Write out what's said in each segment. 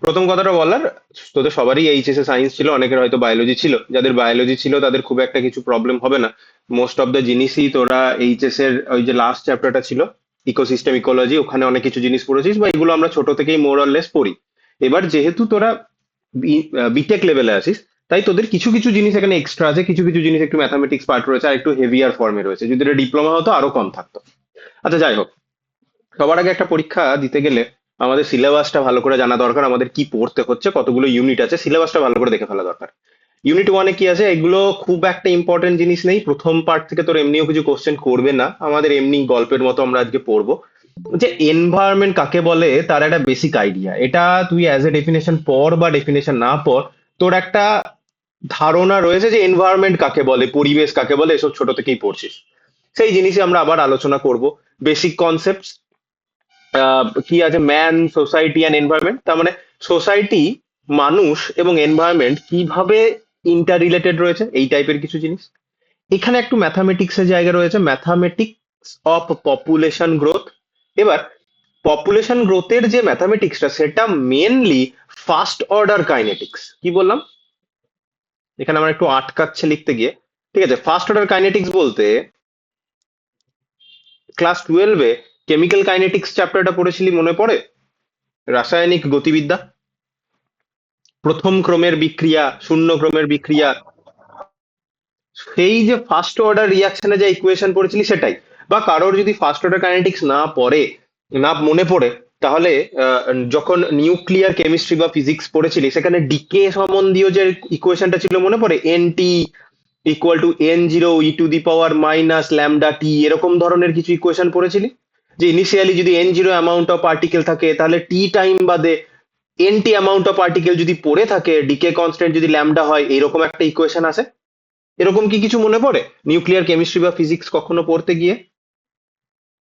প্রথম কথাটা বলার, তোদের সবারই এইচএস এ সায়েন্স ছিল, অনেকের হয়তো বায়োলজি ছিল। যাদের বায়োলজি ছিল তাদের খুব একটা কিছু প্রবলেম হবে না। মোস্ট অফ দ্য জিনিসই তোরা এইচএস এর ওই যে লাস্ট চ্যাপ্টারটা ছিল, ইকোসিস্টেম ইকোলজি, ওখানে অনেক কিছু জিনিস পড়েছিস, বা এগুলো আমরা ছোট থেকেই মোর অর লেস পড়ি। এবার যেহেতু তোরা বিটেক লেভেলে আছিস, তাই তোদের কিছু কিছু জিনিস এখানে এক্সট্রা আছে, কিছু কিছু জিনিস একটু ম্যাথামেটিক্স পার্ট রয়েছে, আর একটু হেভিয়ার ফর্মে রয়েছে। যদি এটা ডিপ্লোমা হতো আরো কম থাকতো। আচ্ছা, যাই হোক, সবার আগে একটা পরীক্ষা দিতে গেলে আমাদের সিলেবাসটা ভালো করে জানা দরকার। আমাদের কি পড়তে হচ্ছে, কতগুলো ইউনিট আছে, সিলেবাসটা ভালো করে দেখে ফেলা দরকার। ইউনিট ওয়ানে কি আছে, এগুলো খুব একটা ইম্পর্টেন্ট জিনিস নেই। প্রথম পার্ট থেকে তোর এমনিও কিছু কোশ্চেন করবে না, আমাদের এমনি গল্পের মতো আমরা আজকে পড়বো। যে এনভায়রনমেন্ট কাকে বলে তার একটা বেসিক আইডিয়া, এটা তুই অ্যাজ এ ডেফিনেশন পড় বা ডেফিনেশন না পড়, তোর একটা ধারণা রয়েছে যে এনভায়রনমেন্ট কাকে বলে, পরিবেশ কাকে বলে, এসব ছোট থেকেই পড়ছিস। সেই জিনিসই আমরা আবার আলোচনা করব। বেসিক কনসেপ্ট কি আছে, ম্যান, সোসাইটি অ্যান্ড এনভায়রনমেন্ট। তার মানে সোসাইটি, মানুষ এবং এনভায়রনমেন্ট কিভাবে ইন্টার রিলেটেড রয়েছে, এই টাইপের কিছু জিনিস। এখানে একটু ম্যাথামেটিক্স এর জায়গা রয়েছে, ম্যাথামেটিক্স অফ পপুলেশন গ্রোথ। এবার পপুলেশন গ্রোথের যে ম্যাথামেটিক্সটা, সেটা মেনলি ফার্স্ট অর্ডার কাইনেটিক্স। কি বললাম, এখানে আমার একটু আটকাচ্ছে লিখতে গিয়ে। ঠিক আছে, ফার্স্ট অর্ডার কাইনেটিক্স বলতে ক্লাস টুয়েলভে কেমিক্যাল কাইনেটিক্স চ্যাপ্টারটা পড়েছিলি, মনে পড়ে? রাসায়নিক গতিবিদ্যা, প্রথম ক্রমের বিক্রিয়া, শূন্য ক্রমের বিক্রিয়া, সেই যে ফার্স্ট অর্ডার রিয়াকশনে যে ইকুয়েশন পড়েছিলি সেটাই। বা কারোর যদি ফার্স্ট অর্ডার কাইনেটিক্স না পড়ে, না মনে পড়ে, তাহলে যখন নিউক্লিয়ার কেমিস্ট্রি বা ফিজিক্স পড়েছিলি, সেখানে ডিকে সম্বন্ধীয় যে ইকুয়েশনটা ছিল মনে পড়ে, N T equal two N0 e⁻⁻λT, এরকম ধরনের কিছু ইকুয়েশন পড়েছিলি। যে ইনিশিয়ালি যদি N0 অ্যামাউন্ট অফ পার্টিকেল থাকে, তাহলে টি টাইম বাদে NT অ্যামাউন্ট অফ পার্টিকেল যদি পড়ে থাকে, ডিকে কনস্ট্যান্ট যদি ল্যামডা হয়, এরকম একটা ইকুয়েশন আছে। এরকম কি কিছু মনে পড়ে নিউক্লিয়ার কেমিস্ট্রি বা ফিজিক্স কখনো পড়তে গিয়ে?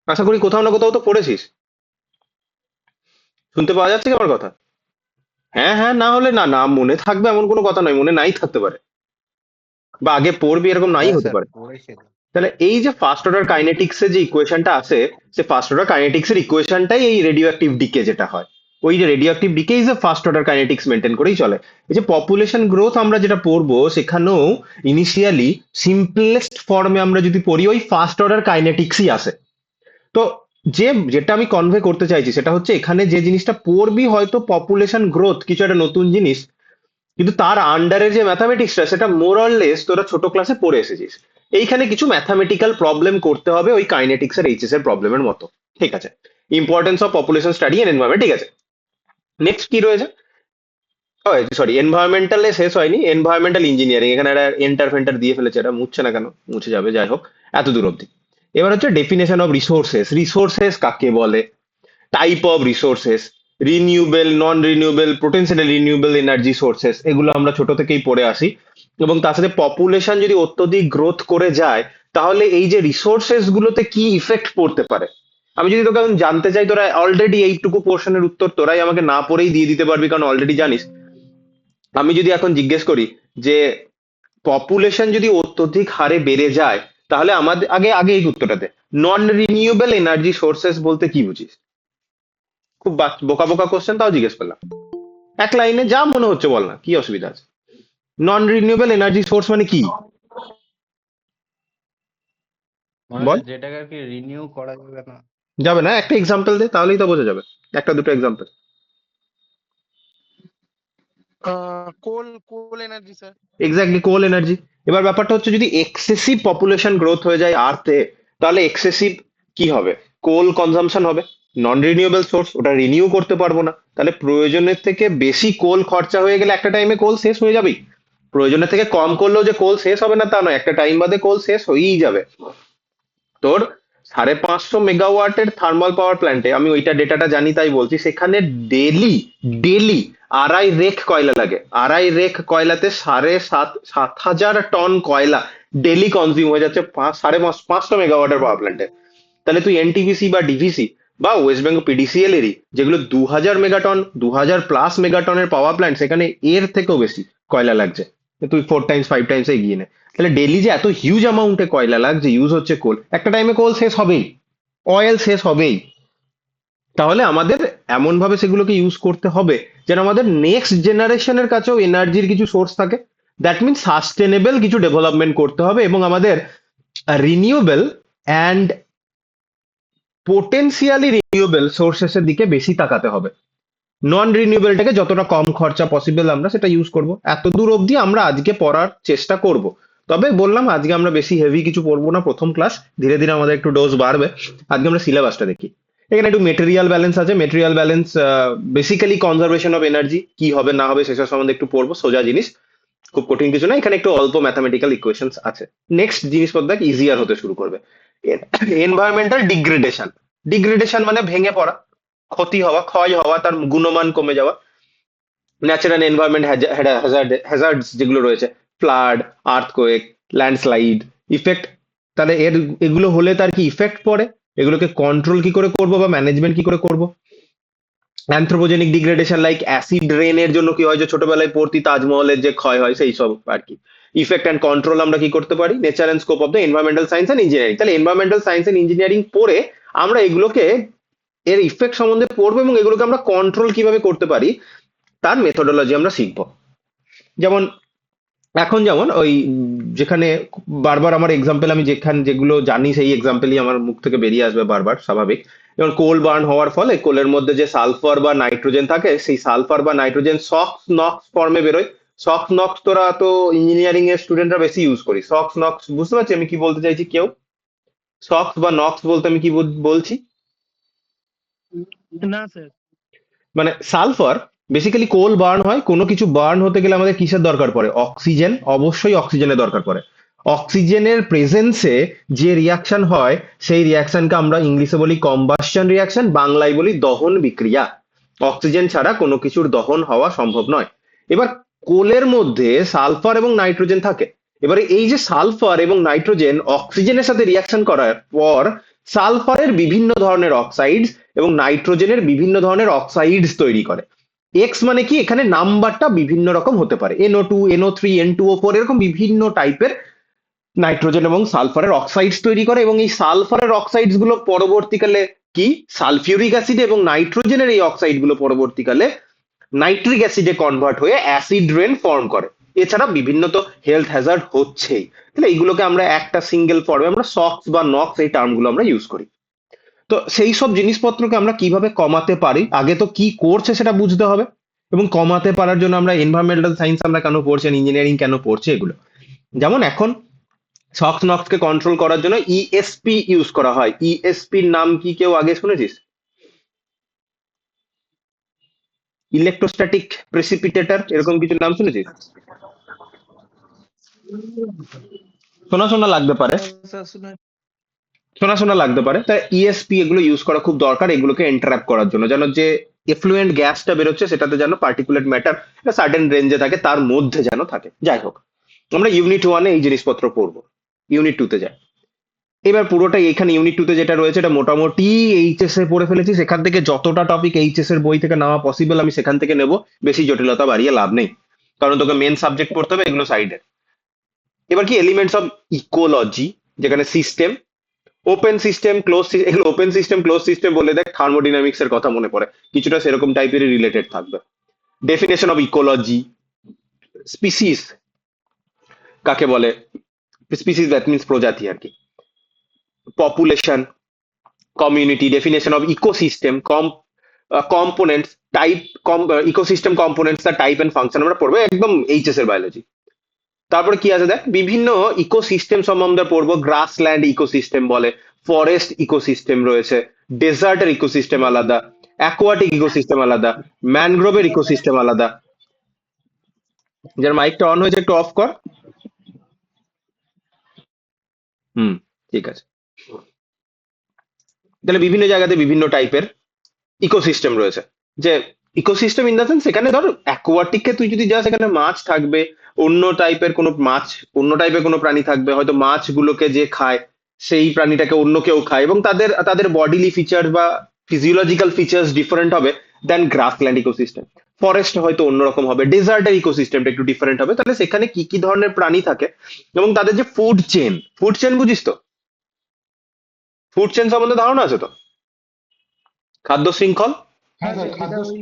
আশা করি কোথাও না কোথাও তো পড়েছিস। শুনতে পাওয়া যাচ্ছে কি আমার কথা? হ্যাঁ হ্যাঁ, না হলে না, না মনে থাকবে এমন কোনো কথা নয়, মনে নাই থাকতে পারে, বা আগে পড়বি এরকম নাই হ্যাঁ হতে স্যার, পারে। পড়েছিলাম। তাহলে এই যে ফার্স্ট অর্ডার কাইনেটিক্স এর যে ইকুয়েশনটা আছে, সে ফার্স্ট অর্ডার কাইনেটিক্স এর ইকুয়েশনটাই এই রেডিও অ্যাক্টিভ ডিকে যেটা হয়, ওই যে radio active decay is a first order kinetics maintain করেই চলে। এই যে পপুলেশন গ্রোথ আমরা যেটা পড়বো, সেখানেও ইনিশিয়ালি সিম্পলেস্ট ফর্মে আমরা যদি পড়ি, ওই ফার্স্ট অর্ডার কাইনেটিক্সই আসে। তো যেটা আমি কনভে করতে চাইছি সেটা হচ্ছে, এখানে যে জিনিসটা পড়বি হয়তো পপুলেশন গ্রোথ কিছু একটা নতুন জিনিস, কিন্তু তার আন্ডারে যে ম্যাথামেটিক্সটা, সেটা মোর অর লেস তোরা ছোট ক্লাসে পড়ে এসেছিস। এইখানে কিছু ম্যাথামেটিক্যাল প্রবলেম করতে হবে, ওই কাইনেটিক্স এর এইচএস এর প্রবলেমের মতো। ঠিক আছে, importance of population study and environment, ঠিক আছে। নেক্সট কি রয়েছে? সরি, এনভায়রনমেন্টালে শেষ হয়নি, এনভায়রনমেন্টাল ইঞ্জিনিয়ারিং, এখানে একটা এন্টার ফেন্টার দিয়ে ফেলেছে, এটা মুছছে না কেন, মুছে যাবে, যাই হোক, এত দূর অব্দি। এবার হচ্ছে ডেফিনেশন অফ রিসোর্সেস, রিসোর্সেস কাকে বলে, type of resources, renewable, non renewable, potentially renewable energy sources, এগুলো আমরা ছোট থেকেই পড়ে আসি। এবং তার সাথে পপুলেশন যদি অত্যধিক গ্রোথ করে যায়, তাহলে এই যে রিসোর্সেস গুলোতে কি ইফেক্ট পড়তে পারে। আমি যদি তোকে এখন জানতে চাই, তোরা অলরেডি এইটুকু পোর্শনের উত্তর তোরাই আমাকে না পড়েই দিয়ে দিতে পারবি, কারণ অলরেডি জানিস। আমি যদি এখন জিজ্ঞেস করি যে পপুলেশন যদি অত্যধিক হারে বেড়ে যায়, তাহলে আমাদের আগে আগে এই উত্তরটা দে, নন রিনিউয়েবল এনার্জি সোর্সেস বলতে কি বুঝিস? খুব বোকা বোকা কোশ্চেন, তাও জিজ্ঞেস করলাম। এক লাইনে যা মনে হচ্ছে বল না, কি অসুবিধা আছে? নন রিনিউয়েবল এনার্জি সোর্স মানে কি? মানে বল। হচ্ছে যেটাকে আর কি রিনিউ করা যাবে না। যাবে না, একটা এক্সাম্পল দে, তাহলেই তো বোঝা যাবে। একটা দুটো এক্সাম্পল। কোল কোল এনার্জি স্যার। এক্স্যাক্টলি, কোল এনার্জি। এবার ব্যাপারটা হচ্ছে, যদি এক্সেসিভ পপুলেশন গ্রোথ হয়ে যায় আর্থে, তাহলে এক্সেসিভ কি হবে? কোল কনজাম্পশন হবে। নন রিনিউয়েবল সোর্স, ওটা রিনিউ করতে পারবো না, তাহলে প্রয়োজনের থেকে বেশি কোল খরচা হয়ে গেলে একটা টাইমে কোল শেষ হয়ে যাবেই। প্রয়োজনের থেকে কম করলেও যে কোল শেষ হবে না তা নয়, একটা টাইম বাদে কোল শেষ হয়েই যাবে। তোর 550 মেগাওয়াটের থার্মাল পাওয়ার প্ল্যান্টে, আমি ওইটা ডেটাটা জানি তাই বলছি, সেখানে ডেলি ডেলি 2.5 রেক কয়লা লাগে। 2.5 রেক কয়লাতে 7,500 টন কয়লা ডেলি কনজিউম হয়ে যাচ্ছে 550 মেগাওয়াটের পাওয়ার প্ল্যান্টে। তাহলে তুই এনটিপিসি বা ডিভিসি বা ওয়েস্ট বেঙ্গল পিডিসিএল এরই যেগুলো 2,000 মেগাটন, 2,000+ মেগাটনের পাওয়ার প্ল্যান্ট, সেখানে এর থেকেও বেশি কয়লা লাগছে। তুই 4 টাইমস 5 টাইমস এগিয়ে নে। তাহলে ডেলি যে এত হিউজ অ্যামাউন্টে কয়লা লাগছে, ইউজ হচ্ছে কোল, একটা টাইমে কোল শেষ হবেই, অয়েল শেষ হবেই। তাহলে আমাদের এমন ভাবে সেগুলোকে ইউজ করতে হবে যেন আমাদের নেক্সট জেনারেশনের কাছেও এনার্জির কিছু সোর্স থাকে। দ্যাট মিনস সাস্টেনেবল কিছু ডেভেলপমেন্ট করতে হবে এবং আমাদের রিনিউয়েবল অ্যান্ড পোটেনশিয়ালি রিনিউয়েবল সোর্সেসের দিকে বেশি তাকাতে হবে। নন রিনিউয়েবলটাকে যতটা কম খরচা পসিবল আমরা সেটা ইউজ করব। এত দূর অবধি আমরা আজকে পড়ার চেষ্টা করব। তবে বললাম আজকে আমরা বেশি হেভি কিছু পড়বো না, প্রথম ক্লাস, ধীরে ধীরে আমাদের একটু ডোজ বাড়বে। আজকে আমরা সিলেবাসটা দেখি। এখানে একটু মেটেরিয়াল ব্যালেন্স আছে। Material balance basically conservation of energy কি হবে না হবে সেসব সম্বন্ধে একটু পড়বো, সোজা জিনিস, খুব কঠিন কিছু না। এখানে একটু অল্প ম্যাথামেটিক্যাল ইকুয়েশনস আছে। নেক্সট জিনিসপত্র দেখ ইজিয়ার হতে শুরু করবে। Environmental degradation. ডিগ্রেডেশন মানে ভেঙে পড়া, ক্ষতি হওয়া, ক্ষয় হওয়া, তার গুণমান কমে যাওয়া। ন্যাচারাল এনভায়রনমেন্ট হ্যাজার্ডস যেগুলো রয়েছে, ফ্লাড, আর্থকোয়েক, ল্যান্ডস্লাইড, ইফেক্ট, তাহলে এগুলো হলে তার কি ইফেক্ট পড়ে, এগুলোকে কন্ট্রোল কি করে করব বা ম্যানেজমেন্ট কি করে করব। অ্যানথ্রোপোজেনিক ডিগ্রেডেশন লাইক অ্যাসিড রেনের জন্য কি হয়, যে ছোটবেলায় পড়তি তাজমহলের যে ক্ষয় হয় সেই সব আর কি। ইফেক্ট অ্যান্ড কন্ট্রোল আমরা কি করতে পারি, nature and scope of the environmental science and engineering. তাহলে এনভায়রনমেন্টাল সায়েন্স অ্যান্ড ইঞ্জিনিয়ারিং পড়ে আমরা এগুলোকে, এর ইফেক্ট সম্বন্ধে পড়বো এবং এগুলোকে আমরা কন্ট্রোল কিভাবে করতে পারি তার মেথোডোলজি আমরা শিখবো। যেমন এখন যেমন ওই যেখানে বারবার আমার এক্সাম্পল, আমি যেগুলো জানি সেই এক্সাম্পলই আমার মুখ থেকে বেরিয়ে আসবে বারবার, স্বাভাবিক। যেমন কোল বার্ন হওয়ার ফলে কোলের মধ্যে যে সালফার বা নাইট্রোজেন থাকে, সেই সালফার বা নাইট্রোজেন সক্স নক্স ফর্মে বেরোয়। সক্স নক্স তোরা তো ইঞ্জিনিয়ারিং এর স্টুডেন্টরা বেশি ইউজ করি। সক্স নক্স বুঝতে পারছি আমি কি বলতে চাইছি কেউ? সক্স বা নক্স বলতে আমি কি বলছি? না স্যার। মানে সালফার, বেসিক্যালি কোল বার্ন হয়, কোনো কিছু বার্ন হতে গেলে আমাদের কিসের দরকার পড়ে? অক্সিজেন, অবশ্যই অক্সিজেনের দরকার পড়ে। অক্সিজেনের প্রেজেন্সে যে রিয়াকশন হয় সেই রিয়াকশনকে আমরা ইংলিশে বলি কম্বাসশন রিয়াকশন, বাংলায় বলি দহন বিক্রিয়া। অক্সিজেন ছাড়া কোনো কিছুর দহন হওয়া সম্ভব নয়। এবার কোলের মধ্যে সালফার এবং নাইট্রোজেন থাকে। এবারে এই যে সালফার এবং নাইট্রোজেন অক্সিজেনের সাথে রিয়াকশন করার পর সালফারের বিভিন্ন ধরনের অক্সাইডস এবং নাইট্রোজেনের বিভিন্ন ধরনের অক্সাইডস তৈরি করে। এক্স মানে কি, এখানে নাম্বারটা বিভিন্ন রকম হতে পারে, NO2, NO3, N2O4, এরকম বিভিন্ন টাইপের নাইট্রোজেন এবং সালফারের অক্সাইডস তৈরি করে। এবং এই সালফারের অক্সাইডস গুলো পরবর্তীকালে কি, সালফিউরিক অ্যাসিড এবং নাইট্রোজেনের এই অক্সাইড গুলো পরবর্তীকালে নাইট্রিক অ্যাসিডে কনভার্ট হয়ে অ্যাসিড রেন ফর্ম করে। এছাড়া বিভিন্ন তো হেলথ হ্যাজার্ড হচ্ছেই। তাহলে এইগুলোকে আমরা একটা সিঙ্গেল ফর্মে আমরা সক্স বা নক্স এই টার্মগুলো আমরা ইউজ করি। তো সেই সব জিনিসপত্রকে আমরা কিভাবে কমাতে পারি, আগে তো কি করছে সেটা বুঝতে হবে, এবং কমাতে পারার জন্য আমরা এনভায়রনমেন্টাল সায়েন্স আমরা কেন পড়ছি, ইঞ্জিনিয়ারিং কেন পড়ছি, এগুলো। যেমন এখন সক্স নক্স কে কন্ট্রোল করার জন্য ইএসপি ইউজ করা হয়। ইএসপির নাম কি কেউ আগে শুনেছিস? ইলেকট্রোস্ট্যাটিক প্রেসিপিটেটর, এরকম কিছু নাম শুনেছিস? শোনা শোনা লাগতে পারে, স্যার শুনে শোনা শোনা লাগতে পারে। তাই ইএসপি এগুলো ইউজ করা খুব দরকার এগুলোকে এন্টারাপ করার জন্য, যেন যে এফ্লুয়েন্ট গ্যাসটা বেরোচ্ছে সেটাতে যেন পার্টিকুলেট ম্যাটার সার্টেন রেঞ্জে থাকে, তার মধ্যে যেন থাকে। যাই হোক, আমরা ইউনিট 1-এ এই জিনিসপত্র পড়বো, ইউনিট 2-তে যাই। এবার পুরোটাই এখানে ইউনিট 2-তে যেটা রয়েছে এটা মোটামুটি এইচএস এ পড়ে ফেলেছি। সেখান থেকে যতটা টপিক এইচএস এর বই থেকে নেওয়া পসিবল আমি সেখান থেকে নেব, বেশি জটিলতা বাড়িয়ে লাভ নেই, কারণ তোকে মেন সাবজেক্ট পড়তে হবে, এগুলো সাইডে। এবার কি এলিমেন্টস অফ ইকোলজি, যেখানে সিস্টেম, ওপেন সিস্টেম, ক্লোজ, এগুলো ওপেন সিস্টেম ক্লোজ সিস্টেম বলে দেখ থার্মোডিনামিক্স এর কথা মনে পড়ে, কিছুটা সেরকম টাইপেরই রিলেটেড থাকবে। ডেফিনেশন অফ ইকোলজি, স্পিসিস কাকে বলে, স্পিসিস দ্যাট মিনস প্রজাতি আর কি। Population, community, definition of ecosystem, components, type, ecosystem components, তার টাইপ এন্ড ফাংশন আমরা পড়বো, একদম এইচএস এর বায়োলজি। তারপরে কি আছে দেখ, বিভিন্ন ইকোসিস্টেম সম্বন্ধে পড়বো। গ্রাসল্যান্ড ইকোসিস্টেম বলে, ফরেস্ট ইকোসিস্টেম রয়েছে, ডেজার্টের ইকোসিস্টেম আলাদা, অ্যাকোয়াটিক ইকোসিস্টেম আলাদা, ম্যানগ্রোভের ইকোসিস্টেম আলাদা। যার মাইকটা অন হয়েছে একটু অফ কর। হুম, ঠিক আছে। তাহলে বিভিন্ন জায়গাতে বিভিন্ন টাইপের ইকোসিস্টেম রয়েছে। যে ইকোসিস্টেম ইন দা সেন্স, সেখানে ধর অ্যাকোয়াটিকে তুই যদি যাস, সেখানে মাছ থাকবে, অন্য টাইপের কোনো মাছ, অন্য টাইপের কোনো প্রাণী থাকবে, হয়তো মাছগুলোকে যে খায় সেই প্রাণীটাকে অন্য কেউ খায়, এবং তাদের তাদের বডিলি ফিচার বা ফিজিওলজিক্যাল ফিচার্স ডিফারেন্ট হবে দেন গ্রাসল্যান্ড ইকোসিস্টেম। ফরেস্ট হয়তো অন্যরকম হবে, ডেজার্টের ইকোসিস্টেমটা একটু ডিফারেন্ট হবে। তাহলে সেখানে কি কি ধরনের প্রাণী থাকে এবং তাদের যে ফুড চেন, ফুড চেন বুঝিস তো? ফুড চেন সম্বন্ধে ধারণা আছে তো? খাদ্য শৃঙ্খল। হ্যাঁ স্যার, যেটা ওই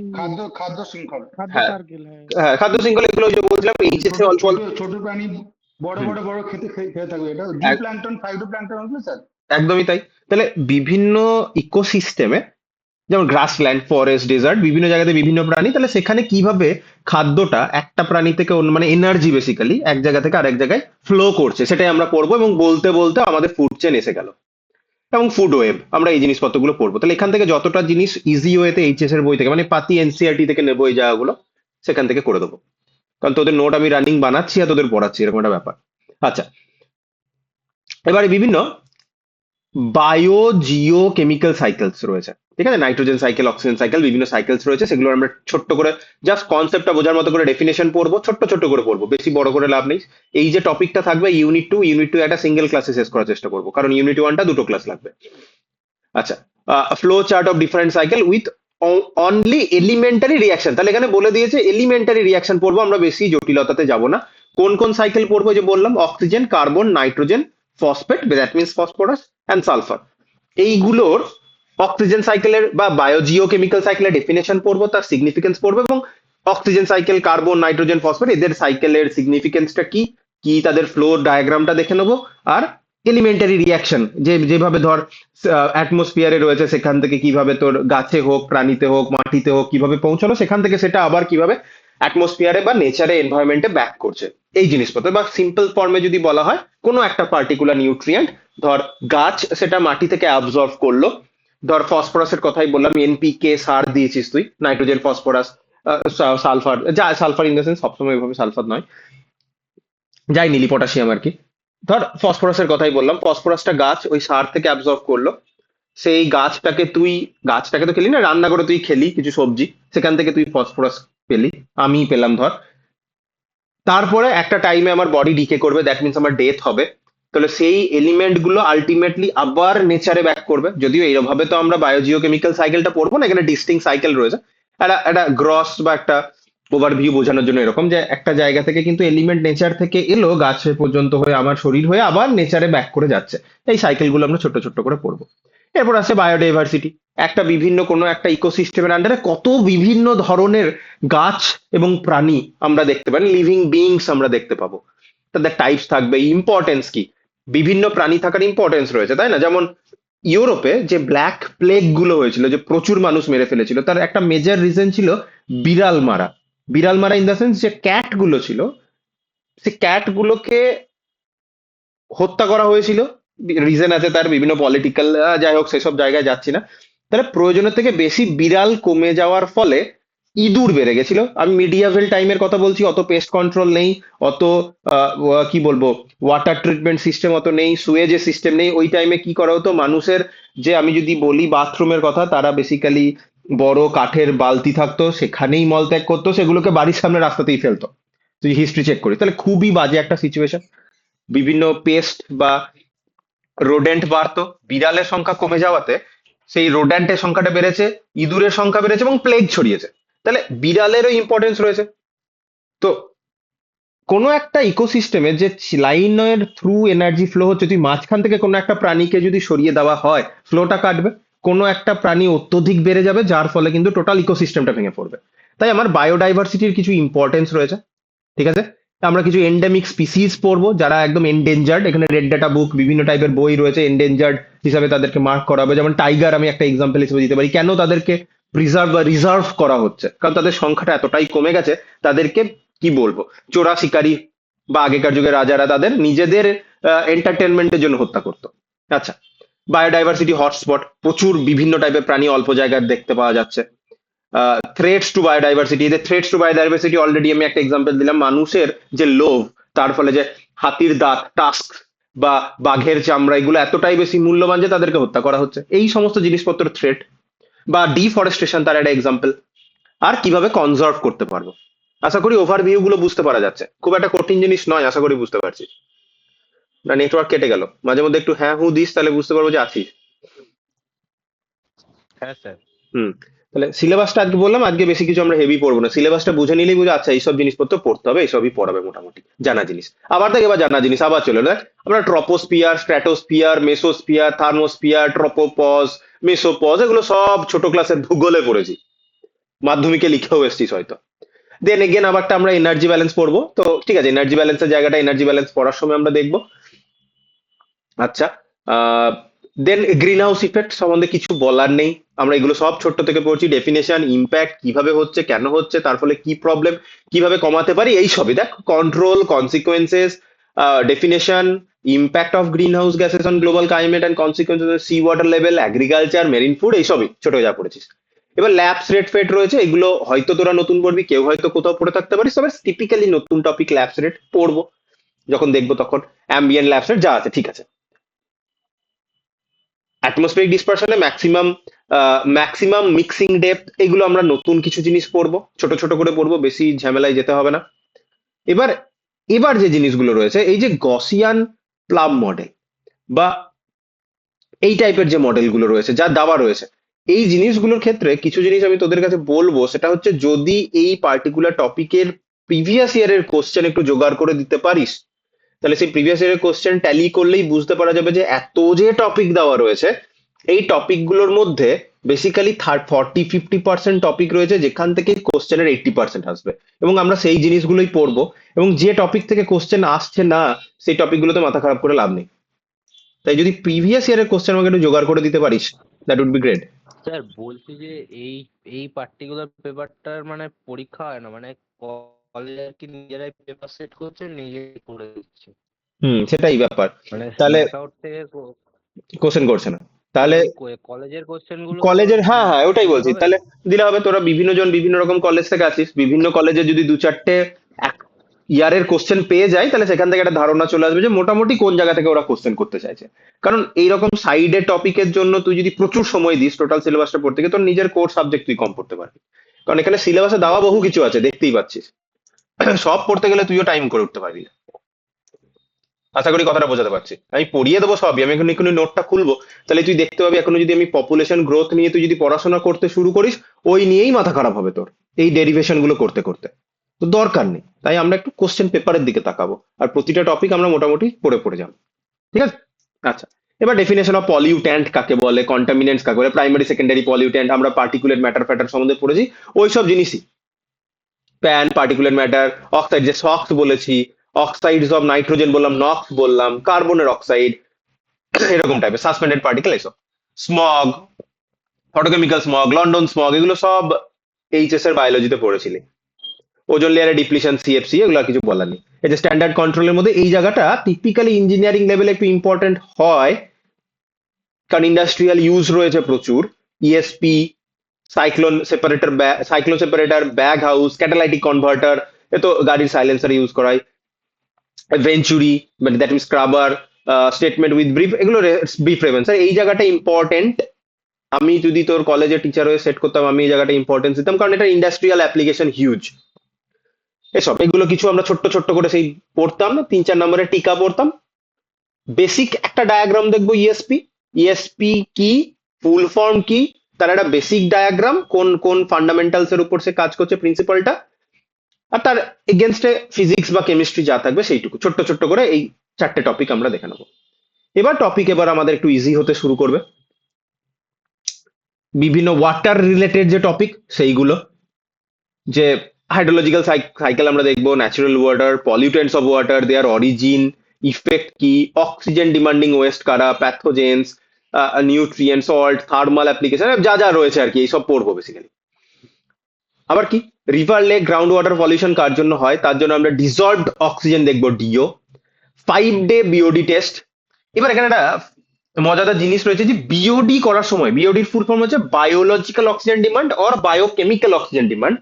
খাদ্য শৃঙ্খল। খাদ্য হ্যাঁ, সার্কেল, হ্যাঁ। হ্যাঁ, খাদ্য শৃঙ্খল এগুলো যে বলছিলাম এইচএস এ ছোট অল্প ছোট অল্প। ছোট প্রাণী বড় হুম, বড় বড় খেতে থাকবে, এটা এক- জুপ্ল্যাঙ্কটন ফাইটোপ্ল্যাঙ্কটন হচ্ছে স্যার। একদমই তাই। তাহলে বিভিন্ন ইকোসিস্টেমে যেমন গ্রাসল্যান্ড, ফরেস্ট, ডেজার্ট, বিভিন্ন জায়গাতে বিভিন্ন প্রাণী, তাহলে সেখানে কিভাবে খাদ্যটা একটা প্রাণী থেকে অন্য, মানে এনার্জি বেসিক্যালি এক জায়গা থেকে আরেক জায়গায় ফ্লো করছে, সেটাই আমরা পড়বো। এবং বলতে বলতে আমাদের ফুড চেন এসে গেল এবং ফুড ওয়েব, আমরা এই জিনিসপত্রগুলো পড়বো। তাহলে এখান থেকে যতটা জিনিস ইজি ওয়েতে এইচএস এর বই থেকে, মানে পাতি এনসিআরটি থেকে নেবো এই জায়গাগুলো, সেখান থেকে করে দেবো। কারণ তোদের নোট আমি রানিং বানাচ্ছি আর তোদের পড়াচ্ছি, এরকম একটা ব্যাপার। আচ্ছা, এবারে বিভিন্ন বায়ো জিও কেমিক্যাল সাইকেলস রয়েছে, ঠিক আছে? নাইট্রোজেন সাইকেল, অক্সিজেন সাইকেল, বিভিন্ন সাইকেলস রয়েছে, সেগুলো আমরা ছোট্ট করে জাস্ট কনসেপ্টটা বোঝার মতো করে ডেফিনেশন পড়বো, ছোট্ট ছোট্ট করে পড়বো, বেশি বড় করে লাভ নেই। এই যে টপিকটা থাকবে ইউনিট টু একটা সিঙ্গেল ক্লাসে শেষ করার চেষ্টা করবো, কারণ ইউনিট ওয়ানটা দুটো ক্লাস লাগবে। আচ্ছা, flow chart of different cycle with only elementary reaction. তাহলে এখানে বলে দিয়েছে এলিমেন্টারি রিয়াকশন পড়বো, আমরা বেশি জটিলতাতে যাব না। কোন কোন সাইকেল পড়বো যে বললাম, oxygen, carbon, nitrogen, phosphate, that means phosphorus and sulphur. এইগুলোর অক্সিজেন সাইকেলের বা বায়োজিও কেমিক্যাল সাইকেলের ডেফিনেশন পড়বো, তার সিগনিফিকেন্স পড়বো, এবং oxygen cycle, carbon, nitrogen, phosphate, এদের সাইকেলের সিগনিফিকেন্সটা কি কি তাদের ফ্লো ডায়াগ্রামটা দেখে নেবো। আর এলিমেন্টারি রিয়াকশন, যে যেভাবে ধর অ্যাটমসফিয়ারে রয়েছে, সেখান থেকে কিভাবে তোর গাছে হোক, প্রাণীতে হোক, মাটিতে হোক, কিভাবে পৌঁছালো, সেখান থেকে সেটা আবার কিভাবে অ্যাটমসফিয়ারে বা নেচারে, এনভায়রনমেন্টে ব্যাক করছে, এই জিনিসপত্র। বা সিম্পল ফর্মে যদি বলা হয়, কোনো একটা পার্টিকুলার নিউট্রিয়েন্ট, ধর গাছ সেটা মাটি থেকে অ্যাবজর্ব করলো, ধর ফসফরাসের কথাই বললাম, এনপিকে সার দিয়েছিস তুই, নাইট্রোজেন, ফসফরাস, সালফার, যা সালফার ইন দ্য সেন্স সবসময় এভাবে সালফার নয়, যাই নিলি, পটাশিয়াম আর কি। ধর ফসফরাসের কথাই বললাম, ফসফরাসটা গাছ ওই সার থেকে অ্যাবজর্ব করলো, সেই গাছটাকে তো খেলি না, রান্না করে তুই খেলি কিছু সবজি, সেখান থেকে তুই ফসফরাস পেলি, আমি পেলাম ধর। তারপরে একটা টাইমে আমার বডি ডিকে করবে, দ্যাট মিনস আমার ডেথ হবে। তাহলে সেই এলিমেন্ট গুলো আলটিমেটলি আবার নেচারে ব্যাক করবে। যদিও এইভাবে তো আমরা বায়োজিও কেমিক্যাল সাইকেলটা পড়বো না, এখানে ডিস্টিং সাইকেল রয়েছে। একটা একটা গ্রস বা একটা ওভারভিউ বোঝানোর জন্য এরকম, যে একটা জায়গা থেকে কিন্তু এলিমেন্ট নেচার থেকে এলো, গাছে পর্যন্ত হয়ে আমার শরীর হয়ে আবার নেচারে ব্যাক করে যাচ্ছে। এই সাইকেলগুলো আমরা ছোট ছোট করে পড়বো। এরপর আছে বায়োডাইভার্সিটি। একটা বিভিন্ন কোনো একটা ইকোসিস্টেমের আন্ডারে কত বিভিন্ন ধরনের গাছ এবং প্রাণী আমরা দেখতে পাই, লিভিং বিইংস আমরা দেখতে পাবো। তাদের টাইপস থাকবে, ইম্পর্টেন্স কি, বিভিন্ন প্রাণী থাকার ইম্পর্টেন্স রয়েছে, তাই না? যেমন ইউরোপে যে ব্ল্যাক প্লেগ গুলো হয়েছিল, যে প্রচুর মানুষ মেরে ফেলেছিল, তার একটা মেজর রিজন ছিল বিড়াল মারা। বিড়াল মারা ইন দ্য সেন্স যে ক্যাট গুলো ছিল, সে ক্যাট গুলোকে হত্যা করা হয়েছিল। রিজন আছে তার, বিভিন্ন পলিটিক্যাল, যাই হোক সেসব জায়গায় যাচ্ছি না। তাহলে প্রয়োজনের থেকে বেশি বিড়াল কমে যাওয়ার ফলে ইঁদুর বেড়ে গেছিল। আমি মিডিয়াভেল টাইমের কথা বলছি, অত পেস্ট কন্ট্রোল নেই, অত কি বলবো, ওয়াটার ট্রিটমেন্ট সিস্টেম অত নেই, সুয়েজের সিস্টেম নেই। ওই টাইমে কি করা হতো মানুষের, যে আমি যদি বলি বাথরুমের কথা, তারা বেসিক্যালি বড় কাঠের বালতি থাকতো, সেখানেই মলত্যাগ করতো, সেগুলোকে বাড়ির সামনে রাস্তাতেই ফেলতো। তুই হিস্ট্রি চেক করিস, তাহলে খুবই বাজে একটা সিচুয়েশন। বিভিন্ন পেস্ট বা রোডেন্ট বাড়তো, বিড়ালের সংখ্যা কমে যাওয়াতে সেই রোডেন্টের সংখ্যাটা বেড়েছে, ইঁদুরের সংখ্যা বেড়েছে এবং প্লেগ ছড়িয়েছে। তাহলে বিড়ালেরও ইম্পর্টেন্স রয়েছে। তো কোনো একটা ইকোসিস্টেমে যে লাইনের থ্রু এনার্জি ফ্লো হচ্ছে, তুই মাঝখান থেকে কোনো একটা প্রাণীকে যদি সরিয়ে দেওয়া হয়, ফ্লোটা কাটবে, কোনো একটা প্রাণী অত্যধিক বেড়ে যাবে, যার ফলে কিন্তু টোটাল ইকোসিস্টেমটা ভেঙে পড়বে। তাই আমার বায়োডাইভার্সিটির কিছু ইম্পর্টেন্স রয়েছে, ঠিক আছে? আমরা কিছু এন্ডেমিক স্পিসিস পড়বো, যারা একদম এন্ডেঞ্জার্ড। এখানে রেড ডাটা বুক, বিভিন্ন টাইপের বই রয়েছে, এন্ডেঞ্জার্ড হিসাবে তাদেরকে মার্ক করা হবে। যেমন টাইগার আমি একটা এক্সাম্পল হিসেবে দিতে পারি। কেন তাদেরকে প্রিজার্ভ বা রিজার্ভ করা হচ্ছে? কারণ তাদের সংখ্যাটা এতটাই কমে গেছে, তাদেরকে কি বলবো, চোরা শিকারী বা আগেকার যুগের রাজারা তাদের নিজেদের এন্টারটেনমেন্টের জন্য হত্যা করতো। আচ্ছা, বায়োডাইভার্সিটি হটস্পট, প্রচুর বিভিন্ন টাইপের প্রাণী অল্প জায়গায় দেখতে পাওয়া যাচ্ছে। থ্রেটস টু বায়োডাইভার্সিটি, এদের থ্রেটস টু বায়োডাইভার্সিটি অলরেডি আমি একটা এক্সাম্পল দিলাম, মানুষের যে লোভ, তার ফলে যে হাতির দাঁত, টাস্ক বা বাঘের চামড়া, এগুলো এতটাই বেশি মূল্যবান যে তাদেরকে হত্যা করা হচ্ছে। এই সমস্ত জিনিসপত্র থ্রেট। বা ডিফরেস্টেশন, তার একটা এক্সাম্পল। আর কিভাবে কনজার্ভ করতে পারবো। আশা করি ওভারভিউ গুলো বুঝতে পারা যাচ্ছে, খুব একটা কঠিন জিনিস নয়, আশা করি বুঝতে পারছিস। না নেটওয়ার্ক কেটে গেল? মাঝে মধ্যে একটু হ্যাঁ হু দিস, তাহলে বুঝতে পারবো যে আছিস। হ্যাঁ স্যার। হুম। তাহলে সিলেবাসটা আজকে বললাম, আজকে বেশি কিছু আমরা হেভি পড়বো না, সিলেবাসটা বুঝে নিলেই বুঝে আচ্ছা এইসব জিনিসপত্র পড়তে হবে, এইসবই পড়াবে মোটামুটি জানা জিনিস। আবার দেখ এবার জানা জিনিস আবার চলে দেখ, আমরা troposphere, স্ট্র্যাটোস্পিয়ার, mesosphere, thermosphere, tropopause, mesopause এগুলো সব ছোট ক্লাসের ভূগোলে পড়েছি, মাধ্যমিকে লিখেও এসেছিস হয়তো। দেন এগেন আবার একটা আমরা এনার্জি ব্যালেন্স পড়বো, তো ঠিক আছে এনার্জি ব্যালেন্সের জায়গাটা এনার্জি ব্যালেন্স পড়ার সময় আমরা দেখবো। আচ্ছা, দেন গ্রিন হাউস ইফেক্ট সম্বন্ধে কিছু বলার নেই, আমরা এগুলো সব ছোট্ট থেকে পড়ছি, ডেফিনেশন, ইম্প্যাক্ট, কিভাবে হচ্ছে, কেন হচ্ছে, তার ফলে কি প্রবলেম, কিভাবে কমাতে পারি, এই সবই দেখ, control, consequences, definition, impact of green house gases on global climate and consequences, sea water level, agriculture, marine food, এইসবই ছোট যা পড়েছিস। এবার ল্যাবস রেট ফেট রয়েছে, এগুলো হয়তো তোরা নতুন পড়বি, কেউ হয়তো কোথাও পড়ে থাকতে পারিস, তবে টিপিক্যালি নতুন টপিক ল্যাবস রেট পড়বো যখন দেখবো তখন। অ্যাম্বিয়েন্ট ল্যাবস রেট যা আছে ঠিক আছে। অ্যাটমসফিয়ারিক ডিসপারশনে ম্যাক্সিমাম মিক্সিং ডেপথ, এগুলো আমরা নতুন কিছু জিনিস পড়বো, ছোট ছোট করে পড়বো, বেশি ঝামেলায় যেতে হবে না। এবার এবার যে জিনিসগুলো রয়েছে, এই যে গসিয়ান প্লাম মডেল বা এই টাইপের যে মডেলগুলো রয়েছে যা দেওয়া রয়েছে, এই জিনিসগুলোর ক্ষেত্রে কিছু জিনিস আমি তোদের কাছে বলবো, সেটা হচ্ছে যদি এই পার্টিকুলার টপিকের প্রিভিয়াস ইয়ারের কোশ্চেন একটু জোগাড় করে দিতে পারিস, তাহলে সেই প্রিভিয়াস ইয়ারের কোশ্চেন ট্যালি করলেই বুঝতে পারা যাবে যে এত যে টপিক দেওয়া রয়েছে, এই টপিকগুলোর মধ্যে বেসিক্যালি 40-50% টপিক রয়েছে যেখান থেকে কোশ্চেনের 80% আসবে, এবং আমরা সেই জিনিসগুলোই পড়বো। এবং যে টপিক থেকে কোশ্চেন আসছে না, সেই টপিকগুলোতে মাথা খারাপ করে লাভ নেই। তাই যদি প্রিভিয়াস ইয়ারের কোশ্চেন আমাকে একটু জোগাড় করে দিতে পারিস, that would be great. Sir বলছি যে এই এই পার্টিকুলার পেপারটার মানে পরীক্ষা হয় না, মানে কলেজ কি নিজেরাই পেপার সেট করছে, নিজেই করে দিচ্ছে, সেটাই ব্যাপার। মানে তাহলে স্ন্যাক আউট থেকে কোশ্চেন করছে না, মানে তাহলে ওই কলেজের কোশ্চেন গুলো কলেজের, হ্যাঁ হ্যাঁ ওটাই দিলে বলছি, হবে না? তাহলে দিলে হবে। তোরা বিভিন্ন জন বিভিন্ন রকম কলেজ থেকে আছিস, বিভিন্ন কলেজে যদি দু চারটে এক ইয়ারের কোশ্চেন পেয়ে যায়, তাহলে সেখান থেকে একটা ধারণা চলে আসবে যে মোটামুটি কোন জায়গা থেকে ওরা কোশ্চেন করতে চাইছে। কারণ এইরকম সাইডের টপিকের জন্য তুই যদি প্রচুর সময় দিস টোটাল সিলেবাসটা পড়তে গিয়ে, তোর নিজের কোর সাবজেক্ট তুই কম পড়তে পারবি। কারণ এখানে সিলেবাসে দেওয়া বহু কিছু আছে, দেখতেই পাচ্ছিস। সব পড়তে গেলে তুইও টাইম করে উঠতে পারবি না। আশা করি কথাটা বোঝাতে পারছি, আমি পড়িয়ে দেবো সবই, আমি এখন এক্ষুনি নোটটা খুলবো, তাহলে তুই দেখতে পাবি এখনো যদি আমি পপুলেশন গ্রোথ নিয়ে তুই যদি পড়াশোনা করতে শুরু করিস, ওই নিয়েই মাথা খারাপ হবে তোর, এই ডেরিভেশন গুলো করতে করতে। তো দরকার নেই, তাই আমরা একটু কোশ্চেন পেপারের দিকে তাকাবো, আর প্রতিটা টপিক আমরা মোটামুটি পড়ে পড়ে যাবো, ঠিক আছে? আচ্ছা, এবার ডেফিনেশন অফ পলিউট্যান্ট কাকে বলে, কন্টামিনেন্টস কাকে বলে, প্রাইমারি সেকেন্ডারি পলিউট্যান্ট, আমরা পার্টিকুলেট ম্যাটার ফ্যাটার সম্বন্ধে পড়েছি, ওইসব জিনিসই, প্যান, পার্টিকুলার ম্যাটার, অক্সাইড যে সক্স বলেছি, অক্সাইডস অফ নাইট্রোজেন বললাম, নক্স বললাম, কার্বনের অক্সাইড, এরকম টাইপের সাসপেন্ডেড পার্টিকেল, এসব smog, photochemical smog, London smog, এগুলো সব এইচএস এর বায়োলজিতে পড়েছিলি। ওজোন লেয়ারে ডিপ্লিশন, সিএফসি, এগুলো আর কিছু বলার নেই। এই যে স্ট্যান্ডার্ড কন্ট্রোলের মধ্যে এই জায়গাটা টিপিক্যালি ইঞ্জিনিয়ারিং লেভেলে একটু ইম্পর্টেন্ট হয়, কারণ ইন্ডাস্ট্রিয়াল ইউজ রয়েছে প্রচুর। ESP, cyclone separator, bag house, catalytic converter, এ তো গাড়ির সাইলেন্সার ইউজ করায়, ভেঞ্চুরি মানে that mean scrubber, statement with brief, এগুলো ব্রিফ রেফারেন্স, এই জায়গাটা ইম্পর্টেন্ট। আমি যদি তোর কলেজের টিচার হয়ে সেট করতাম, আমি এই জায়গাটা ইম্পর্টেন্স দিতাম, কারণ এটা ইন্ডাস্ট্রিয়াল অ্যাপ্লিকেশন হিউজ। এসব এগুলো কিছু আমরা ছোট্ট ছোট্ট করে সেই পড়তাম, 3-4 নম্বরের টিকা পড়তাম। বেসিক একটা ডায়াগ্রাম দেখবো, ইএসপি, ইএসপি কি, ফুল ফর্ম কি, তার একটা বেসিক ডায়াগ্রাম, কোন কোন ফান্ডামেন্টালস এর উপর সে কাজ করছে, প্রিন্সিপালটা, আর তার এগেনস্টে ফিজিক্স বা কেমিস্ট্রি যা থাকবে সেইটুকু, ছোট্ট ছোট্ট করে এই 4টে টপিক আমরা দেখে নেবো। এবার আমাদের একটু ইজি হতে শুরু করবে, বিভিন্ন ওয়াটার রিলেটেড যে টপিক সেইগুলো, যে হাইড্রোলজিক্যাল সাইকেল আমরা দেখবো, natural water, pollutants of water, their origin, effect কি, অক্সিজেন ডিমান্ডিং ওয়েস্ট কারা, pathogens, nutrient, salt, thermal application, যা যা রয়েছে আর কি, এইসব পড়বো বেসিক্যালি। আবার কি, river, lake, ground water pollution কার জন্য হয়, তার জন্য আমরা ডিজলভড অক্সিজেন দেখবো, ডিও, 5 ডে বিওডি টেস্ট। এবার এখানে একটা মজাদার জিনিস রয়েছে যে বিওডি করার সময়, বিওডির ফুল ফর্ম হচ্ছে biological oxygen demand or biochemical oxygen demand.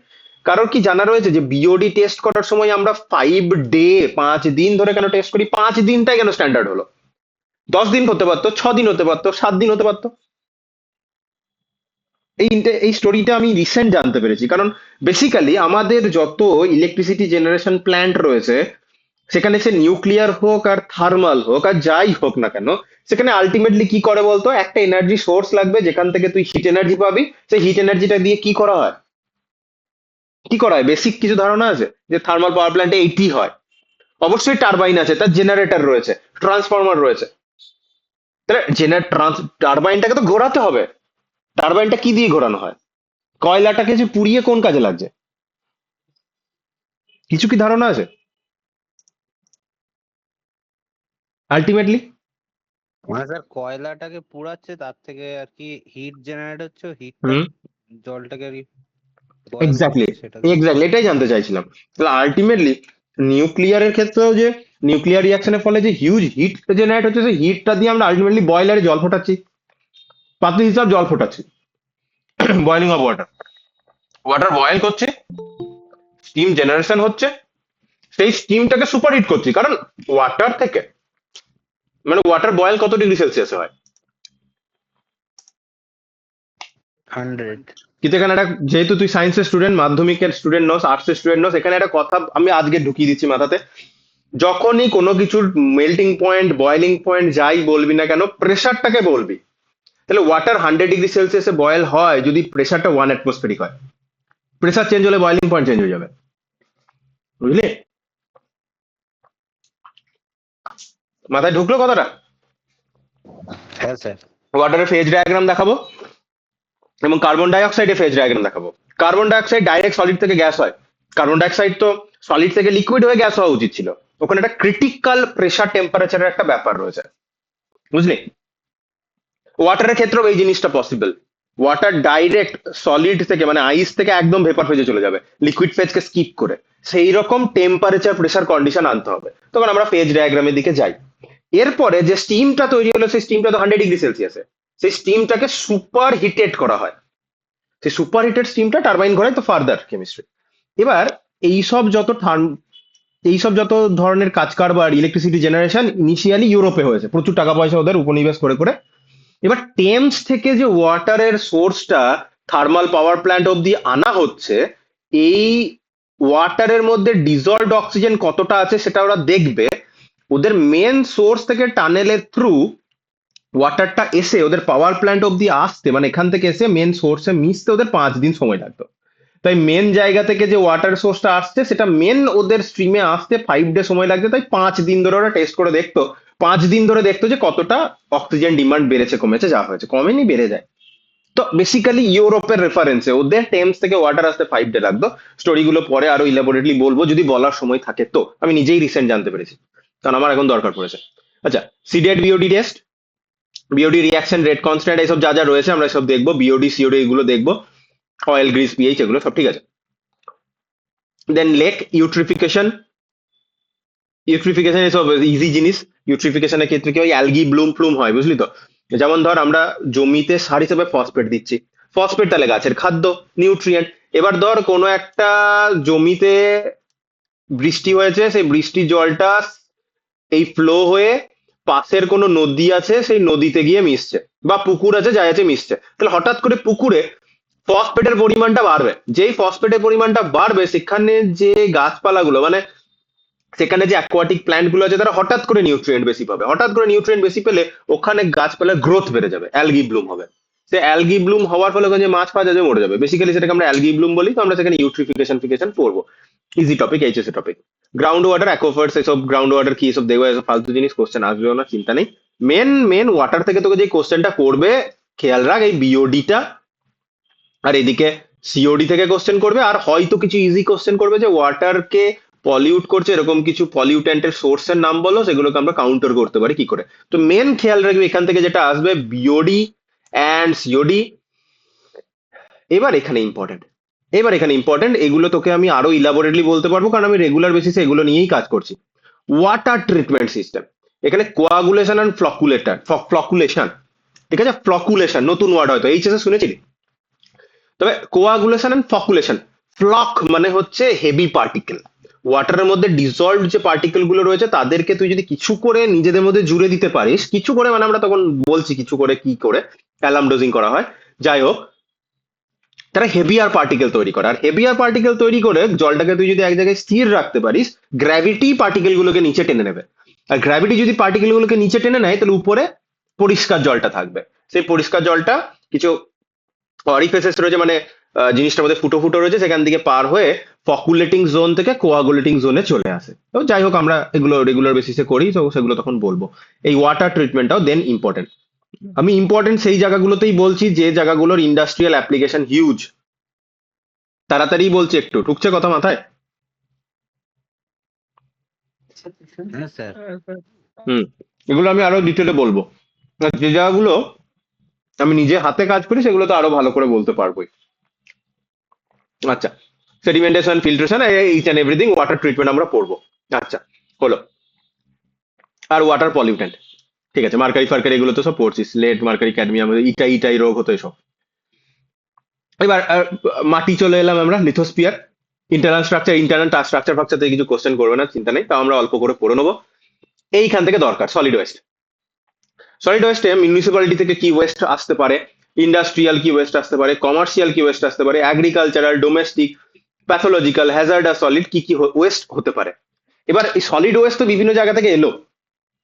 কারোর কি জানা রয়েছে যে বিওডি টেস্ট করার সময় আমরা 5 ডে, 5 দিন ধরে কেন টেস্ট করি? 5 দিনটাই কেন স্ট্যান্ডার্ড হলো? 10 দিন হতে পারতো, 6 দিন হতে পারতো, 7 দিন হতে পারতো। এই স্টোরিটা আমি রিসেন্ট জানতে পেরেছি, কারণ বেসিক্যালি আমাদের যত ইলেকট্রিসিটি জেনারেশন প্ল্যান্ট রয়েছে সেখানে সে নিউক্লিয়ার হোক আর থার্মাল হোক আর যাই হোক না কেন, সেখানে আলটিমেটলি কি করে বলতো, একটা এনার্জি সোর্স লাগবে যেখান থেকে তুই হিট এনার্জি পাবি। সেই হিট এনার্জিটা দিয়ে কি করা হয়, কি করা হয়, বেসিক কিছু ধারণা আছে যে থার্মাল পাওয়ার প্ল্যান্টে এইটি হয়? অবশ্যই টারবাইন আছে, তার জেনারেটর রয়েছে, ট্রান্সফরমার রয়েছে। তাহলে টারবাইনটাকে তো ঘোরাতে হবে। টারবাইনটা কি দিয়ে ঘোরানো হয়? কয়লাটাকে যে পুড়িয়ে কোন কাজে লাগছে, কিছু কি ধারণা আছে আলটিমেটলি? মানে স্যার কয়লাটাকে পুড়াচ্ছে, তার থেকে আর কি হিট জেনারেট হচ্ছে, হিটটা হুম, জলটাকে আর কি বয়েল এক্স্যাক্টলি, করছে সেটা দিয়ে। এক্স্যাক্টলি এটাই জানতে চাইছিলাম। তাহলে আলটিমেটলি নিউক্লিয়ারের ক্ষেত্রেও যে নিউক্লিয়ার রিয়াকশনের ফলে যে হিউজ হিট জেনারেট হচ্ছে, সেই হিটটা দিয়ে আমরা আলটিমেটলি বয়লারে জল ফোটাচ্ছি, পাতলি হিসাব জল ফোটাচ্ছি। Boiling of water, water boil করছে, স্টিম জেনারেশন হচ্ছে, সেই স্টিমটাকে সুপারহিট করছি। কারণ ওয়াটার থেকে, মানে ওয়াটার বয়েল কত ডিগ্রি সেলসিয়াসে হয়? 100। কিন্তু এখানে একটা, যেহেতু তুই সায়েন্সের স্টুডেন্ট, মাধ্যমিকের স্টুডেন্ট নস, আর্টসের স্টুডেন্ট নস, এখানে একটা কথা আমি আজকে ঢুকিয়ে দিচ্ছি মাথাতে। যখনই কোনো কিছুর মেল্টিং পয়েন্ট, বয়েলিং পয়েন্ট যাই বলবি না কেন, প্রেশারটাকে বলবি। তাহলে ওয়াটার 100 ডিগ্রি সেলসিয়াসে বয়েল হয় যদি প্রেশারটা 1 অ্যাটমসফেরিক হয়। প্রেশার চেঞ্জ হলে বয়েলিং পয়েন্ট চেঞ্জ হয়ে যাবে, বুঝলি? মাথায় ঢুকলো কথাটা? হ্যাঁ স্যার। ওয়াটারের ফেজ ডায়াগ্রাম দেখাবো এবং কার্বন ডাই অক্সাইডের ফেজ ডায়াগ্রাম দেখাবো। Carbon die oxide direct solid থেকে গ্যাস হয়। কার্বন ডাই অক্সাইড তো সলিড থেকে লিকুইড হয়ে গ্যাস হওয়া উচিত ছিল। ওখানে একটা ক্রিটিক্যাল প্রেশার টেম্পারেচারের একটা ব্যাপার রয়েছে, বুঝলি? ওয়াটারের ক্ষেত্রেও এই জিনিসটা পসিবল। ওয়াটার ডাইরেক্ট সলিড থেকে, মানে আইস থেকে একদম ভেপার ফেজে চলে যাবে, লিকুইড ফেজকে স্কিপ করে। সেই রকম টেম্পারেচার প্রেশার কন্ডিশন আনতে হবে। তখন আমরা ফেজ ডায়াগ্রামের দিকে যাই। এরপরে যে স্টিমটা তৈরি হলো, সেই স্টিমটা তো 100 ডিগ্রি সেলসিয়াসে, সেই স্টিমটাকে সুপার হিটেড করা হয়। সেই সুপার হিটেড স্টিমটা টারবাইন ঘোরায়, তো ফার্দার কেমিস্ট্রি। এবার এইসব যত এইসব যত ধরনের কাজ কারবার, ইলেকট্রিসিটি জেনারেশন ইনিশিয়ালি ইউরোপে হয়েছে, প্রচুর টাকা পয়সা ওদের উপনিবেশ করে করে। এবার টেমস থেকে যে ওয়াটারের সোর্সটা থার্মাল পাওয়ার প্ল্যান্ট অব্দি আনা হচ্ছে, এই ওয়াটারের মধ্যে ডিজলভড অক্সিজেন কতটা আছে সেটা ওরা দেখবে। ওদের মেন সোর্স থেকে টানেলের থ্রু ওয়াটারটা এসে ওদের পাওয়ার প্ল্যান্ট অব্দি আসতে, মানে এখান থেকে এসে মেন সোর্সে মিশতে ওদের 5 দিন সময় লাগতো। তাই মেন জায়গা থেকে যে ওয়াটার সোর্সটা আসছে, সেটা মেন ওদের স্ট্রিমে আসতে 5 ডে সময় লাগছে। তাই 5 দিন ধরে ওরা টেস্ট করে দেখতো, 5 দিন ধরে দেখতো যে কতটা অক্সিজেন ডিমান্ড বেড়েছে কমেছে, যা হয়েছে, কমেনি বেড়ে যায়। তো বেসিক্যালি ইউরোপের রেফারেন্সে ওদের টেমস থেকে ওয়াটার আসতে 5 ডে লাগতো। স্টোরিগুলো পরে আরো ইলাবোরেটলি বলবো যদি বলার সময় থাকে, তো আমি নিজেই রিসেন্ট জানতে পেরেছি, কারণ আমার এখন দরকার পড়েছে। আচ্ছা, seeded BOD test, BOD reaction rate constant, এইসব যা যা রয়েছে আমরা সব দেখবো, বিওডি সিওডি এগুলো দেখবো, অয়েল গ্রিস পিএইচ এগুলো সব ঠিক আছে। দেন লেক ইউট্রিফিকেশন, ইউট্রিফিকেশন এসব ইজি জিনিস। ইউট্রিফিকেশনের ক্ষেত্রে কি হয়, অ্যালগি ব্লুম ফ্লুম হয়, বুঝলি তো? যেমন ধর আমরা জমিতে সার হিসেবে ফসফেট দিচ্ছি, ফসফেট তাহলে গাছের খাদ্য, নিউট্রিয়েন্ট। এবার ধর কোনো একটা জমিতে বৃষ্টি হয়েছে, সেই বৃষ্টির জলটা এই ফ্লো হয়ে পাশের কোনো নদী আছে, সেই নদীতে গিয়ে মিশছে, বা পুকুর আছে যাই আছে মিশছে। তাহলে হঠাৎ করে পুকুরে ফসফেটের পরিমাণটা বাড়বে। যেই ফসফেটের পরিমাণটা বাড়বে, সেখানে যে গাছপালাগুলো, মানে সেখানে যে অ্যাকোয়াটিক প্ল্যান্ট গুলো আছে, তারা হঠাৎ করে নিউট্রিয়েন্ট বেশি পাবে। হঠাৎ করে নিউট্রিয়েন্ট বেশি পেলে ওখানে গাছপালার গ্রোথ বেড়ে যাবে, অ্যালগি ব্লুম হবে। সে অ্যালগি ব্লুম হওয়ার ফলে ওখানে যে মাছ ফাছ আছে মরে যাবে। বেসিক্যালি সেটাকে আমরা অ্যালগি ব্লুম বলি। তো আমরা সেখানে ইউট্রিফিকেশন ফিকেশন পড়বো, ইজি টপিক, এইচএসএ টপিক। গ্রাউন্ড ওয়াটার, অ্যাকোয়াফার্স, এসব গ্রাউন্ড ওয়াটার কি, এসব দেখবো, এসব ফালতু জিনিস, কোশ্চেন আসবেও না, চিন্তা নেই। মেন ওয়াটার থেকে তোকে যে কোশ্চেনটা করবে, খেয়াল রাখ, এই বিওডিটা আর এদিকে সিওডি থেকে কোশ্চেন করবে। আর হয়তো কিছু ইজি কোশ্চেন করবে যে ওয়াটারকে পলিউট করছে, এরকম কিছু পলিউটেন্টের সোর্সের নাম বলো, সেগুলোকে আমরা কাউন্টার করতে পারি কি করে। তো মেন খেয়াল রাখবে এখান থেকে যেটা আসবে, বিওডি অ্যান্ড সিওডি। এবার এখানে ইম্পর্টেন্ট, এগুলো তোকে আমি আরো ইলাবোরেটলি বলতে পারবো, কারণ আমি রেগুলার বেসিসে এগুলো নিয়েই কাজ করছি। ওয়াটার ট্রিটমেন্ট সিস্টেম, এখানে কোয়াগুলেশন অ্যান্ড ফ্লকুলেশন, ঠিক আছে? ফ্লকুলেশন নতুন ওয়ার্ড, হয়তো এইচএসএ শুনেছিলি। তবে কোয়াগুলেশন এন্ড ফকুলেশন, ফ্লক মানে হচ্ছে হেভি পার্টিকেল। ওয়াটারের মধ্যে ডিজলভড যে পার্টিকেল গুলো রয়েছে, তাদেরকে তুই যদি কিছু করে নিজেদের মধ্যে জুড়ে দিতে পারিস, কিছু করে, মানে আমরা তখন বলছি কিছু করে কি করে, অ্যালাম ডোজিং করা হয়, যাই হোক, তারা হেভিয়ার পার্টিকেল তৈরি করে, আর হেভিয়ার পার্টিকেল তৈরি করে জলটাকে তুই যদি এক জায়গায় স্থির রাখতে পারিস, গ্র্যাভিটি পার্টিকেল গুলোকে নিচে টেনে নেবে। আর গ্র্যাভিটি যদি পার্টিকেল গুলোকে নিচে টেনে নেয়, তাহলে উপরে পরিষ্কার জলটা থাকবে। সেই পরিষ্কার জলটা কিছু অরিফেসেস রয়েছে, মানে জিনিসটার মধ্যে ফুটো ফুটো রয়েছে, সেখান থেকে পার হয়ে ফকুলেটিং জোন থেকে কোয়াগুলেটিং জোনে চলে আসে। তো যাই হোক, আমরা এগুলো রেগুলার বেসিসে করি, তো সেগুলো তখন বলবো। এই ওয়াটার ট্রিটমেন্টটাও দেন ইম্পর্টেন্ট। আমি ইম্পর্টেন্ট সেই জায়গাগুলোতেই বলছি যে জায়গাগুলোর ইন্ডাস্ট্রিয়াল অ্যাপ্লিকেশন হিউজ। তাড়াতাড়ি বলছি, একটু ঢুকছে কথা মাথায়? হ্যাঁ স্যার। হুম, এগুলো আমি আরো ডিটেলে বলবো। আর যে জায়গাগুলো আমি নিজে হাতে কাজ করি সেগুলো তো আরো ভালো করে বলতে পারবোই। আচ্ছা, sedimentation, filtration, each and everything water treatment আমরা পড়বো। আচ্ছা, হলো। আর ওয়াটার পলিউটেন্ট, ঠিক আছে, মার্কারি ফার্কারি এগুলো তো সব পড়ছিস, লেড, মার্কারি, ক্যাডমিয়াম, ইটাই ইটাই রোগ হতো এসব। এবার মাটি চলে এলাম আমরা, লিথোস্ফিয়ার। ইন্টারনাল স্ট্রাকচার ফাকচার থেকে কিছু কোশ্চেন করবে না, চিন্তা নেই, তাও আমরা অল্প করে পড়ে নেবো। এইখান থেকে দরকার সলিড ওয়েস্ট। সলিড ওয়েস্টে মিউনিসিপ্যালিটি থেকে কি ওয়েস্ট আসতে পারে, ইন্ডাস্ট্রিয়াল কি ওয়েস্ট আসতে পারে, কমার্শিয়াল কি ওয়েস্ট আসতে পারে, agricultural, domestic, pathological, hazardous solid কি কি ওয়েস্ট হতে পারে। এবার এই সলিড ওয়েস্ট তো বিভিন্ন জায়গা থেকে এলো,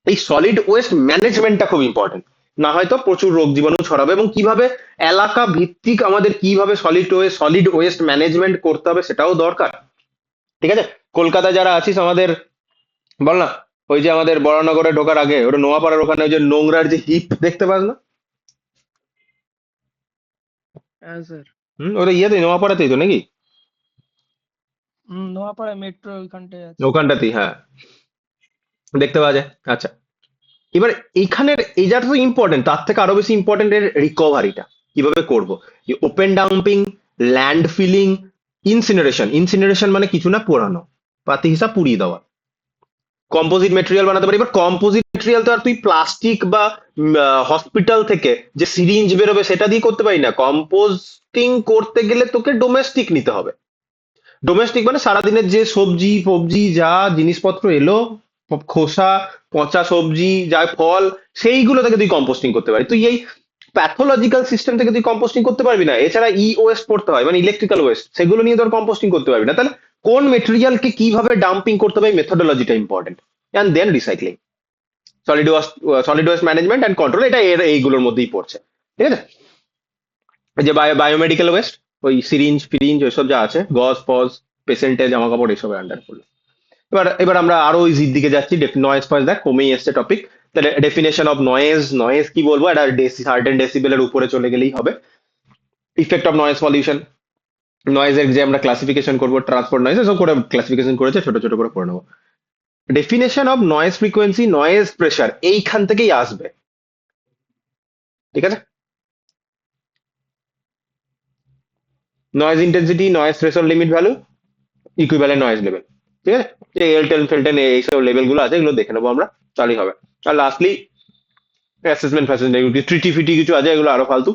এই সলিড ওয়েস্ট ম্যানেজমেন্টটা খুব ইম্পর্টেন্ট। না হয়তো প্রচুর রোগ জীবাণু ছড়াবে, এবং কিভাবে এলাকা ভিত্তিক আমাদের কিভাবে সলিড ওয়েস্ট ম্যানেজমেন্ট করতে হবে সেটাও দরকার। ঠিক আছে, কলকাতায় যারা আছিস আমাদের, বল না, ওই যে আমাদের বরানগরে ঢোকার আগে ওটা নোয়াপাড়ার ওখানে ওই যে নোংরার যে হিপ দেখতে পাস না? হ্যাঁ স্যার। ওটা ইয়েতে নোয়াপাড়াতেই তো নাকি? নোয়াপাড়া মেট্রো ওইখানটায় আছে। ওখানটাতেই, হ্যাঁ, দেখতে পাওয়া যায়। আচ্ছা, এবার এইখানের এই জায়গাটা তো ইম্পর্টেন্ট, তার থেকে আরো বেশি ইম্পর্টেন্ট এর রিকভারিটা কিভাবে করব। Open dumping, land filling, incineration মানে কিছু না, পোড়ানো, পাতি হিসাব পুড়িয়ে দেওয়া। কম্পোজিট মেটেরিয়াল বানাতে পারি। এবার কম্পোজিট মেটেরিয়াল তো আর তুই প্লাস্টিক বা হসপিটাল থেকে যে সিরিঞ্জ বেরোবে সেটা দিয়ে করতে পারি না। কম্পোস্টিং করতে গেলে তোকে ডোমেস্টিক নিতে হবে। ডোমেস্টিক মানে সারাদিনের যে সবজি ফবজি যা জিনিসপত্র এলো, খোসা, পচা সবজি, যা ফল, সেইগুলো থেকে তুই কম্পোস্টিং করতে পারি। তুই এই প্যাথোলজিক্যাল সিস্টেম থেকে তুই কম্পোস্টিং করতে পারবি না। এছাড়া ওয়েস্ট পড়তে হয়, মানে ইলেকট্রিক্যাল ওয়েস্ট, সেগুলো নিয়ে তোর কম্পোস্টিং করতে পারবি না। তাহলে কোন মেটেরিয়ালকে কিভাবে ডাম্পিং করতে হবে, মেথোডোলজিটা important. And then recycling, solid waste management and control, এটা এইগুলোর মধ্যেই পড়ছে। ঠিক আছে, এই যে বায়োমেডিক্যাল ওয়েস্ট, ওই সিরিঞ্জ ফিরিঞ্জ ওইসব যা আছে, গজ ফজ, পেশেন্টের জামা কাপড়, এইসবের আন্ডার পড়লো। এবার এবার আমরা আরো ইজির দিকে যাচ্ছি। নয়েজ ফয়েজ দেখ কমেই এসছে টপিক। তাহলে ডেফিনেশন অফ নয়েজ, নয়েজ কি বলবো, এটা সার্টেন ডেসিবেলের উপরে চলে গেলেই হবে। ইফেক্ট অফ নয়েজ পলিউশন, নয়েজের যে আমরা ক্লাসিফিকেশন করবো, ট্রান্সপোর্ট নয়েজ, এসব করে ক্লাসিফিকেশন করেছে, ছোট ছোট করে পড়ে নেবো। Definition of noise frequency, noise pressure এইখান থেকেই আসবে। ঠিক আছে, noise intensity, noise threshold limit value, equivalent noise level. ঠিক আছে, এই এলটেন ফেলটেন এইসব লেভেল গুলো আছে, এগুলো দেখে নেবো আমরা, তাহলেই হবে। আর লাস্টলি অ্যাসেসমেন্ট ফ্যাসেসমেন্ট, ট্রিটি ফিটি কিছু আছে, এগুলো আরো ফালতু।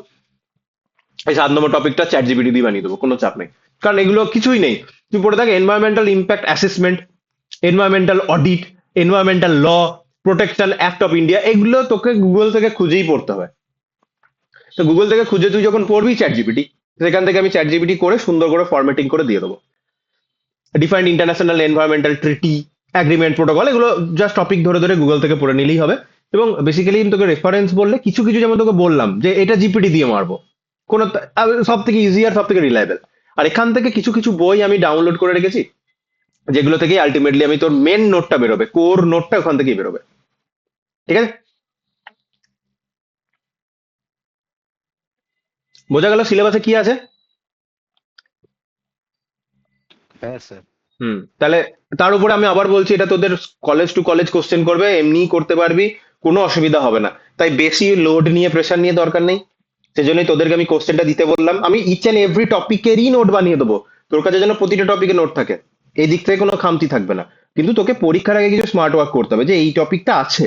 এই 7 নম্বর টপিকটা চ্যাট জিপিটি দিয়ে বানিয়ে দেবো, কোনো চাপ নেই, কারণ এগুলো কিছুই নেই। তুই পড়ে থাক environmental impact assessment, environmental audit, environmental law, protection act of India, এগুলো তোকে গুগল থেকে খুঁজেই পড়তে হবে। তো গুগল থেকে খুঁজে তুই যখন পড়বি চ্যাট জিপিটি, সেখান থেকে আমি চ্যাট জিপিটি করে সুন্দর করে ফরম্যাটিং করে দিয়ে দেবো। ডিফাইন্ড ইন্টারন্যাশনাল এনভায়রনমেন্টাল ট্রিটি, অ্যাগ্রিমেন্ট, প্রোটোকল, এগুলো জাস্ট টপিক ধরে ধরে গুগল থেকে পড়ে নিলেই হবে। এবং বেসিক্যালি তোকে রেফারেন্স বললে কিছু কিছু, যেমন তোকে বললাম যে এটা জিপিটি দিয়ে মারবো, কোনো সব থেকে ইজি আর সব থেকে রিলায়েবল। আর এখান থেকে কিছু কিছু বই আমি ডাউনলোড করে রেখেছি, যেগুলো থেকে আলটিমেটলি আমি তোর মেন নোটটা বেরোবে, কোর নোটটা ওখান থেকেই বেরোবে। ঠিক আছে, বোঝা গেল সিলেবাসে কি আছে? হ্যাঁ স্যার। তাহলে তার উপরে আমি আবার বলছি, এটা তোদের কলেজ টু কলেজ কোশ্চেন করবে, এমনিই করতে পারবি, কোনো অসুবিধা হবে না। তাই বেশি লোড নিয়ে প্রেশার নিয়ে দরকার নেই। সেজন্যই তোদেরকে আমি কোশ্চেনটা দিতে বললাম। আমি ইচ অ্যান্ড এভরি টপিকেরই নোট বানিয়ে দেবো, তোর কাছে যেন প্রতিটা টপিকে নোট থাকে, এই দিক থেকে কোনো খামতি থাকবে না। কিন্তু তোকে পরীক্ষার আগে কিছু স্মার্ট ওয়ার্ক করতে হবে, যে এই টপিকটা আছে,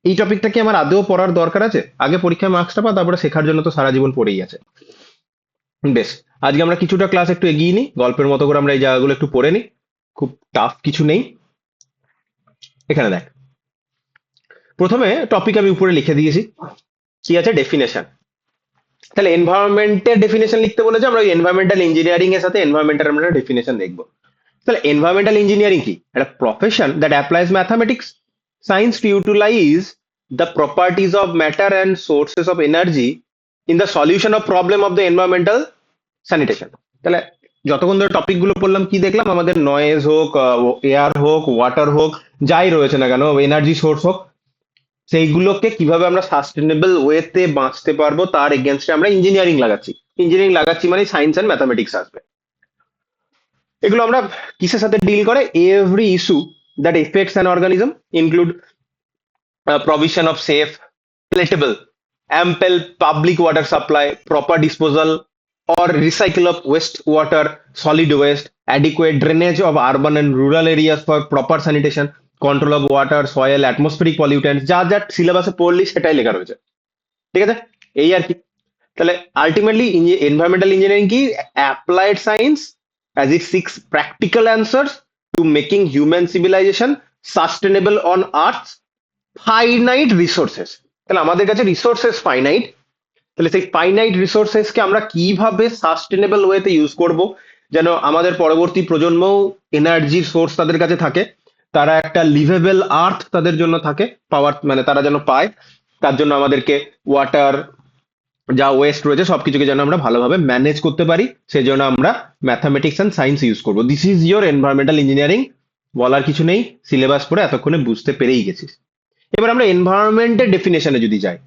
এই টপিকটা কি আমার আদৌ পড়ার দরকার আছে? আগে পরীক্ষায় মার্কসটা পা, তারপরে শেখার জন্য তো সারা জীবন পড়েই আছে। বেশ, আজকে আমরা কিছুটা ক্লাস একটু এগিয়ে নিই, গল্পের মতো করে আমরা এই জায়গাগুলো একটু পড়ে নিই, খুব টাফ কিছু নেই। এখানে দেখ, প্রথমে টপিক আমি উপরে লিখে দিয়েছি, কি আছে, ডেফিনেশন। তাহলে এনভায়রনমেন্টের ডেফিনেশন লিখতে বলেছে, আমরা ওই এনভায়রনমেন্টাল ইঞ্জিনিয়ারিং এর সাথে এনভায়রনমেন্টাল আমরা ডেফিনেশন দেখবো। তাহলে এনভায়রনমেন্টাল ইঞ্জিনিয়ারিং কি? একটা profession that applies mathematics science to utilize the properties of matter and sources of energy in the solution of problem of the environmental sanitation. তাহলে যতক্ষণ ধরে টপিক গুলো পড়লাম কি দেখলাম, আমাদের নয়েজ হোক, এয়ার হোক, ওয়াটার হোক, যাই রয়েছে না কেন, এনার্জি সোর্স হোক, সেইগুলোকে কিভাবে আমরা সাস্টেনেবল ওয়েতে বাঁচতে পারবো তার এগেনস্টে আমরা ইঞ্জিনিয়ারিং লাগাচ্ছি। ইঞ্জিনিয়ারিং লাগাচ্ছি মানে সায়েন্স অ্যান্ড ম্যাথামেটিক্স আসবে। এগুলো আমরা কিসের সাথে ডিল করে? Every issue that effects an organism include provision of safe, palatable, ample public water supply, proper disposal or recycle of wastewater, solid waste, adequate drainage of urban and rural areas for proper sanitation, control of water, soil, atmospheric pollutants, যা যা সিলেবাসে পড়লি সেটাই লেখা রয়েছে। ঠিক আছে, এই আর কি। তাহলে আলটিমেটলি এনভায়রনমেন্টাল ইঞ্জিনিয়ারিং কি? Applied science as it six practical answers two making human civilisation sustainable on earth finite resources. তাহলে আমাদের কাছে রিসোর্সেস ফাইনাইট, তাহলে সেই ফাইনাইট রিসোর্সেসকে আমরা কিভাবে সাস্টেনেবল ওয়েতে ইউজ করব, যেন আমাদের পরবর্তী প্রজন্মও এনার্জির সোর্স তাদের কাছে থাকে, তারা একটা লিভেবল আর্থ তাদের জন্য থাকে, পাওয়ার মানে তারা যেন পায়। তার জন্য আমাদেরকে ওয়াটার, যা ওয়েস্ট রয়েছে সবকিছুকে যেন আমরা ভালোভাবে ম্যানেজ করতে পারি, সেজন্য আমরা ম্যাথামেটিক্স অ্যান্ড সায়েন্স ইউজ করবো। This is your environmental engineering. বলার কিছু নেই, সিলেবাস পড়ে এতক্ষণে বুঝতে পেরেই গেছিস। এবার আমরা এনভায়রনমেন্টের ডেফিনেশনে যদি যাই,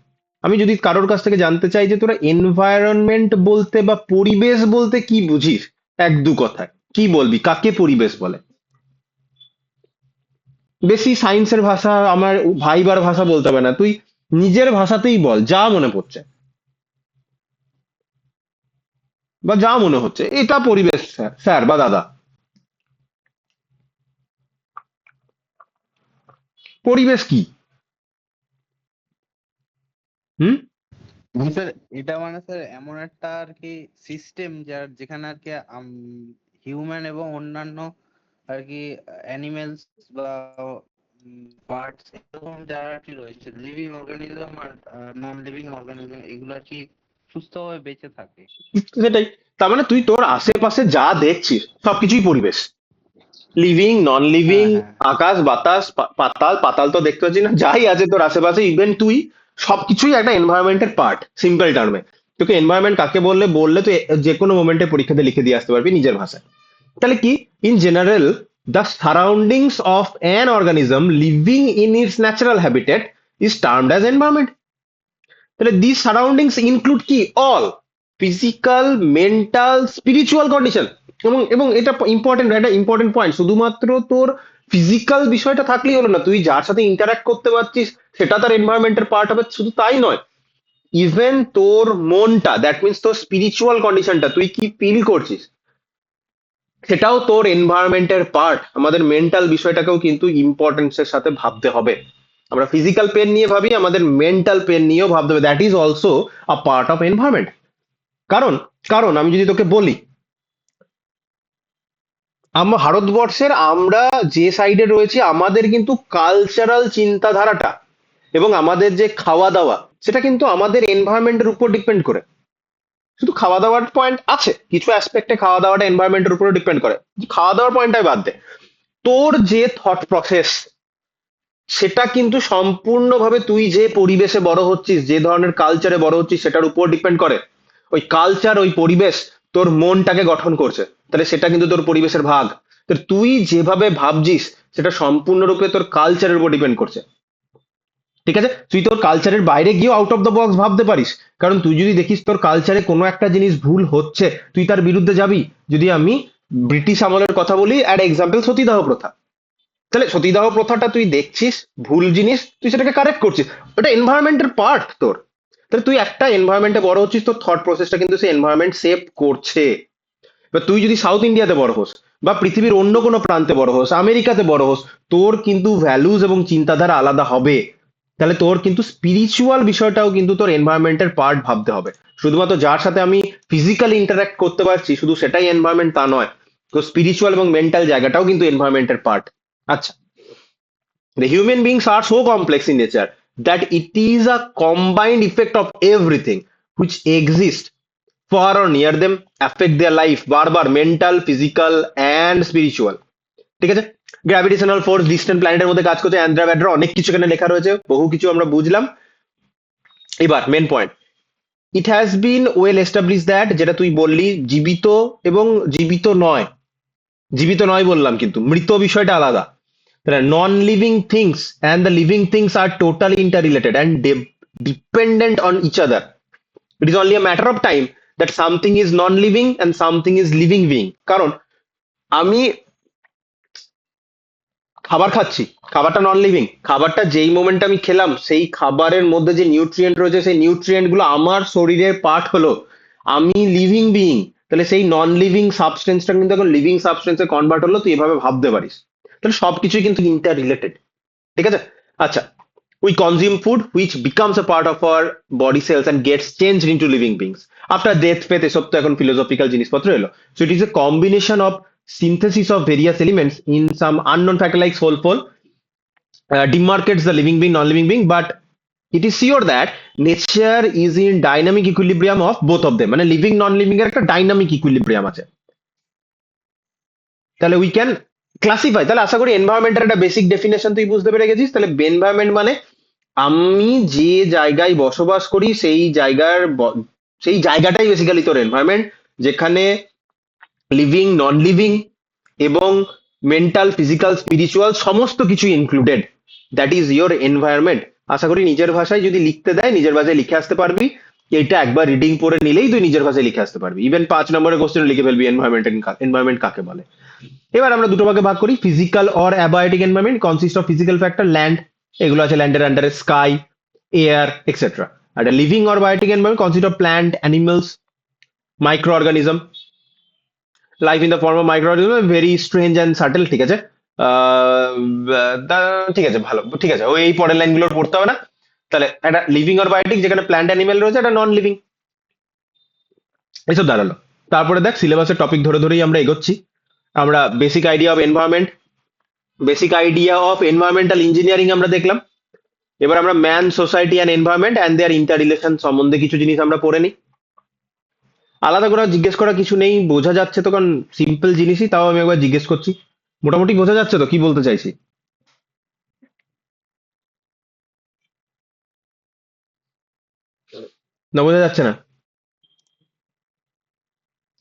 আমি যদি কারোর কাছ থেকে জানতে চাই যে তোরা এনভায়রনমেন্ট বলতে বা পরিবেশ বলতে কি বুঝিস, এক দু কথায় কি বলবি, কাকে পরিবেশ বলে? বেশি সায়েন্সের ভাষা, আমার ভাইবার ভাষা বলতে হবে না, তুই নিজের ভাষাতেই বল, যা মনে পড়ছে বা যা মনে হচ্ছে এটা পরিবেশ স্যার, স্যার বা দাদা। পরিবেশ কি? হুম? স্যার এটা মানে স্যার এমন একটা আর কি সিস্টেম যার যেখানে আর কি হিউম্যান এবং অন্যান্য আর কি অ্যানিমেলস বা বার্ডস এরকম যারা আর কি রয়েছে লিভিং অর্গানিজম আর নন লিভিং অর্গানিজম এগুলো আর কি সুস্থভাবে বেঁচে থাকে। সেটাই। তার মানে তুই তোর আশেপাশে যা দেখছিস সবকিছুই পরিবেশ, লিভিং, নন লিভিং, হ্যাঁ হ্যাঁ আকাশ বাতাস, পাতাল, পাতাল তো দেখতে পাচ্ছি না, যাই আছে তোর আশেপাশে, ইভেন তুই, সবকিছুই একটা এনভায়রনমেন্টের পার্ট। সিম্পল টার্মে তোকে এনভায়রনমেন্ট কাকে বললে বললে তুই যে কোনো মোমেন্টে পরীক্ষাতে লিখে দিয়ে আসতে পারবি নিজের ভাষায়। তাহলে কি? In general the surroundings of an organism living in it's natural habitat is termed as environment. তাহলে দিস সারাউন্ডিংস ইনক্লুড কি? All physical, mental, spiritual condition. এবং এবং এটা ইম্পর্টেন্ট, একটা ইম্পর্টেন্ট পয়েন্ট, শুধুমাত্র তোর ফিজিক্যাল বিষয়টা থাকলেই হলো না, তুই যার সাথে ইন্টারাক্ট করতে পারছিস সেটা তার এনভায়রনমেন্টের পার্ট হবে। শুধু তাই নয়, ইভেন তোর মনটা, দ্যাট মিনস তোর স্পিরিচুয়াল কন্ডিশনটা, তুই কি ফিল করছিস, সেটাও তোর এনভায়রনমেন্টের পার্ট। আমাদের মেন্টাল বিষয়টাকেও কিন্তু ইম্পর্টেন্সের সাথে ভাবতে হবে। আমরা ফিজিক্যাল পেন নিয়ে ভাবি, আমাদের মেন্টাল পেন নিয়েও ভাবতে হবে, that is also a part of environment. কারণ কারণ আমি যদি তোকে বলি, আমরা ভারতবর্ষের, আমরা যে সাইডে রয়েছি, আমাদের কিন্তু কালচারাল চিন্তাধারাটা এবং আমাদের যে খাওয়া দাওয়া, সেটা কিন্তু আমাদের এনভায়রনমেন্টের উপর ডিপেন্ড করে। শুধু খাওয়া দাওয়ার পয়েন্ট আছে, কিছু অ্যাসপেক্টে খাওয়া দাওয়াটা এনভায়রনমেন্টের উপরে ডিপেন্ড করে, খাওয়া দাওয়ার পয়েন্টটাই বাদ দে। তোর যে থট প্রসেস, সেটা কিন্তু সম্পূর্ণভাবে তুই যে পরিবেশে বড় হচ্ছিস, যে ধরনের কালচারে বড় হচ্ছিস, সেটার উপর ডিপেন্ড করে। ওই কালচার, ওই পরিবেশ তোর মনটাকে গঠন করছে, তাহলে সেটা কিন্তু তোর পরিবেশের ভাগ। তো তুই যেভাবে ভাবছিস সেটা সম্পূর্ণরূপে তোর কালচারের উপর ডিপেন্ড করছে। ঠিক আছে, তুই তোর কালচারের বাইরে গিয়েও আউট অফ দ্য বক্স ভাবতে পারিস, কারণ তুই যদি দেখিস তোর কালচারে কোনো একটা জিনিস ভুল হচ্ছে, তুই তার বিরুদ্ধে যাবি। যদি আমি ব্রিটিশ আমলের কথা বলি, অ্যাড এক্সাম্পল সতীদাহ প্রথা, তাহলে সতীদাহ প্রথাটা তুই দেখছিস ভুল জিনিস, তুই সেটাকে কারেক্ট করছিস, ওটা এনভায়রনমেন্টের পার্ট তোর। তাহলে তুই একটা এনভায়রনমেন্টে বড় হচ্ছিস, তোর থট প্রসেসটা কিন্তু সেই এনভায়রনমেন্ট সেভ করছে। এবার তুই যদি সাউথ ইন্ডিয়াতে বড় হোস বা পৃথিবীর অন্য কোনো প্রান্তে বড় হোস, আমেরিকাতে বড় হোস, তোর কিন্তু ভ্যালুজ এবং চিন্তাধারা আলাদা হবে। তাহলে তোর কিন্তু স্পিরিচুয়াল বিষয়টাও কিন্তু তোর এনভায়রনমেন্টের পার্ট ভাবতে হবে। শুধুমাত্র যার সাথে আমি ফিজিক্যালি ইন্টারাক্ট করতে পারছি শুধু সেটাই এনভায়রনমেন্ট তা নয়, তো স্পিরিচুয়াল এবং মেন্টাল জায়গাটাও কিন্তু এনভায়রনমেন্টের পার্ট। আচ্ছা, the human beings are so complex in nature that it is a combined effect of everything. which exist far or near them affect their life বারবার mental physical and spiritual ঠিক আছে gravitational force distant প্ল্যানেটের মধ্যে কাজ করছে অ্যান্ড্রা ব্যাড্রা অনেক কিছু এখানে লেখা রয়েছে বহু কিছু আমরা বুঝলাম এবার main point it has been well establish that যেটা তুই বললি জীবিত এবং জীবিত নয় বললাম কিন্তু মৃত বিষয়টা আলাদা non living things and the living things are totally interrelated and dependent on each other it is only a matter of time that something is non living and something is living being কারণ আমি খাবার খাচ্ছি খাবারটা non living খাবারটা যেই মোমেন্টে আমি খেলাম সেই খাবারের মধ্যে যে নিউট্রিয়েন্ট রয়েছে সেই নিউট্রিয়েন্ট গুলো আমার শরীরের পার্ট হলো আমি লিভিং বিইং তাহলে সেই নন লিভিং সাবস্টেন্সটা কিন্তু এখন লিভিং সাবস্টেন্সে কনভার্ট হলো তুই এভাবে ভাবতে পারিস তাহলে সবকিছুই কিন্তু ইন্টার রিলেটেড ঠিক আছে আচ্ছা we consume food which becomes a part of our body cells and gets changed into living beings after death faith এসব তো এখন philosophical জিনিসপত্র এলো so it is a combination of synthesis of various elements in some unknown factor like soulful demarcates the living being non-living being but it is sure that nature is in dynamic equilibrium of both of them মানে living non living এর একটা dynamic equilibrium আছে তাহলে we can classify তাহলে আশা করি এনভায়রনমেন্টের একটা basic definition তুই বুঝতে পেরে গেছিস তাহলে এনভায়রনমেন্ট মানে আমি যে জায়গায় বসবাস করি সেই জায়গাটাই বেসিক্যালি তোর এনভায়রনমেন্ট যেখানে লিভিং নন লিভিং এবং মেন্টাল ফিজিক্যাল স্পিরিচুয়াল সমস্ত কিছু included that is your environment আশা করি নিজের ভাষায় যদি লিখতে দেয় নিজের ভাষায় লিখে আসতে পারবি এটা একবার রিডিং পড়ে নিলেই তুই নিজের ভাষায় লিখে আসতে পারবি ইভেন 5 নম্বরের কোশ্চেন লিখে ফেলবি এনভায়রনমেন্ট কাকে বলে এবার আমরা দুটো ভাগে ভাগ করি physical or abiotic environment consist of physical factor land এগুলো আছে ল্যান্ডের আন্ডারে স্কাই এয়ার এক্সেট্রা আর living or biotic environment consist of plant animals micro organism life in the form of micro organism very strange and subtle ঠিক আছে ঠিক আছে ভালো ঠিক আছে ওই এই পরের লাইনগুলো পড়তে হবে না তাহলে একটা লিভিং অর বায়োটিক যেখানে প্ল্যান্ট অ্যানিমেল রয়েছে একটা নন লিভিং এসব দাঁড়ালো তারপরে দেখ সিলেবাসের টপিক ধরে ধরেই আমরা এগোচ্ছি আমরা basic idea of environment basic idea of environmental engineering আমরা দেখলাম এবার আমরা man society and environment and their inter relation সম্বন্ধে কিছু জিনিস আমরা পড়ে নিই আলাদা করে জিজ্ঞেস করা কিছু নেই বোঝা যাচ্ছে তো কারণ সিম্পল জিনিসই তাও আমি একবার জিজ্ঞেস করছি মোটামুটি বোঝা যাচ্ছে তো কি বলতে চাইছি না বোঝা যাচ্ছে না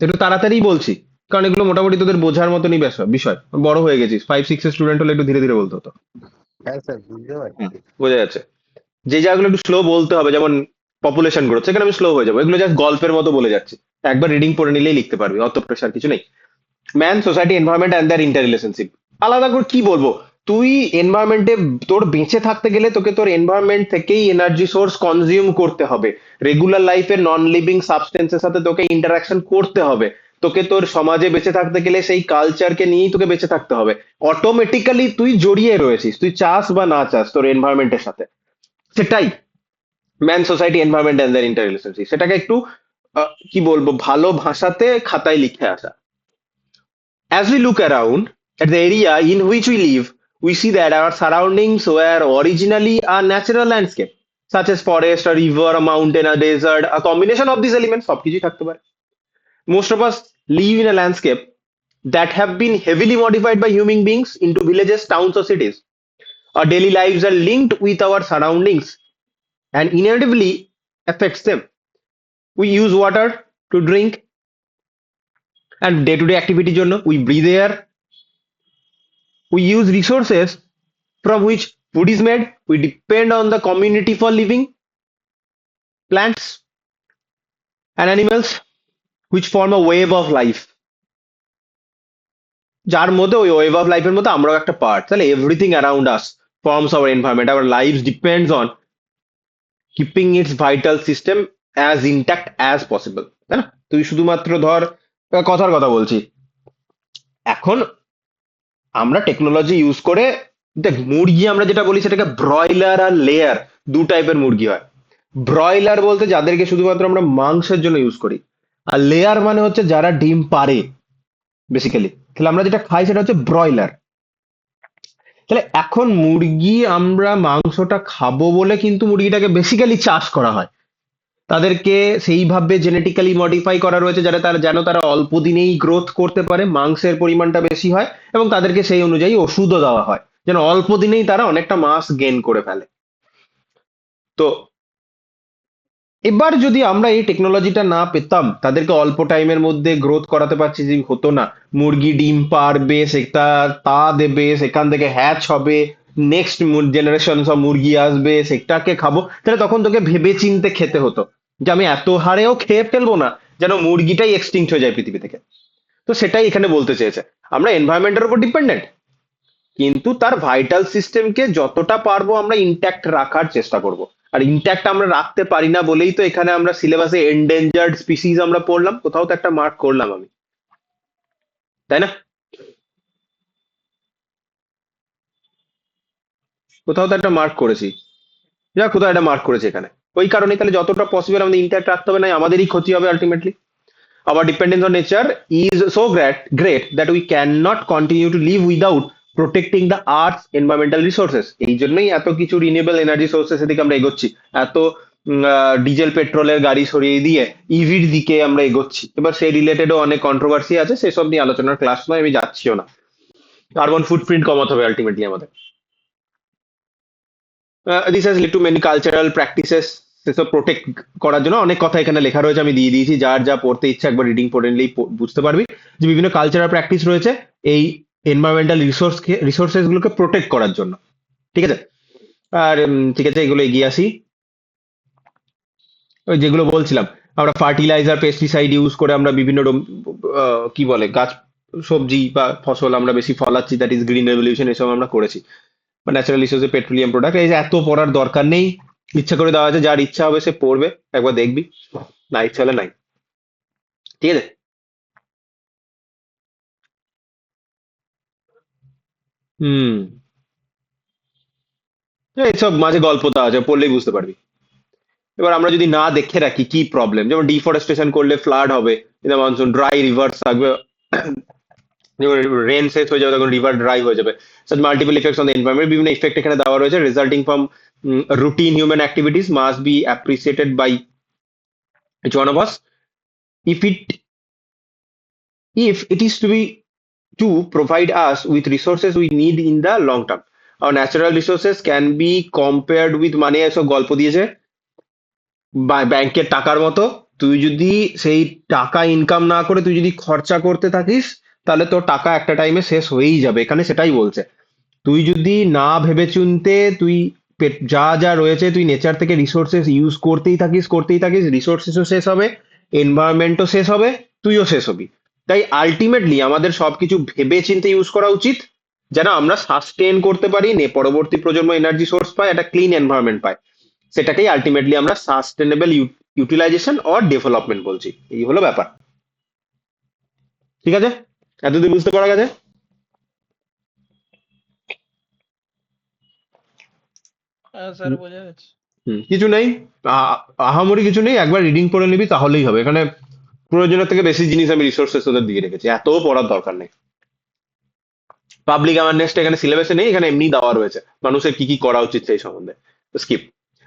একটু তাড়াতাড়ি বলছি কারণ এগুলো মোটামুটি তোদের বোঝার মতনই বিষয় বড় হয়ে গেছিস 5-6 এর স্টুডেন্ট হলে একটু ধীরে ধীরে বলতে হতো হ্যাঁ স্যার বুঝতে পারছি বোঝা যাচ্ছে যে জায়গাগুলো একটু স্লো বলতে হবে যেমন পপুলেশন গ্রোথ সেখানে আমি স্লো হয়ে যাবো এগুলো জাস্ট গল্পের মতো বলে যাচ্ছি একবার রিডিং পড়ে নিলেই লিখতে পারবি অত প্রেশার কিছু নেই man society environment and their inter relationship আলাদা করে কি বলবো তুই এনভায়রনমেন্টে তোর বেঁচে থাকতে গেলে তোকে তোর এনভায়রনমেন্ট থেকেই এনার্জি সোর্স কনজিউম করতে হবে রেগুলার লাইফে নন লিভিং সাবস্টেন্সের সাথে তোকে ইন্টারাকশন করতে হবে তোকে তোর সমাজে বেঁচে থাকতে গেলে সেই কালচারকে নিয়েই তোকে বেঁচে থাকতে হবে অটোমেটিক্যালি তুই জড়িয়ে রয়েছিস তুই চাস বা না চাস তোর এনভায়রনমেন্টের সাথে সেটাই man society environment and their inter relationship সেটাকে একটু কি বলবো ভালো ভাষাতে খাতায় লিখে আসা as we look around at the area in which we live we see that our surroundings were originally a natural landscape such as forest a river a mountain a desert a combination of these elements সবকিছুই থাকতে পারে most of us live in a landscape that have been heavily modified by human beings into villages towns or cities our daily lives are linked with our surroundings and inevitably affects them. We use water to drink and day-to-day activity জন্য we breathe air. We use resources from which food is made. We depend on the community for living. Plants and animals which form a wave of life. যার মধ্যে ওই wave of লাইফের মধ্যে আমরাও একটা part তাহলে everything around us forms our environment our life depends on keeping it's vital system as intact as possible তাই না তুই শুধুমাত্র ধর কথার কথা বলছি এখন আমরা টেকনোলজি ইউজ করে দেখ মুরগি আমরা যেটা বলি সেটাকে ব্রয়লার আর লেয়ার দু টাইপের মুরগি হয় ব্রয়লার বলতে যাদেরকে শুধুমাত্র আমরা মাংসের জন্য ইউজ করি আর লেয়ার মানে হচ্ছে যারা ডিম পারে বেসিক্যালি তাহলে আমরা যেটা খাই সেটা হচ্ছে ব্রয়লার তাহলে এখন মুরগি আমরা মাংসটা খাবো বলে কিন্তু মুরগিটাকে বেসিক্যালি চাষ করা হয় তাদেরকে সেইভাবে জেনেটিক্যালি মডিফাই করা রয়েছে যাতে যেন তারা অল্প দিনেই গ্রোথ করতে পারে, মাংসের পরিমাণটা বেশি হয়, এবং তাদেরকে সেই অনুযায়ী ওষুধও দেওয়া হয় যেন অল্প দিনেই তারা অনেকটা মাস গেইন করে ফেলে। তো এবার যদি আমরা এই টেকনোলজিটা না পেতাম, তাদেরকে অল্প টাইমের মধ্যে গ্রোথ করাতে পারছি, যে হতো না মুরগি ডিম পারবে, সেটা তা দেবে, সেখান থেকে হ্যাচ হবে, নেক্সট জেনারেশন সব মুরগি আসবে, সেটাকে খাবো, তাহলে তখন তোকে ভেবে চিন্তে খেতে হতো যে আমি এত হারেও খেয়ে ফেলবো না যেন মুরগিটাই এক্সটিংক্ট হয়ে যায় পৃথিবী থেকে। তো সেটাই এখানে বলতে চেয়েছে, আমরা এনভায়রনমেন্টের উপর ডিপেন্ডেন্ট, কিন্তু তার ভাইটাল সিস্টেমকে যতটা পারবো আমরা ইনট্যাক্ট রাখার চেষ্টা করব। আর ইনট্যাক্ট আমরা রাখতে পারি না বলেই তো এখানে আমরা সিলেবাসে এন্ডেঞ্জার্ড স্পিসিস আমরা পড়লাম, কোথাও তো একটা মার্ক করলাম আমি, তাই না? কোথাও তো একটা মার্ক করেছি, যা কোথাও একটা মার্ক করেছি এখানে। ওই কারণে তাহলে যতটা পসিবল আমাদের ইনট্যাক্ট রাখতে হবে, না আমাদেরই ক্ষতি হবে ultimately. Our dependence on nature is so great that we cannot continue to live without protecting the earth's environmental resources. এই জন্যই এত কিছু রিনিউয়েবল এনার্জি সোর্সেস এর দিকে আমরা এগোচ্ছি, এত ডিজেল পেট্রোলের গাড়ি সরিয়ে দিয়ে ইভির দিকে আমরা এগোচ্ছি। এবার সেই রিলেটেডও অনেক কন্ট্রোভার্সি আছে, সেসব নিয়ে আলোচনার ক্লাস নয়, আমি যাচ্ছিও না। কার্বন ফুটপ্রিন্ট কমাতে হবে আলটিমেটলি আমাদের। This has lead to many cultural practices, সেসব প্রোটেক্ট করার জন্য অনেক কথা এখানে লেখা রয়েছে, আমি দিয়ে দিয়েছি, যার যা পড়তে ইচ্ছা একবার রিডিং পড়ে নিলেই বুঝতে পারবি যে বিভিন্ন কালচারাল প্র্যাকটিস রয়েছে এই এনভায়রনমেন্টাল রিসোর্সেস গুলোকে প্রোটেক্ট করার জন্য। ঠিক আছে, আর ঠিক আছে, এগুলো এগিয়ে আসি। ওই যেগুলো বলছিলাম, আমরা ফার্টিলাইজার পেস্টিসাইড ইউজ করে আমরা বিভিন্ন কি বলে গাছ, সবজি বা ফসল আমরা বেশি ফলাচ্ছি, দ্যাট ইজ গ্রিন রেভলিউশন, এসব আমরা করেছি। বা ন্যাচারাল রিসোর্সে পেট্রোলিয়াম প্রোডাক্ট, এই যে এত পড়ার দরকার নেই, ইচ্ছা করে দেওয়া আছে, যার ইচ্ছা হবে সে পড়বে, একবার দেখবি, না ইচ্ছা হলে নাই। ঠিক আছে, হুম, এইসব মাঝে গল্প দেওয়া আছে, পড়লেই বুঝতে পারবি। এবার আমরা যদি না দেখে রাখি কি প্রবলেম, যেমন ডিফরেস্টেশন করলে ফ্লাড হবে, মনসুন ড্রাই রিভার্স থাকবে, যখন রেন শেষ হয়ে যাবে তখন রিভার ড্রাই হয়ে যাবে। such multiple effects on the environment, বিভিন্ন ইফেক্ট এখানে দেওয়া রয়েছে, resulting from routine human activities must be appreciated by each one of us if it is to be to provide us with resources we need in the long term. Our natural resources can be compared with, মানে এসব গল্প দিয়েছে ব্যাংকের টাকার মতো, তুই যদি সেই টাকা ইনকাম না করে তুই যদি খরচা করতে থাকিস, তাহলে তোর টাকা একটা টাইমে শেষ হয়েই যাবে, এখানে সেটাই বলছে। তুই যদি না ভেবে চিন্তে তুই যা যা রয়েছে তুই নেচার থেকে রিসোর্সেস ইউজ করতেই থাকিস, রিসোর্সেসও শেষ হবে, এনভায়রনমেন্টও শেষ হবে, তুইও শেষ হবি। তাই আলটিমেটলি আমাদের সবকিছু ভেবে চিন্তে ইউজ করা উচিত, যেন আমরা সাস্টেন করতে পারি, পরবর্তী প্রজন্ম এনার্জি সোর্স পায়, একটা ক্লিন এনভায়রনমেন্ট পায়। সেটাকেই আলটিমেটলি আমরা সাস্টেনেবল ইউটিলাইজেশন অর ডেভেলপমেন্ট বলছি। এই হলো ব্যাপার। ঠিক আছে, এতদিন বুঝতে পারা গেছে? হ্যাঁ স্যার, বোঝা যাচ্ছে। কিছু নেই, আহামরি কিছু নেই, একবার রিডিং পড়ে নিবি তাহলেই হবে। এখানে প্রয়োজনের থেকে বেশি জিনিস আমি রিসোর্সেস ওদের দিয়ে রেখেছি, এত পড়ার দরকার নেই। পাবলিক অ্যাওয়ারনেসটা এখানে সিলেবাসে নেই, এখানে এমনি দেওয়া রয়েছে মানুষের কি কি করা উচিত সেই সম্বন্ধে, স্কিপ।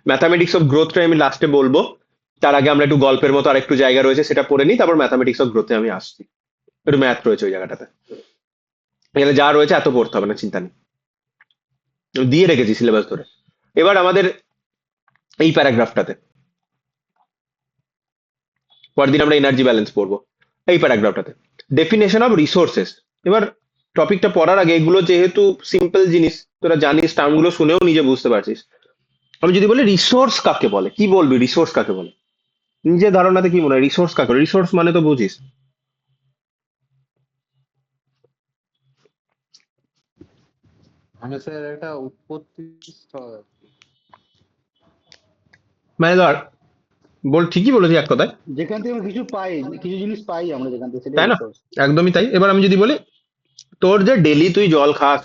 ম্যাথামেটিক্স অফ গ্রোথটা আমি লাস্টে বলবো, তার আগে আমরা একটু গল্পের মতো আর একটু জায়গা রয়েছে সেটা পড়ে নিই, তারপর ম্যাথামেটিক্স অফ গ্রোথে আমি আসছি। একটু ম্যাথ রয়েছে ওই জায়গাটাতে, এখানে যা রয়েছে এত পড়তে হবে না, চিন্তা নেই, দিয়ে রেখেছি সিলেবাস ধরে। এবার আমাদের এই প্যারাগ্রাফটাতে পরের দিন আমরা এনার্জি ব্যালেন্স পড়বো, এই প্যারাগ্রাফটাতে ডেফিনেশন অফ রিসোর্সেস। এবার টপিকটা পড়ার আগে, এগুলো যেহেতু সিম্পল জিনিস, তোরা জানিস, টার্মগুলো শুনেও নিজে বুঝতে পারছিস, আমি যদি বলি রিসোর্স কাকে বলে, কি বলবি রিসোর্স কাকে বলে? নিজের ধারণাতে কি মনে হয় রিসোর্স কাকে বলে? রিসোর্স মানে তো বুঝিস, মানে স্যার একটা উৎপত্তি স্থল আর কি। মানে ধর, ঠিকই বলেছি এক কথায়, যেখান থেকে আমরা কিছু পাই, কিছু জিনিস পাই আমরা যেখান থেকে, সেটাই তাই না? রিসোর্স। একদমই তাই। এবার আমি যদি বলি, তোর যে ডেলি তুই জল খাস,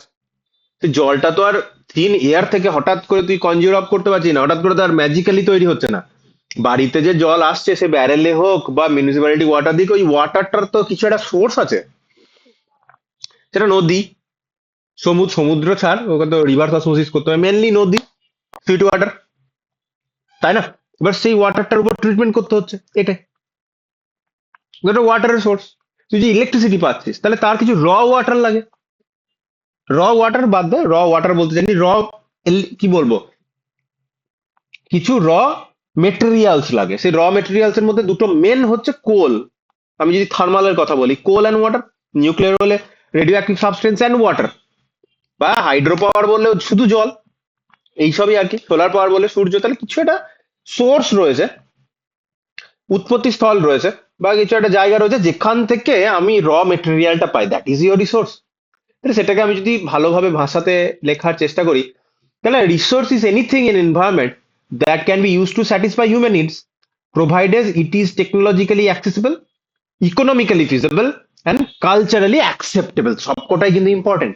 সেই জলটা তো আর থিন এয়ার থেকে হঠাৎ করে তুই কনজিউর অফ করতে পারছিস না, হঠাৎ করে তো আর ম্যাজিক্যালি তৈরি হচ্ছে না। বাড়িতে যে জল আসছে, সে ব্যারেলে হোক বা মিউনিসিপ্যালিটি ওয়াটার দিক, ওই ওয়াটারটার তো কিছু একটা সোর্স আছে, সেটা নদী, সমুদ্র ছাড়, ওকে তো রিভার্স অসমোসিস করতে হবে, মেনলি নদী, সুইট ওয়াটার, তাই না? এবার সেই ওয়াটারটার উপর ট্রিটমেন্ট করতে হচ্ছে, এটাই এটা ওয়াটারের সোর্স। তুই যে ইলেকট্রিসিটি পাচ্ছিস তাহলে তার কিছু র ওয়াটার লাগে। র ওয়াটার বাদ দে, র ওয়াটার বলতে জানি কি বলবো, কিছু র মেটেরিয়ালস লাগে। সেই র মেটেরিয়ালস এর মধ্যে দুটো মেন হচ্ছে কোল। আমি যদি থার্মালের কথা বলি, কোল অ্যান্ড ওয়াটার। নিউক্লিয়ার হলে radio active substance and water, বা হাইড্রো পাওয়ার বললে শুধু জল, এইসবই আর কি। সোলার পাওয়ার বলে সূর্য। তাহলে কিছু একটা সোর্স রয়েছে, উৎপত্তি স্থল রয়েছে, বা কিছু একটা জায়গা রয়েছে যেখান থেকে আমি র মেটেরিয়ালটা পাই, দ্যাট ইজ ইউর রিসোর্স। তাহলে সেটাকে আমি যদি ভালোভাবে ভাষাতে লেখার চেষ্টা করি, তাহলে resource is anything in environment that can be use to satisfy human needs provided it is technologically accessible, economically feasible and culturally acceptable. সবকটাই কিন্তু ইম্পর্টেন্ট।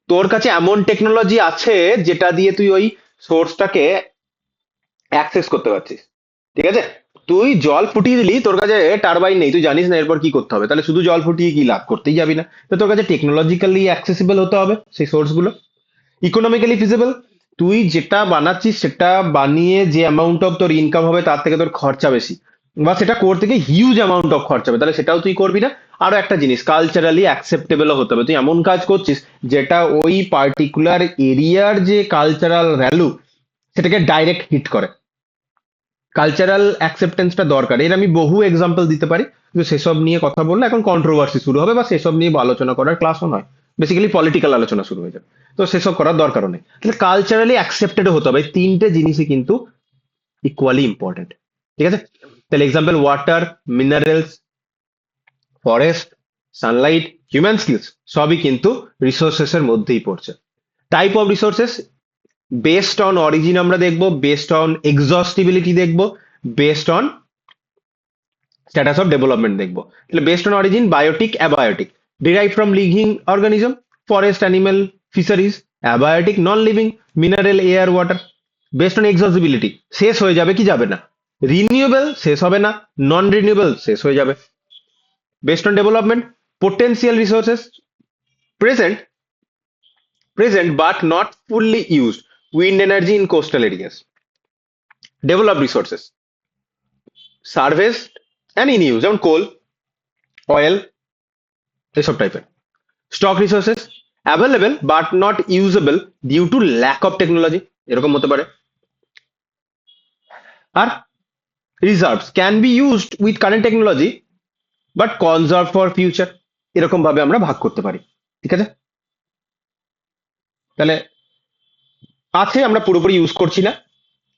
তোর কাছে এমন টেকনোলজি আছে যেটা দিয়ে তুই ওই সোর্সটাকে অ্যাক্সেস করতে পারছিস, ঠিক আছে? তুই জল ফুটিয়ে দিলি, তোর কাছে টারবাইন নেই, তুই জানিস না এরপর কি করতে হবে, তাহলে শুধু জল ফুটিয়ে কি লাভ, করতেই যাবি না। তো তোর কাছে টেকনোলজিক্যালি অ্যাক্সেসিবল হতে হবে সেই সোর্স গুলো। ইকোনমিক্যালি ফিজিবল, তুই যেটা বানাচ্ছিস সেটা বানিয়ে যে অ্যামাউন্ট অফ তোর ইনকাম হবে তার থেকে তোর খরচা বেশি, বা সেটা করতে গিয়ে হিউজ অ্যামাউন্ট অফ খরচা হবে, তাহলে সেটাও তুই করবি না। আরো একটা জিনিস, কালচারালি অ্যাকসেপ্টেবলও হতে হবে। তুই এমন কাজ করছিস যেটা ওই পার্টিকুলার এরিয়ার যে কালচারাল ভ্যালু সেটাকে ডাইরেক্ট হিট করে। কালচারাল অ্যাকসেপ্টেন্সটা দরকার। এর আমি বহু এক্সাম্পল দিতে পারি, কিন্তু সেসব নিয়ে কথা বললে এখন কন্ট্রোভার্সি শুরু হবে, বা সেসব নিয়ে আলোচনা করার ক্লাসও নয়, বেসিক্যালি পলিটিক্যাল আলোচনা শুরু হয়ে যাবে। তো সেসব করার দরকারও নেই। তাহলে কালচারালি অ্যাকসেপ্টেড হতে হবে। এই তিনটে জিনিসই কিন্তু ইকুয়ালি ইম্পর্টেন্ট, ঠিক আছে? তাহলে example, water, minerals, forest, sunlight, human skills সবই কিন্তু রিসোর্সেস এর মধ্যেই পড়ছে। Type of resources based on origin আমরা দেখবো, বেসড অন এক্সস্টিবিলিটি দেখবো, based on status of development দেখবো। তাহলে based on origin, biotic, abiotic, derive from living organism, forest, animal, fisheries, abiotic, non living, mineral, air, water. Based on exhaustibility, শেষ হয়ে যাবে কি যাবে না, রিনিউয়েবল শেষ হবে না, নন রিনিউয়েবল শেষ হয়ে যাবে। Based on development, potential resources present but not fully used, wind energy in coastal areas. Developed resources surfaced and in use, যেমন কোল, অয়েল, এসব টাইপের। Stock resources available but not usable due to lack of technology, এরকম হতে পারে। আর reserves can be used with current technology but conserve for future, এরকম ভাবে আমরা ভাগ করতে পারি, ঠিক আছে? তাহলে আছে আমরা পুরোপুরি ইউজ করছি না,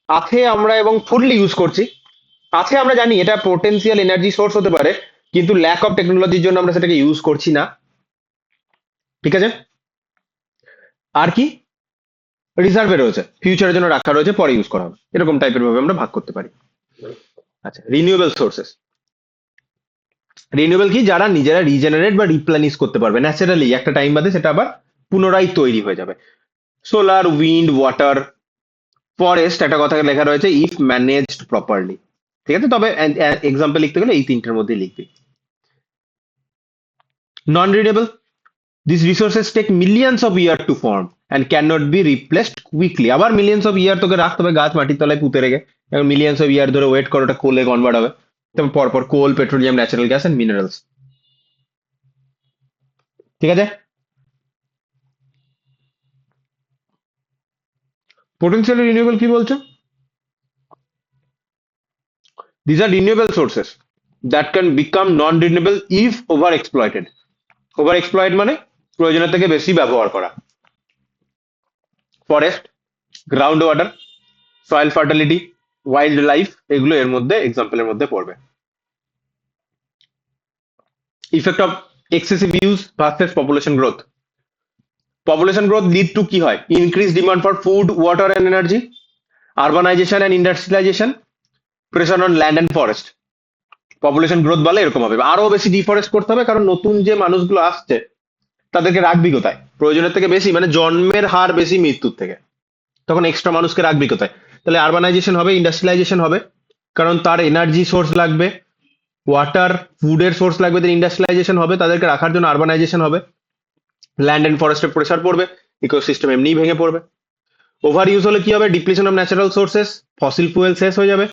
আছে আমরা এবং ফুললি ইউজ করছি। আছে আমরা জানি এটা পোটেনশিয়াল এনার্জি সোর্স হতে পারে, কিন্তু ল্যাক অফ টেকনোলজির জন্য আমরা সেটাকে ইউজ করছি না, ঠিক আছে? আর কি রিজার্ভে রয়েছে, ফিউচারের জন্য রাখা রয়েছে, পরে ইউজ করা হবে, এরকম টাইপের ভাবে আমরা ভাগ করতে পারি। আচ্ছা, রিনিউয়েবল সোর্সেস। রিনিউয়েবল কি, যারা নিজেরা রিজেনারেট বা রিপ্লেনিশ করতে পারবে ন্যাচারালি, একটা টাইম বাদে সেটা আবার পুনরায় তৈরি হয়ে যাবে। সোলার, উইন্ড, ওয়াটার, ফরেস্ট, একটা কথা লেখা রয়েছে ইফ ম্যানেজড প্রপারলি, ঠিক আছে? তবে এক্সাম্পল লিখতে গেলে এই তিনটের মধ্যে লিখবি। Non renewable, this resources take millions of year to form and can not be replaced quickly. আবার মিলিয়ন্স অফ ইয়ার তোকে রাখতে হবে গাছ মাটির তলায় পুঁতে রেখে, এবং মিলিয়ন্স অফ ইয়ার ধরে ওয়েট করে ওটা কোলে কনভার্ট হবে। তখন পরপর coal, petroleum, natural gas and minerals, ঠিক আছে? পোটেনশিয়ালি রিনিউয়েবল কি বলছে? These are renewable sources that can become non-renewable if over-exploited. Over-exploit মানে প্রয়োজনের থেকে বেশি ব্যবহার করা। Forest, ground water, soil fertility, wild life, এগুলো এর মধ্যে এক্সাম্পলের মধ্যে পড়বে। Effect of excessive use versus population growth. Population growth lead to কি হয়? Increase demand for food, water and energy, urbanisation and industrialisation, pressure on land and forest. Population growth বলে এরকম হবে, আরো বেশি ডিফরেস্ট করতে হবে, কারণ নতুন যে মানুষগুলো আসছে তাদেরকে রাখবি কোথায়? প্রয়োজনের থেকে বেশি, মানে জন্মের হার বেশি মৃত্যুর থেকে, তখন এক্সট্রা মানুষকে রাখবি কোথায়? তাহলে আরবানাইজেশন হবে, ইন্ডাস্ট্রিয়ালাইজেশন হবে, কারণ তার এনার্জি সোর্স লাগবে, ওয়াটার, ফুডের সোর্স লাগবে, দেন ইন্ডাস্ট্রিয়ালাইজেশন হবে, তাদেরকে রাখার জন্য আরবানাইজেশন হবে, ল্যান্ড অ্যান্ড ফরেস্টের প্রেসার পড়বে, ইকোসিস্টেম এমনিই ভেঙে পড়বে। ওভার ইউজ হলে কি হবে? Depletion of natural sources, fossil fuel শেষ হয়ে যাবে,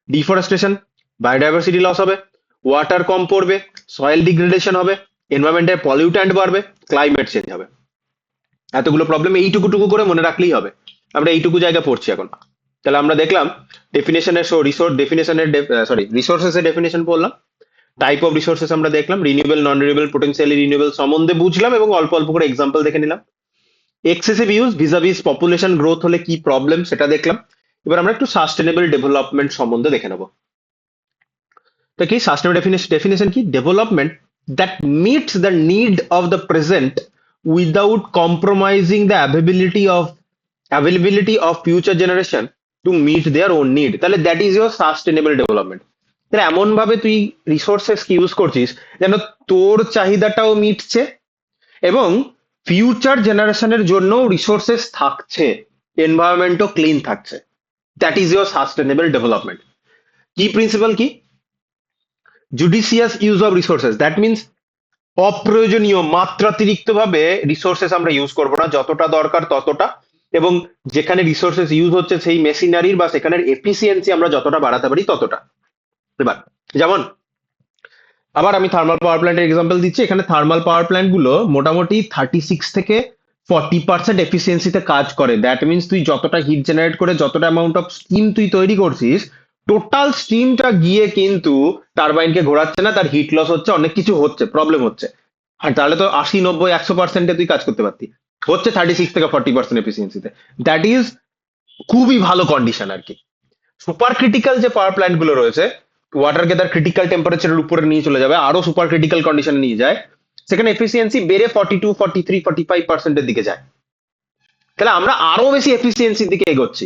ডিফরেস্টেশন, বায়োডাইভার্সিটি লস হবে, ওয়াটার কম পড়বে, সয়েল ডিগ্রেডেশন হবে, এনভায়রনমেন্টের পলিউট্যান্ট বাড়বে, ক্লাইমেট চেঞ্জ হবে। এতগুলো প্রবলেম এইটুকু টুকু করে মনে রাখলেই হবে। আমরা এইটুকু জায়গা পড়ছি এখন। তাহলে আমরা দেখলাম ডেফিনেশনের রিসোর্স ডেফিনেশনের রিসোর্সেস এর ডেফিনেশন পড়লাম, টাইপ অফ রিসোর্সেস আমরা দেখলাম, রিনিউয়েবল, নন রিনিউয়েবল, পোটেনশিয়ালি রিনিউয়েবল সম্বন্ধে বুঝলাম এবং অল্প অল্প করে এক্সাম্পল দেখে নিলাম। এক্সেসিভ ইউজ ভিজাভিজ পপুলেশন গ্রোথ হলে কি প্রবলেম সেটা দেখলাম। এবার আমরা একটু সাস্টেনেবল ডেভেলপমেন্ট সম্বন্ধে দেখে নেবো। তো কি সাস্টেনেবল ডেফিনেশন কি? Development that meets the need of the present without compromising the availability of future generation to meet their own need। তাহলে that is your sustainable development. তাহলে এমন ভাবে তুই রিসোর্সেস কি ইউজ করছিস যেন তোর চাহিদাটাও মিটছে এবং ফিউচার জেনারেশনের জন্য রিসোর্সেস থাকছে, এনভায়রনমেন্টও ক্লিন থাকছে। That is your sustainable development. কি প্রিন্সিপাল কি? Judicious use of resources, that means অপ্রয়োজনীয় মাত্রাতিরিক্ত ভাবে রিসোর্সেস আমরা ইউজ করবো না, যতটা দরকার ততটা, এবং যেখানে রিসোর্সেস ইউজ হচ্ছে সেই মেশিনারির বা সেখানের এফিসিয়েন্সি আমরা যতটা বাড়াতে পারি ততটা। এবার যেমন আবার আমি থার্মাল পাওয়ার প্ল্যান্টের এক্সাম্পল দিচ্ছি। এখানে থার্মাল পাওয়ার প্ল্যান্ট গুলো মোটামুটি 36 থেকে 40% এফিসিয়েন্সিতে কাজ করে। দ্যাট মিনস তুই যতটা হিট জেনারেট করে যতটা অ্যামাউন্ট অফ স্টিম তুই তৈরি করছিস, টোটাল স্টিমটা গিয়ে কিন্তু টারবাইনকে ঘোরাচ্ছে না, তার হিট লস হচ্ছে, অনেক কিছু হচ্ছে, প্রবলেম হচ্ছে। আর তাহলে তো 80, 90, 100%-এ তুই কাজ করতে পারতি, হচ্ছে 36 থেকে 40% এফিসিয়েন্সিতে। দ্যাট ইজ খুবই ভালো কন্ডিশন আর কি। সুপার ক্রিটিক্যাল যে পাওয়ার প্ল্যান্ট গুলো রয়েছে, ওয়াটারকে তার ক্রিটিক্যাল টেম্পারেচারের উপরে নিয়ে চলে যাবে, আরো সুপার ক্রিটিক্যাল কন্ডিশনে নিয়ে যায়, সেখানে এফিসিয়েন্সি বেড়ে 42, 43, 45%-এর দিকে যায়। তাহলে আমরা আরো বেশি এফিসিয়েন্সির দিকে এগোচ্ছি।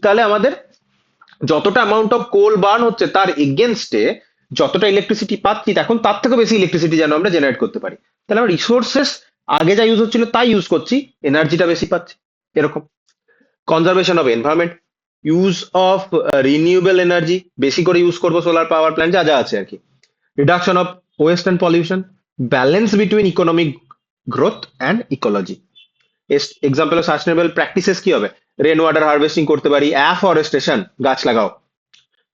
তাহলে আমাদের যতটা অ্যামাউন্ট অফ কোল বার্ন হচ্ছে তার এগেনস্টে যতটা ইলেকট্রিসিটি পাচ্ছি, এখন তার থেকে বেশি ইলেকট্রিসিটি যেন আমরা জেনারেট করতে পারি। তাহলে আমরা রিসোর্সেস আগে যা ইউজ হচ্ছিল তাই ইউজ করছি, এনার্জিটা বেশি পাচ্ছি, এরকম। Conservation of environment, use of renewable energy, বেশি করে ইউজ করবো সোলার পাওয়ার প্ল্যান্ট যা যা আছে আর কি। Reduction of West and pollution, balance between economic growth and ecology. Example of sustainable practices কি হবে? রেন ওয়াটার হারভেস্টিং করতে পারি, অ্যাফরেস্টেশন, গাছ লাগাও,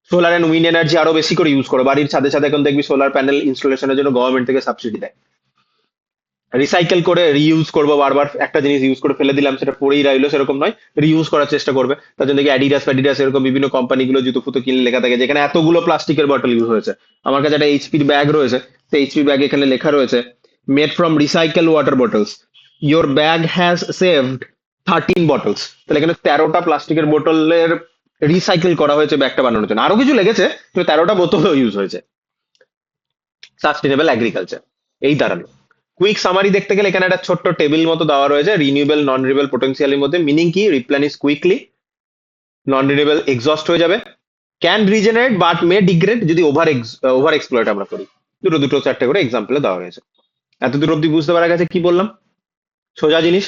সোলার অ্যান্ড উইন্ড এনার্জি আরো বেশি করে ইউজ করো, বাড়ির ছাদে ছাদে এখন দেখবি সোলার প্যানেল ইনস্টলেশনের জন্য গভর্নমেন্ট থেকে সাবসিডি দেয়। রিসাইকেল করে রিইউজ করবো, বারবার একটা জিনিস ইউজ করে ফেলে দিলাম সেটা পড়েই রইলো সেরকম নয়, রিইউজ করার চেষ্টা করবে। তার জন্য দেখি অ্যাডিডাস ফ্যাডিডাস এরকম বিভিন্ন কোম্পানিগুলো জুতো ফুতো কিনে লেখা থাকে যেখানে এতগুলো প্লাস্টিকের বটল ইউজ হয়েছে। আমার কাছে একটা এইচপির ব্যাগ রয়েছে, তো এইচপি ব্যাগ এখানে লেখা রয়েছে made from recycle water bottles, your bag has saved 13 bottles. তাহলে এখানে 13টা প্লাস্টিকের বোতলের রিসাইকেল করা হয়েছে ব্যাগটা বানানোর জন্য, আরো কিছু লেগেছে কিন্তু 13টা বোতলও ইউজ হয়েছে। সাস্টেনেবল এগ্রিকালচার এই দাঁড়ালো। কুইক সামারি দেখতে গেলে এখানে একটা ছোট্ট টেবিল মতো দেওয়া রয়েছে, রিনিউয়েবল, নন রিনিউয়েবল, পোটেনশিয়ালের মধ্যে মিনিং কি? রিপ্লেনিশ কুইকলি, নন রিনিউয়েবল এক্সস্ট হয়ে যাবে, can regenerate but May degrade যদি ওভার এক্সপ্লয়েট আমরা করি। দুটো দুটো চারটে করে এক্সাম্পলে দেওয়া রয়েছে। এত দূর অব্দি বুঝতে পারা গেছে কি বললাম? সোজা জিনিস,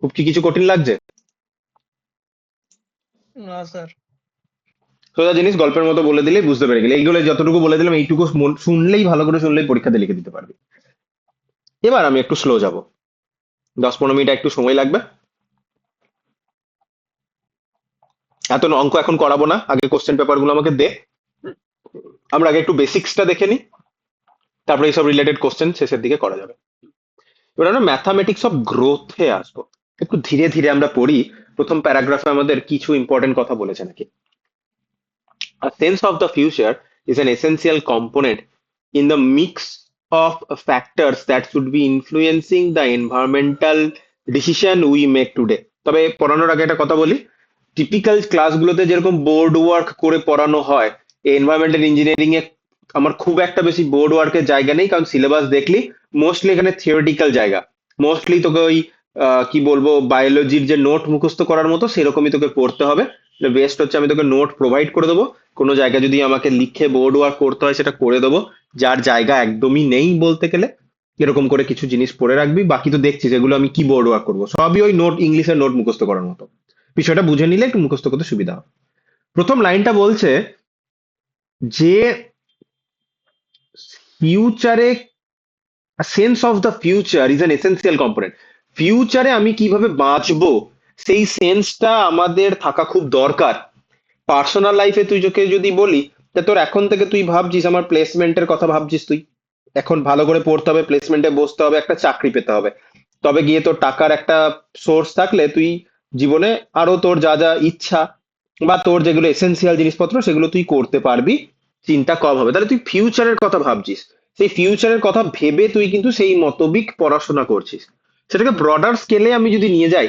খুব কি কিছু কঠিন লাগছে? না স্যার। সোজা জিনিস গল্পের মতো বলে দিলেই বুঝতে পেরে গেলে। এইগুলো যতটুকু বলে দিলাম এইটুকু শুনলেই, ভালো করে শুনলেই পরীক্ষাতে লিখে দিতে পারবি। এবার আমি একটু স্লো যাব, 10-15 মিনিট একটু সময় লাগবে। এত অঙ্ক এখন করাবো না, আগে কোশ্চেন পেপার গুলো আমাকে দে, আমরা আগে একটু বেসিক্সটা দেখে নিই, তারপরে এইসব রিলেটেড কোশ্চেন শেষের দিকে করা যাবে। এবার আমরা ম্যাথামেটিক্স অফ গ্রোথে আসবো, একটু ধীরে ধীরে আমরা পড়ি। প্রথম প্যারাগ্রাফে আমাদের কিছু ইম্পর্টেন্ট কথা বলেছে নাকি। A sense of the future is an essential component in the mix of factors that should be influencing the environmental decision we make today। তবে পড়ানোর আগে একটা কথা বলি, টিপিক্যাল ক্লাসগুলোতে যেরকম বোর্ড ওয়ার্ক করে পড়ানো হয়, এনভায়রনমেন্টাল ইঞ্জিনিয়ারিং এ আমার খুব একটা বেশি বোর্ড ওয়ার্কের জায়গা নেই, কারণ সিলেবাস দেখলি মোস্টলি এখানে থিওরিটিক্যাল জায়গা। মোস্টলি তোকে ওই কি বলবো, বায়োলজির যে নোট মুখস্থ করার মতো সেরকমই তোকে পড়তে হবে। বেস্ট হচ্ছে আমি তোকে নোট প্রোভাইড করে দেবো, কোনো জায়গা যদি আমাকে লিখে বোর্ড ওয়ার্ক করতে হয় সেটা করে দেবো। যার জায়গা একদমই নেই বলতে গেলে এরকম করে কিছু জিনিস পড়ে রাখবি, বাকি তো দেখছিস এগুলো আমি কি বোর্ড ওয়ার্ক করবো, সবই ওই নোট, ইংলিশের নোট মুখস্থ করার মতো। বিষয়টা বুঝে নিলে একটু মুখস্থ করতে সুবিধা হবে। প্রথম লাইনটা বলছে যে ফিউচারে sense of the future is an essential component. ফিউচারে আমি কিভাবে বাঁচবো সেই সেন্সটা আমাদের থাকা খুব দরকার। পার্সোনাল লাইফে তুই তোকে যদি বলি, তা তোর এখন থেকে তুই ভাবছিস, আমার প্লেসমেন্টের কথা ভাবছিস, তুই এখন ভালো করে পড়তে হবে, প্লেসমেন্টে বসতে হবে, একটা চাকরি পেতে হবে, তবে গিয়ে তোর টাকার একটা সোর্স থাকলে তুই জীবনে আরো তোর যা যা ইচ্ছা বা তোর যেগুলো এসেনশিয়াল জিনিসপত্র সেগুলো তুই করতে পারবি, চিন্তা কম হবে। তাহলে তুই ফিউচারের কথা ভাবছিস, সেই ফিউচারের কথা ভেবে তুই কিন্তু সেই মতবিক পড়াশোনা করছিস। সেটাকে ব্রডার স্কেলে আমি যদি নিয়ে যাই,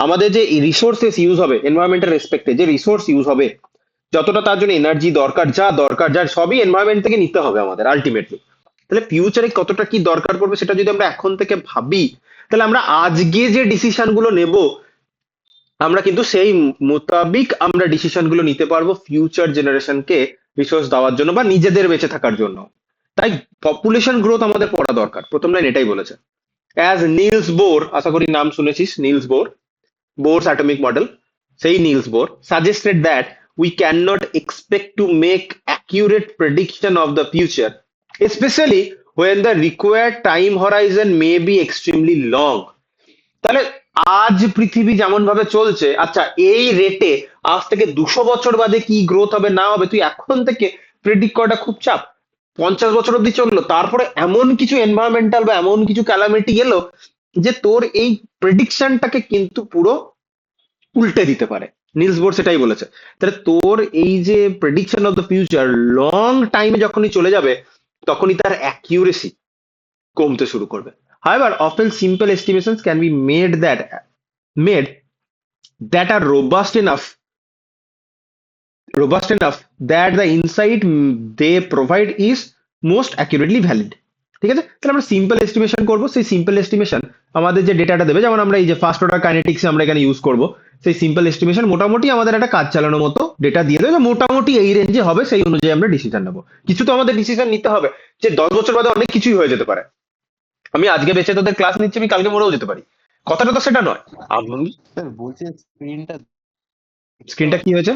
আমাদের যে রিসোর্সেস ইউজ হবে এনভায়রনমেন্টের রেসপেক্টে, যে রিসোর্স ইউজ হবে, যতটা তার জন্য এনার্জি দরকার, যা দরকার যার সবই এনভায়রনমেন্ট থেকে নিতে হবে আমাদের আলটিমেটলি। তাহলে ফিউচারে কতটা কি দরকার পড়বে সেটা যদি আমরা এখন থেকে ভাবি, তাহলে আমরা আজকে যে ডিসিশন গুলো নেব, আমরা কিন্তু সেই মোতাবিক আমরা ডিসিশন গুলো নিতে পারবো ফিউচার জেনারেশনকে রিসোর্স দেওয়ার জন্য বা নিজেদের বেঁচে থাকার জন্য। তাই পপুলেশন গ্রোথ আমাদের পড়া দরকার, প্রথম লাইন এটাই বলেছে। অ্যাজ নিলস বোর, আশা করি নাম শুনেছিস, Nils bore, Bohr's atomic model, say Niels Bohr, suggested that we cannot expect to make accurate prediction of the future, especially when the required time horizon may be extremely long. তাহলে আজ পৃথিবী যেমন ভাবে চলছে, আচ্ছা এই রেটে আজ থেকে 200 বছর বাদে কি গ্রোথ হবে না হবে তুই এখন থেকে প্রেডিক্ট করাটা খুব চাপ। 50 বছর অব্দি চললো, তারপরে এমন কিছু এনভায়রনমেন্টাল বা এমন কিছু ক্যালামিটি এলো যে তোর এই প্রেডিকশনটাকে কিন্তু পুরো উল্টে দিতে পারে। নিলস বোর সেটাই বলেছে। তাহলে তোর এই যে prediction of the future long টাইমে যখনই চলে যাবে, তখনই তার অ্যাকিউরেসি কমতে শুরু করবে। However, often simple estimations can be made that are robust enough that the insight they provide is most accurately valid. ঠিক আছে, তাহলে আমরা সিম্পল এস্টিমেশন করব, সেই সিম্পল এস্টিমেশন আমাদের যে ডেটাটা দেবে, যেমন আমরা এই যে ফার্স্ট অর্ডার কাইনেটিক্স আমরা এখানে ইউজ করব, সেই সিম্পল এস্টিমেশন মোটামুটি আমাদের একটা কাজ চালানোর মতো ডেটা দিয়ে দেবে, মোটামুটি এই রেঞ্জে হবে, সেই অনুযায়ী আমরা ডিসিশন নেবো। কিছু তো আমাদের ডিসিশন নিতে হবে, যে 10 বছর বাদে অনেক কিছুই হয়ে যেতে পারে। আমি আজকে বেঁচে তোদের ক্লাস নিচ্ছি, আমি কালকে মরেও যেতে পারি, কথাটা তো সেটা নয়। আমি স্যার বলছি স্ক্রিনটা স্ক্রিনটা কি হয়েছে,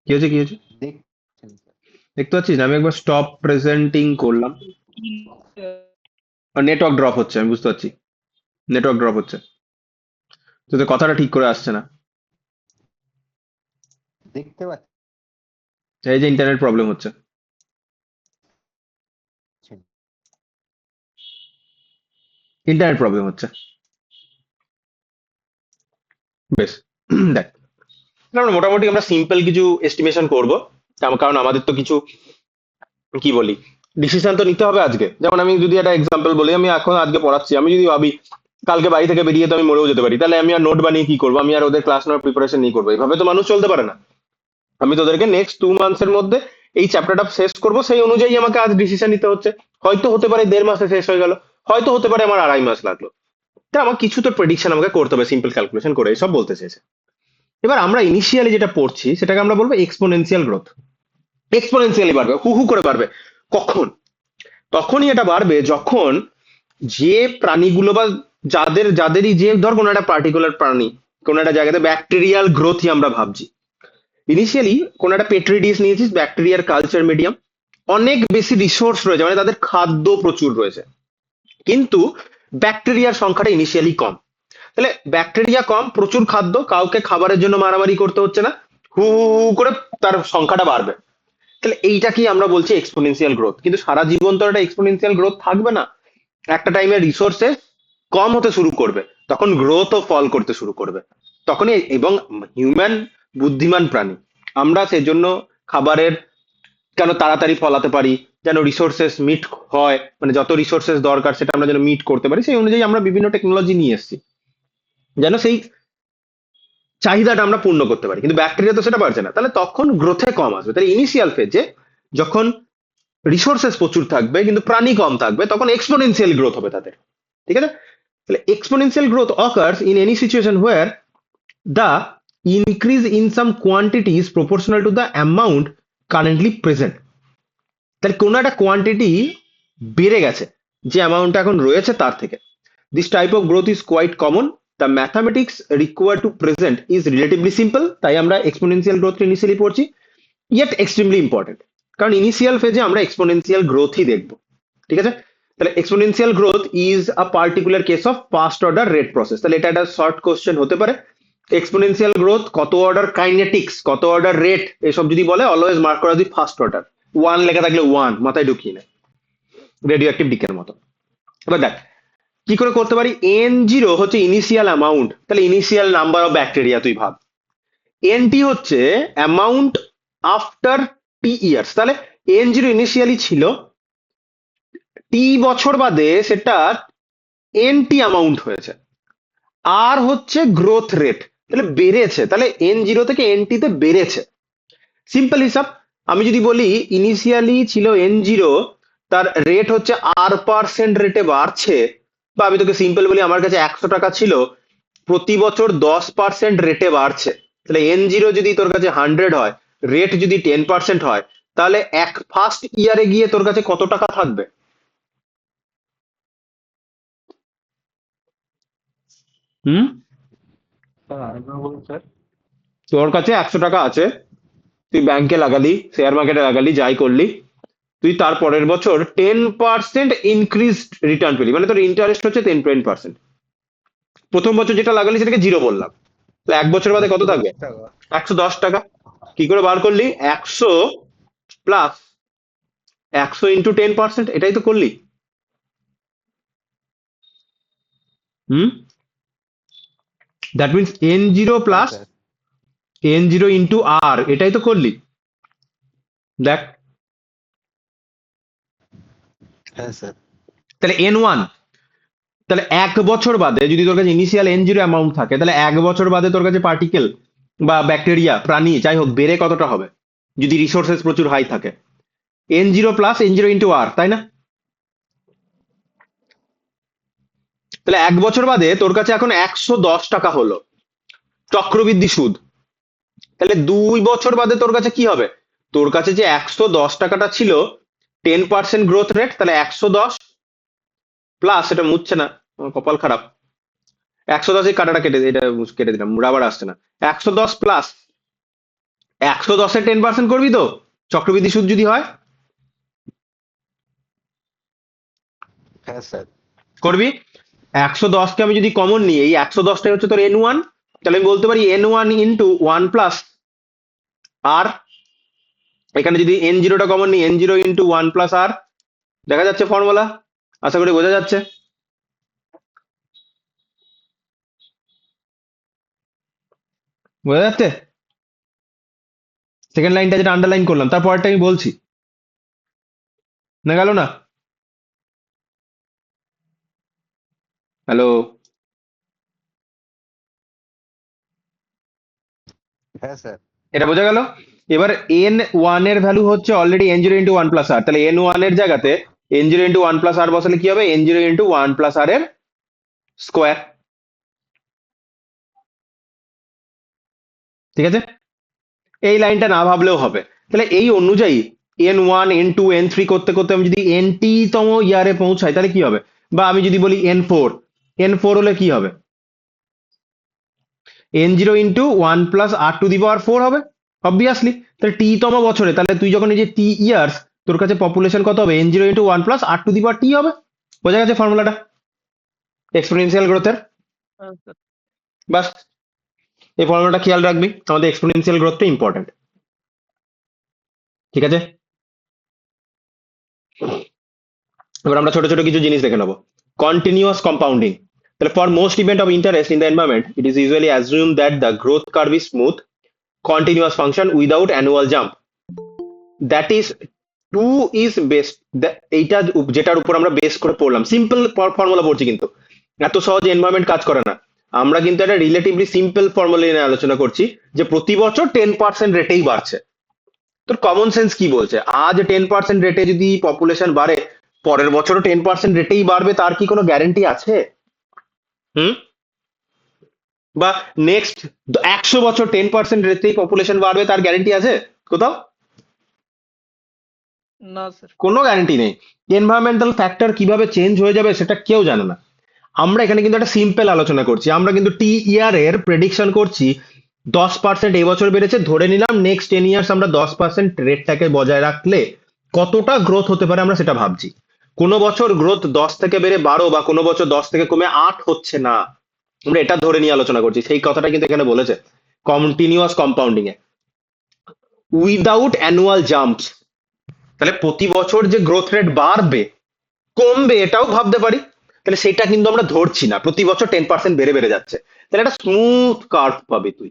কি হয়েছে, কি হয়েছে দেখছেন স্যার? দেখতে পাচ্ছিস না? আমি একবার স্টপ প্রেজেন্টিং করলাম, নেটওয়ার্ক ড্রপ হচ্ছে, আমি বুঝতে পারছি নেটওয়ার্ক ড্রপ হচ্ছে, তোদের কথাটা ঠিক করে আসছে না, দেখতে এই যে ইন্টারনেট প্রবলেম হচ্ছে। পাচ্ছেন? ইন্টারনেট প্রবলেম হচ্ছে, বেশ। দেখ, আমরা মোটামুটি আমরা সিম্পল কিছু এস্টিমেশন করব, কারণ আমাদের তো কিছু কি বলি ডিসিশন তো নিতে হবে আজকে। যেমন আমি যদি একটা এক্সাম্পল বলি, আমি এখন আজকে পড়াচ্ছি, আমি যদি ভাবি কালকে বাড়ি থেকে বেরিয়ে তো আমি মরেও যেতে পারি, তাহলে আমি আর নোট বানিয়ে কি করবো, আমি আর ওদের ক্লাস নেওয়ার প্রিপারেশন নিয়ে করবো? এইভাবে তো মানুষ চলতে পারে না। আমি তোদেরকে নেক্সট 2 মান্থসের মধ্যে এই চ্যাপ্টারটা শেষ করব, সেই অনুযায়ী আমাকে আজ ডিসিশন নিতে হচ্ছে। হয়তো হতে পারে 1.5 মাসে শেষ হয়ে গেল, হয়তো হতে পারে আমার 2.5 মাস লাগলো। তা আমার কিছু তো প্রেডিকশন আমাকে করতে হবে, সিম্পল ক্যালকুলেশন করে, সব বলতে চেয়েছে। এবার আমরা ইনিশিয়ালি যেটা পড়ছি সেটাকে আমরা বলবো এক্সপোনেনশিয়াল গ্রোথ। এক্সপোনেনশিয়ালি বাড়বে, হু হু করে বাড়বে। কখন? তখনই এটা বাড়বে যখন যে প্রাণীগুলো বা যাদেরই যে ধর কোনো একটা পার্টিকুলার প্রাণী কোনো একটা জায়গাতে ব্যাকটেরিয়াল গ্রোথই আমরা ভাবছি। ইনিশিয়ালি কোনো একটা পেট্রি ডিশ নিয়েছিস, ব্যাকটেরিয়ার কালচার মিডিয়াম, অনেক বেশি রিসোর্স রয়েছে, মানে তাদের খাদ্য প্রচুর রয়েছে, কিন্তু ব্যাকটেরিয়ার সংখ্যাটা ইনিশিয়ালি কম। তাহলে ব্যাকটেরিয়া কম, প্রচুর খাদ্য, কাউকে খাবারের জন্য মারামারি করতে হচ্ছে না, হু হু হু করে তার সংখ্যাটা বাড়বে। তাহলে এইটাকেই আমরা বলছি এক্সপোনেনশিয়াল গ্রোথ। কিন্তু সারা জীবন তো একটা এক্সপোনেনশিয়াল গ্রোথ থাকবে না, একটা টাইমে রিসোর্সেস কম হতে শুরু করবে, তখন গ্রোথও ফল করতে শুরু করবে তখনই। এবং হিউম্যান বুদ্ধিমান প্রাণী, আমরা সেজন্য খাবারের কেন তাড়াতাড়ি ফলাতে পারি, যেন রিসোর্সেস মিট হয়, মানে যত রিসোর্সেস দরকার সেটা আমরা যেন মিট করতে পারি, সেই অনুযায়ী আমরা বিভিন্ন টেকনোলজি নিয়ে এসেছি যেন সেই চাহিদাটা আমরা পূর্ণ করতে পারি। কিন্তু ব্যাকটেরিয়া তো সেটা পারছে না, তাহলে তখন গ্রোথে কম আসবে। তাহলে ইনিশিয়াল ফেজে যখন রিসোর্সেস প্রচুর থাকবে কিন্তু প্রাণী কম থাকবে, তখন এক্সপোনেনশিয়াল গ্রোথ হবে তাদের। ঠিক আছে, তাহলে exponential growth occurs in any situation where the increase in some quantity is proportional to the amount currently present। তাহলে কোনো একটা কোয়ান্টিটি বেড়ে গেছে যে অ্যামাউন্টটা এখন রয়েছে তার থেকে। This type of growth is quite common, the mathematics required to present is relatively simple. তাই আমরা এক্সপোনেনশিয়াল গ্রোথ ইনিশিয়ালি পড়ছি, ইয়েট এক্সট্রিমলি ইম্পর্টেন্ট, কারণ ইনিশিয়াল ফেজে আমরা এক্সপোনেনশিয়াল গ্রোথই দেখবো। ঠিক আছে, তাহলে exponential growth is a particular case of first order rate process. তাহলে এটা একটা শর্ট কোশ্চেন হতে পারে। এক্সপোনেনশিয়াল গ্রোথ কত অর্ডার কাইনেটিক্স, কত অর্ডার রেট, এসব যদি বলে অলওয়েজ মার্ক করা দিই ফার্স্ট অর্ডার। ওয়ান লেখা থাকলে ওয়ান মাথায় ঢুকিয়ে নেয়, রেডিও অ্যাক্টিভ ডিকের মতো। এবার দেখ কি করে করতে পারি। N0 হচ্ছে ইনিশিয়াল অ্যামাউন্ট, তাহলে ইনিশিয়াল নাম্বার অফ ব্যাকটেরিয়া তুই ভাব। NT হচ্ছে অ্যামাউন্ট আফটার টি ইয়ার্স, তাহলে N0 ইনিশিয়ালি ছিল, টি বছর বাদে সেটা NT অ্যামাউন্ট হয়েছে। আর হচ্ছে গ্রোথ রেট, তাহলে বেড়েছে, তাহলে N0 থেকে NT তে বেড়েছে। সিম্পল হিসাব। আমি যদি বলি ইনিশিয়ালি ছিল N0, তার রেট হচ্ছে R% রেটে বাড়ছে, বা আমি তোকে সিম্পল বলি আমার কাছে 100 টাকা ছিল, প্রতি বছর 10% রেটে বাড়ছে, তাহলে N0 যদি তোর কাছে 100 হয়, রেট যদি 10% হয়, তাহলে এক ফার্স্ট ইয়ারে গিয়ে তোর কাছে কত টাকা থাকবে? হুম, স্যার তোর কাছে 100 টাকা আছে, তুই ব্যাংকে লাগালি, শেয়ার মার্কেটে লাগালি, যাই করলি, তুই তার পরের বছর 10% ইনক্রিজ রিটার্ন পেলি, মানে তোর ইন্টারেস্ট হচ্ছে 10%। প্রথম বছর যেটা লাগালি সেটাকে জিরো বললাম, তো এক বছর বাদে কত থাকবে? 110 টাকা। 110 টাকা। কি করে বার করলি? 100 প্লাস 100 ইন্টু 10%, এটাই তো করলি। হুম, দ্যাট মিনস N0 হ্যাঁ প্লাস স্যার। N0 ইন্টু আর, এটাই তো করলি। দেখ হ্যাঁ স্যার। তাহলে N1, তাহলে এক বছর বাদে যদি তোর কাছে ইনিশিয়াল N0 অ্যামাউন্ট থাকে, তাহলে এক বছর বাদে তোর কাছে পার্টিকেল বা ব্যাকটেরিয়া প্রাণী যাই হোক বেড়ে কতটা হবে যদি রিসোর্সেস প্রচুর হাই থাকে? N0 প্লাস N0 ইন্টু আর, তাই না? তাহলে এক বছর বাদে তোর কাছে এখন 110 টাকা হলো চক্রবৃদ্ধি সুদ। তাহলে 2 বছর বাদে তোর কাছে কি হবে? তোর কাছে যে 110 টাকাটা ছিল 10% গ্রোথ রেট, তাহলে 110 প্লাস, এটা মুছছে না, আমার কপাল খারাপ, 110 এই কাটাটা কেটে এটা কেটে দিলাম, রাবার আসছে না। 110 প্লাস 110 এর 10% করবি তো চক্রবৃদ্ধি সুদ যদি হয়? হ্যাঁ স্যার। করবি। 110 কে আমি যদি কমন নিই, এই 110টাই হচ্ছে তোর N1, তাহলে আমি বলতে পারি N1 ইন্টু 1 প্লাস আর, এখানে যদি N0 টা কমন নিই, N0 ইন্টু 1 প্লাস আর। দেখা যাচ্ছে ফর্মুলা? আশা করি বোঝা যাচ্ছে। বোঝা যাচ্ছে? সেকেন্ড লাইনটা যেটা আন্ডারলাইন করলাম, তারপরটা আমি বলছি, না গেল না? হ্যালো, হ্যাঁ স্যার। এটা বোঝা গেল? এবার N1 এর ভ্যালু হচ্ছে অলরেডি N0 ইন্টু 1 প্লাস আর, তাহলে N1 এর জায়গাতে N0 ইন্টু 1 প্লাস আর বসালে কি হবে? N0 ইন্টু 1 প্লাস আর এর স্কোয়ার। ঠিক আছে, এই লাইনটা না ভাবলেও হবে। তাহলে এই অনুযায়ী N1 N2 N3 করতে করতে আমি যদি NT তম ইয়ারে পৌঁছাই তাহলে কি হবে? বা আমি যদি বলি N4 হলে কি হবে? N0 into 1 plus R to the power 4 হবে অবভিয়াসলি। তাহলে টি তম বছরে, তাহলে তুই যখন এই যে টি ইয়ার্স, তোর কাছে পপুলেশন কত হবে? N0 into 1 plus R to the power T হবে। বোঝা গেছে ফর্মুলাটা এক্সপোনেনশিয়াল গ্রোথের? বাস, এই ফর্মুলাটা খেয়াল রাখবি, আমাদের এক্সপোনেনশিয়াল গ্রোথটা ইম্পর্টেন্ট। ঠিক আছে, এবার আমরা ছোট ছোট কিছু জিনিস দেখে নেবো। কন্টিনিউয়াস কম্পাউন্ডিং, তাহলে for most event of interest in the environment it is usually assume that the growth curve is smooth continuous function without annual jump, that is to is best. এইটা যেটার উপর আমরা বেস করে পড়লাম, simple formula পড়ছি, কিন্তু এত সহজ এনভায়রনমেন্ট কাজ করে না। আমরা কিন্তু একটা রিলেটিভলি সিম্পল ফর্মুলা নিয়ে আলোচনা করছি যে প্রতি বছর 10% রেটেই বাড়ছে। তোর কমন সেন্স কি বলছে? আজ 10% রেটে যদি পপুলেশন বাড়ে, পরের বছরও 10% রেটেই বাড়বে, তার কি কোনো গ্যারেন্টি আছে? হুম, বা নেক্সট 100 বছর 10% রেটেই পপুলেশন বাড়বে, তার গ্যারেন্টি আছে কোথাও? না স্যার। কোনো গ্যারেন্টি নেই। এনভায়রনমেন্টাল ফ্যাক্টর কিভাবে চেঞ্জ হয়ে যাবে সেটা কেউ জানে না। আমরা এখানে কিন্তু একটা সিম্পল আলোচনা করছি, আমরা কিন্তু টি ইয়ার এর প্রেডিকশন করছি 10% এই বছর বেড়েছে, ধরে নিলাম নেক্সট 10 ইয়ার্স আমরা 10% রেটটাকে বজায় রাখলে কতটা গ্রোথ হতে পারে আমরা সেটা ভাবছি। কোনো বছর গ্রোথ 10 থেকে বেড়ে 12 বা কোনো বছর 10 থেকে কমে 8 হচ্ছে না, আমরা এটা ধরে নিয়ে আলোচনা করছি, সেই কথাটা কিন্তু এখানে বলেছে কন্টিনিউয়াস কম্পাউন্ডিং এ উইদাউট অ্যানুয়াল জাম্পস। তাহলে প্রতি বছর যে গ্রোথ রেট বাড়বে কমবে এটাও ভাবতে পারি, তাহলে সেটা কিন্তু আমরা ধরছি না, প্রতি বছর 10% বেড়ে বেড়ে যাচ্ছে, তাহলে একটা স্মুথ কার্ভ পাবে তুই।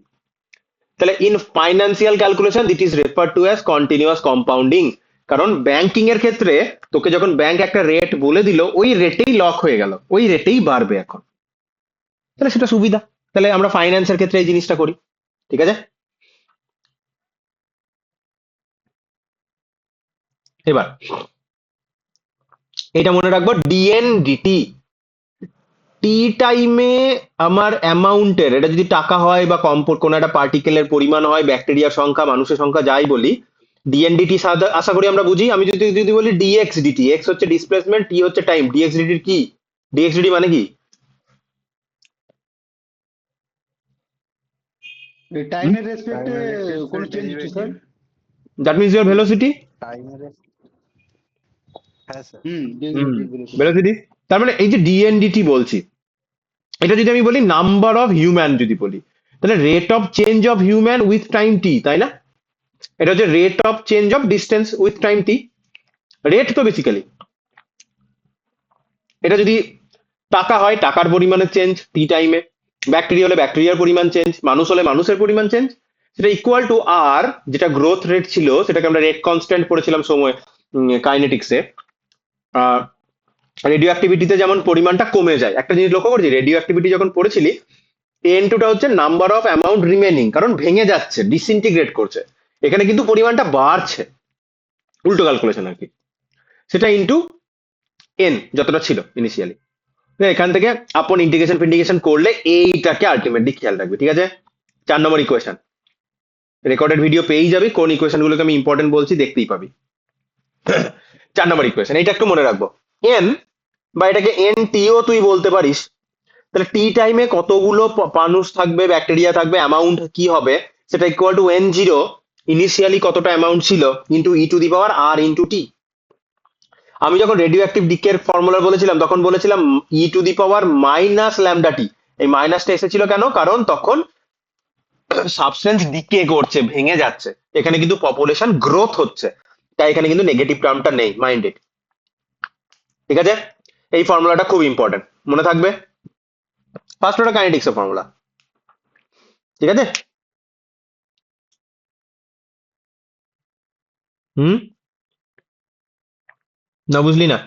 তাহলে in financial calculation this is refer to as continuous compounding. কারণ ব্যাংকিং এর ক্ষেত্রে তোকে যখন ব্যাংক একটা রেট বলে দিল ওই রেটেই লক হয়ে গেল, ওই রেটেই বাড়বে এখন, তাহলে সেটা সুবিধা। তাহলে আমরা ফাইন্যান্সের ক্ষেত্রে এই জিনিসটা করি, ঠিক আছে। এবার এটা মনে রাখবো, ডিএনডিটি টি টাইমে আমার অ্যামাউন্টের, এটা যদি টাকা হয় বা কোনো একটা পার্টিকেলের পরিমাণ হয়, ব্যাকটেরিয়ার সংখ্যা মানুষের সংখ্যা যাই বলি, ডিএনডিটি আশা করি আমরা বুঝি। আমি যদি যদি বলি ডিএক্স ডিটি, এক্স হচ্ছে ডিসপ্লেসমেন্ট, টি হচ্ছে টাইম, ডিএক্স ডিটির কি, ডিএক্স ডিটি মানে কি? টাইমের রেসপেক্টে টাইমের কোনো চেঞ্জ হচ্ছে sir? That means your velocity. টাইমের, হ্যাঁ স্যার। ভেলোসিটি, তার মানে এই যে ডিএনডিটি বলছি, এটা যদি আমি বলি নাম্বার অফ হিউম্যান যদি বলি, তাহলে rate of change of human with time T, তাই না? এটা হচ্ছে rate of change of distance with time T, rate তো বেসিক্যালি। এটা যদি টাকা হয় টাকার পরিমাণের চেঞ্জ টি টাইমে, ব্যাকটেরিয়া হলে ব্যাকটেরিয়ার পরিমাণ চেঞ্জ, মানুষ হলে মানুষের পরিমাণ চেঞ্জ, সেটা ইকুয়াল টু আর, যেটা গ্রোথ রেট ছিল সেটাকে আমরা রেট কনস্ট্যান্ট পড়েছিলাম সময় কাইনেটিক্সে। রেডিও অ্যাক্টিভিটিতে যেমন পরিমাণটা কমে যায়, একটা জিনিস লক্ষ্য করছি, রেডিও অ্যাক্টিভিটি যখন পড়েছিলি এন টুটা হচ্ছে নাম্বার অফ অ্যামাউন্ট রিমেনিং, কারণ ভেঙে যাচ্ছে, ডিসইন্টিগ্রেট করছে, এখানে কিন্তু পরিমাণটা বাড়ছে, উল্টো ক্যালকুলেশন আর কি, সেটা ইনটু এন যতটা ছিল ইনিশিয়ালি। এখান থেকে আপন ইন্টিগ্রেশন ফিন্টিগ্রেশন করলে এইটাকে আলটিমেটলি খেয়াল রাখবি, ঠিক আছে। 4 নম্বর ইকুয়েশন, রেকর্ডেড ভিডিও পেয়েই যাবি, কোন ইকুয়েশন গুলোকে আমি ইম্পর্টেন্ট বলছি দেখতেই পাবি। 4 নম্বর ইকুয়েশন, এইটা একটু মনে রাখবো, এন বা এটাকে এন টিও তুই বলতে পারিস। তাহলে টি টাইমে কতগুলো মানুষ থাকবে, ব্যাকটেরিয়া থাকবে, অ্যামাউন্ট কি হবে, সেটা equal to N zero, initially কতটা অ্যামাউন্ট ছিল, into E to the power R into T. আমি যখন রেডিও অ্যাক্টিভ ডিকের ফর্মুলা বলেছিলাম তখন বলেছিলাম E to the power minus lambda T. এই মাইনাসটা এসেছিল কেন? কারণ তখন সাবস্টেন্স ডিকে করছে, ভেঙে যাচ্ছে, এখানে কিন্তু পপুলেশন গ্রোথ হচ্ছে, তাই এখানে কিন্তু নেগেটিভ টার্মটা নেই, মাইন্ডেড, ঠিক আছে। এই ফর্মুলাটা খুব ইম্পর্টেন্ট, মনে থাকবে, ফার্স্ট অর্ডার কাইনেটিক্স এর ফর্মুলা, ঠিক আছে। হুম, না বুঝলি না?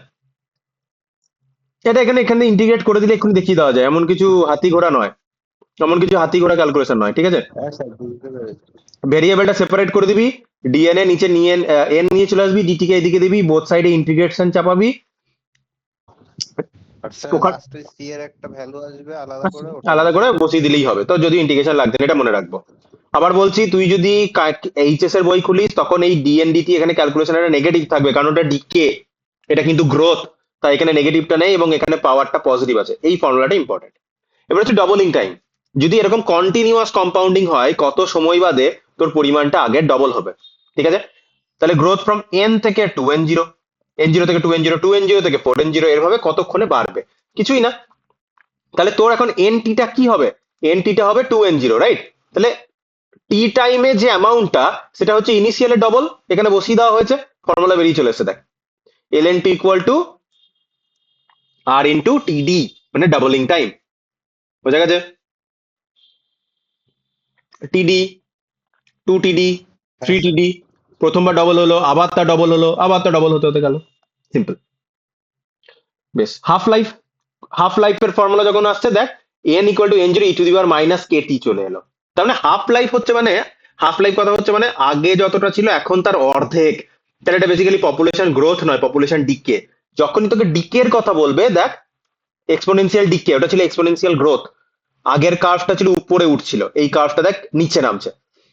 এটা এখানে এখানে ইন্টিগ্রেট করে দিলে এক্ষুনি দেখিয়ে দেওয়া যায়, এমন কিছু হাতি ঘোড়া নয়, এমন কিছু হাতি ঘোড়া ক্যালকুলেশন নয়, ঠিক আছে। হ্যাঁ স্যার, বুঝতে পেরেছি। ভেরিয়েবলটা সেপারেট করে দিবি, ডিএনএ নিচে নিয়ে এন নিয়ে চলে আসবি, ডিটি কে এদিকে দিবি, বোথ সাইডে ইন্টিগ্রেশন চাপাবি, আর স্যার ওখানে লাস্টে সি এর একটা ভ্যালু আসবে আলাদা করে, ওটা আলাদা করে বসিয়ে বসিয়ে দিলেই হবে, তো যদি ইন্টিগ্রেশন লাগছে না, এটা মনে রাখবো। আবার বলছি, তুই যদি এইচএস এর বই খুলিস তখন এই ডিএনডিটি এখানে ক্যালকুলেশন একটা নেগেটিভ থাকবে, কারণ ওটা ডিকে, এটা কিন্তু গ্রোথ, তাই এখানে নেগেটিভটা নেই এবং এখানে পাওয়ারটা পজিটিভ আছে, এই ফর্মুলাটা ইম্পর্টেন্ট। এবার হচ্ছে ডবলিং টাইম, যদি এরকম কন্টিনিউয়াস কম্পাউন্ডিং হয় কত সময় বাদে তোর পরিমাণটা আগে ডবল হবে, ঠিক আছে। তাহলে গ্রোথ ফ্রম এন থেকে two N zero, N zero থেকে two N zero, two N zero থেকে ফোর এন জিরো, এরভাবে কতক্ষণে বাড়বে, কিছুই না। তাহলে তোর এখন এন টিটা কি হবে, এন টিটা হবে টু এন জিরো, রাইট। তাহলে টি টাইমে যে অ্যামাউন্টটা সেটা হচ্ছে ইনিশিয়ালের ডবল, এখানে বসিয়ে দেওয়া হয়েছে, ফর্মুলা বেরিয়ে চলে এসেছে, দেখ L N T equal to R into TD, মানে ডাবলিং টাইম, বোঝা গেছে। টিডি, টু টিডি, থ্রি হ্যাঁ স্যার। টিডি, প্রথমবার ডবল হলো, আবার তা ডবল হলো, আবার তা ডবল হতে হতে গেল, সিম্পল। বেশ, হাফ লাইফ, হাফ লাইফের ফর্মুলা যখন আসছে দেখ, N equal to N zero E to the power minus K T চলে এলো, তার মানে হাফ লাইফ হচ্ছে, মানে হাফ লাইফ কথা হচ্ছে মানে আগে যতটা ছিল এখন তার অর্ধেক, তাহলে এটা বেসিক্যালি পপুলেশন গ্রোথ নয়, পপুলেশন ডিকে। যখনই তোকে ডিকের কথা বলবে দেখ, এক্সপোনেনশিয়াল ডিকে, ওটা ছিল এক্সপোনেনশিয়াল গ্রোথ, আগের কার্ভটা ছিল উপরে উঠছিল, এই কার্ভটা দেখ নিচে নামছে,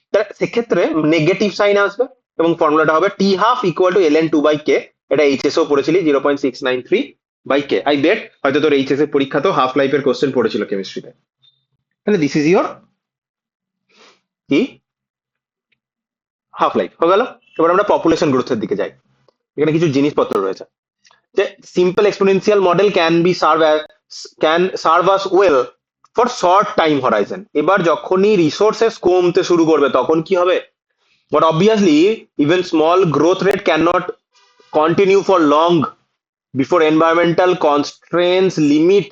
তাহলে সেক্ষেত্রে নেগেটিভ সাইন আসবে এবং ফর্মুলাটা হবে T half equal to L N two by K, এটা এইচএস ও পড়েছিলি 0.693 বাই কে, আই বেট হয়তো তোর এইচএস এর পরীক্ষাতেও হাফ লাইফের কোশ্চেন পড়েছিল কেমিস্ট্রিতে। তাহলে দিস ইজ ইয়োর কি হাফ লাইফ হয়ে গেল। এবার আমরা পপুলেশন গ্রোথের দিকে যাই, এখানে কিছু জিনিসপত্র রয়েছে। যে simple exponential model can serve us well for short time Horizon. এবার যখনই রিসোর্সেস কমতে শুরু করবে তখন কি হবে? But obviously, even small growth rate cannot continue for long before environmental constraints limit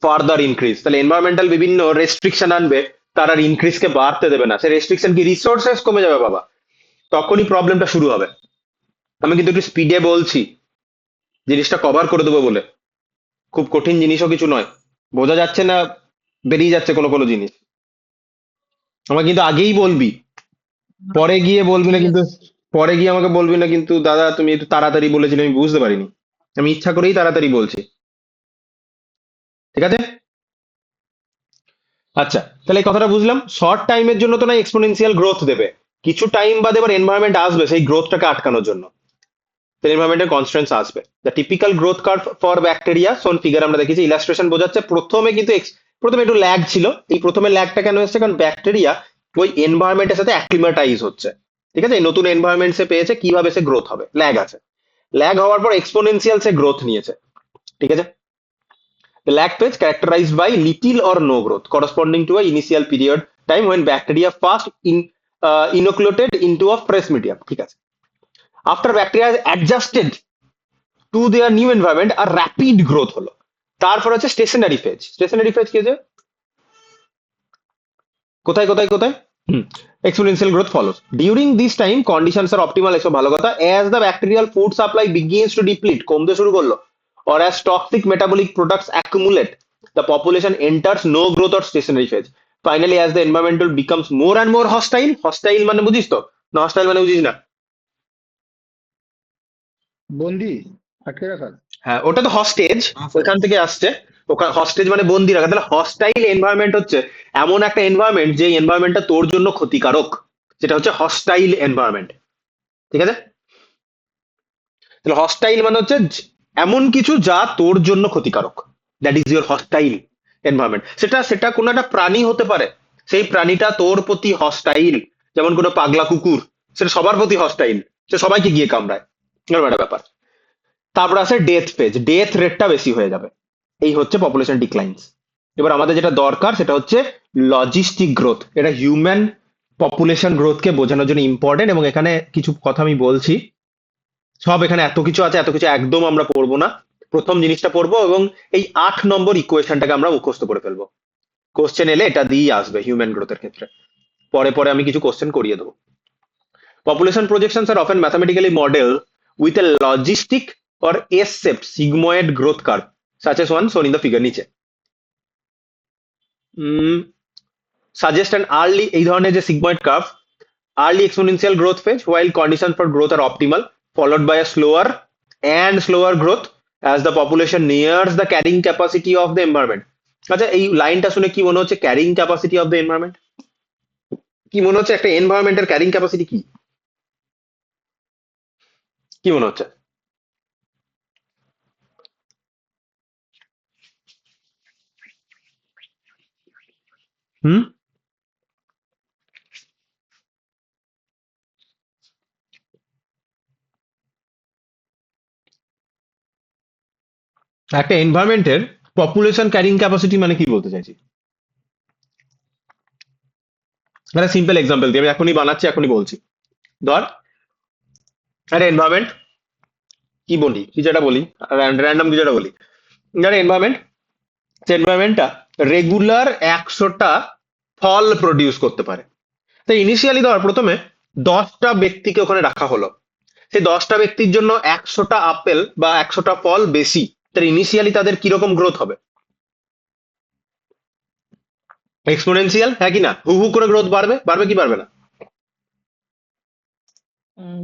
further increase. তাহলে environmental বিভিন্ন রেস্ট্রিকশন আনবে, তার আর ইনক্রিজ কে বাড়তে দেবে না। সে রেস্ট্রিকশন কি রিসোর্সেস কমে যাবে বাবা, তখনই প্রবলেমটা শুরু হবে। আমি কিন্তু একটু স্পিডে বলছি জিনিসটা কভার করে দেবো বলে, খুব কঠিন জিনিসও কিছু নয়। বোঝা যাচ্ছে না? বেরিয়ে যাচ্ছে কোনো কোনো জিনিস। আমাকে কিন্তু আগেই বলবি, পরে গিয়ে বলবি না ঠিক কিন্তু। আছে পরে গিয়ে আমাকে বলবি না কিন্তু দাদা তুমি একটু তাড়াতাড়ি বলেছিলে, আমি বুঝতে পারিনি। আমি ইচ্ছা করেই তাড়াতাড়ি বলছি, ঠিক আছে? আচ্ছা, তাহলে এই কথাটা বুঝলাম। শর্ট টাইমের জন্য তো না এক্সপোনেনশিয়াল গ্রোথ দেবে, কিছু টাইম বাদে এবার এনভায়রনমেন্ট আসবে সেই গ্রোথটাকে আটকানোর জন্য। এনভায়রনমেন্টের কনস্ট্রেন্টস আসবে। The typical growth curve for bacteria shown figure আমরা দেখেছি, ইলাস্ট্রেশন বোঝাচ্ছে। প্রথমে কিন্তু প্রথমে একটু ল্যাগ ছিল। এই প্রথমে ল্যাগটা কেন এসেছে? কারণ ব্যাকটেরিয়া ওই এনভায়রনমেন্টের সাথে অ্যাক্লিমেটাইজ হচ্ছে, ঠিক আছে? এই নতুন এনভায়রনমেন্ট সে পেয়েছে, কিভাবে সে গ্রোথ হবে, ল্যাগ আছে। ল্যাগ হওয়ার পর এক্সপোনেনশিয়াল সে গ্রোথ নিয়েছে, ঠিক আছে? The lag phase characterized by little or no growth, corresponding to a initial period time when bacteria first inoculated into a fresh medium, ঠিক আছে? After bacteria has adjusted to their new environment, a rapid growth হলো। তারপর হচ্ছে stationery phase. Stationery phase কি আছে? কোথায় কোথায় কোথায়? Exponential growth follows. During this time conditions are optimal, এসব ভালো কথা। As the bacterial food supply begins to deplete, কমতে শুরু করলো, or as toxic metabolic products accumulate, the population enters no growth or stationary phase. Finally, as the environmental becomes more and more hostile, hostile মানে বুঝিস তো, না hostile মানে বুঝিস না? বন্দি আটকে রাখা। হ্যাঁ, ওটা তো হস্টেজ, হ্যাঁ স্যার। ওইখান থেকে আসছে। ওখানে হস্টেজ মানে বন্দি রাখা। তাহলে হস্টাইল এনভায়রনমেন্ট হচ্ছে এমন একটা এনভায়রনমেন্ট যে এনভায়রনমেন্টটা তোর জন্য ক্ষতিকারক, যেটা হচ্ছে হস্টাইল এনভায়রনমেন্ট, ঠিক আছে? তাহলে হস্টাইল মানে হচ্ছে এমন কিছু যা তোর জন্য ক্ষতিকারক, that is your hostile environment. সেটা সেটা কোনো একটা প্রাণী হতে পারে, সেই প্রাণীটা তোর প্রতি হস্টাইল। যেমন কোনো পাগলা কুকুর, সেটা সবার প্রতি হস্টাইল, সে সবাইকে গিয়ে কামড়ায়, এরকম একটা ব্যাপার। তারপর আছে ডেথ ফেজ, ডেথ রেটটা বেশি হয়ে যাবে। এই হচ্ছে পপুলেশন ডিক্লাইনস। এবার আমাদের যেটা দরকার সেটা হচ্ছে লজিস্টিক গ্রোথ। এটা হিউম্যান পপুলেশন গ্রোথকে বোঝানোর জন্য ইম্পর্টেন্ট, এবং এখানে কিছু কথা আমি বলছি। সব এখানে এত কিছু আছে, এত কিছু একদম আমরা পড়বো না। প্রথম জিনিসটা পড়বো এবং এই 8 নম্বর ইকুয়েশনটাকে আমরা মুখস্থ করে ফেলবো। কোশ্চেন এলে এটা দিয়েই আসবে হিউম্যান গ্রোথের ক্ষেত্রে। পরে পরে আমি কিছু কোশ্চেন করিয়ে দেবো। Population projections are often mathematically model with a logistic or S-shaped sigmoid growth curve such as one shown in the figure নিচে। Suggest an early, এই ধরনের যে sigmoid curve, early exponential growth phase while conditions for growth are optimal, followed by a slower and slower growth as the population nears the carrying capacity of the environment. আচ্ছা, এই লাইনটা শুনে কি মনে হচ্ছে? Carrying capacity of the environment কি মনে হচ্ছে? একটা এনভায়রনমেন্টের ক্যারিং ক্যাপাসিটি কি, কি মনে হচ্ছে? হুম একটা এনভায়রনমেন্টের পপুলেশন ক্যারিং ক্যাপাসিটি মানে কি বলতে চাইছি? একটা সিম্পল এক্সাম্পল দিই, আমি এখনই বানাচ্ছি, এখনই বলছি। ধর একটা এনভায়রনমেন্ট, কি বলি, কিছু একটা বলি, র্যান্ডম কিছু একটা বলি। একটা এনভায়রনমেন্ট, সেই এনভায়রনমেন্টটা রেগুলার 100টা ফল প্রডিউস করতে পারে। তো ইনিশিয়ালি ধর প্রথমে 10টা ব্যক্তিকে ওখানে রাখা হলো। সেই 10টা ব্যক্তির জন্য 100টা আপেল বা 100টা ফল বেশি। তার ইনিশিয়ালি তাদের কিরকম গ্রোথ হবে? এক্সপোনেনশিয়াল, হ্যাঁ কি না? হু হু করে গ্রোথ বাড়বে, বাড়বে কি বাড়বে না?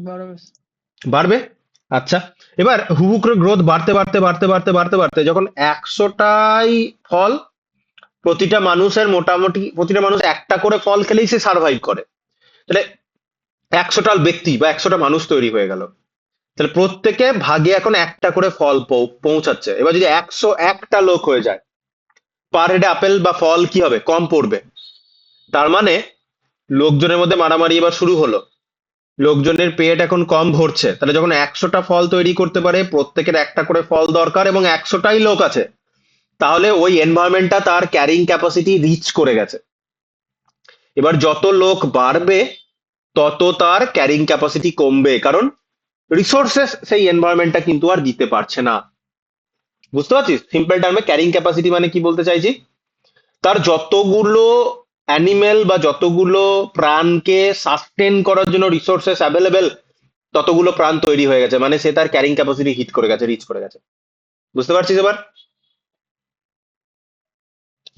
বাড়বে। বাড়বে। আচ্ছা, এবার হু হু করে গ্রোথ বাড়তে বাড়তে বাড়তে বাড়তে বাড়তে বাড়তে যখন 100টাই ফল, প্রতিটা মানুষের মোটামুটি প্রতিটা মানুষ একটা করে ফল খেলেই সে সার্ভাইভ করে। তাহলে 100টা ব্যক্তি বা 100টা মানুষ তৈরি হয়ে গেল। তাহলে প্রত্যেকে ভাগে এখন একটা করে ফল পৌঁছাচ্ছে। এবার যদি 101টা লোক হয়ে যায়, পার হেডে আপেল বা ফল কি হবে? কম পড়বে। তার মানে লোকজনের মধ্যে মারামারি এবার শুরু হলো। লোকজনের পেট এখন কম ভরছে, তাহলে যখন 100টা ফল তৈরি করতে পারে, প্রত্যেকের একটা করে ফল দরকার এবং 100টাই লোক আছে, তাহলে ওই এনভায়রনমেন্টটা তার ক্যারিং ক্যাপাসিটি রিচ করে গেছে। এবার যত লোক বাড়বে তত তার ক্যারিং ক্যাপাসিটি কমবে, কারণ রিসোর্সেস সেই এনভায়রনমেন্টটা কিন্তু আর দিতে পারছে না। বুঝতে পারছিস? সিম্পল টার্মে ক্যারিং ক্যাপাসিটি মানে কি বলতে চাইছি, তার যতগুলো অ্যানিমেল বা যতগুলো প্রাণকে সাস্টেন করার জন্য রিসোর্সেস অ্যাভেলেবেল, ততগুলো প্রাণ তৈরি হয়ে গেছে, মানে সে তার ক্যারিং ক্যাপাসিটি হিট করে গেছে, রিচ করে গেছে। বুঝতে পারছিস এবার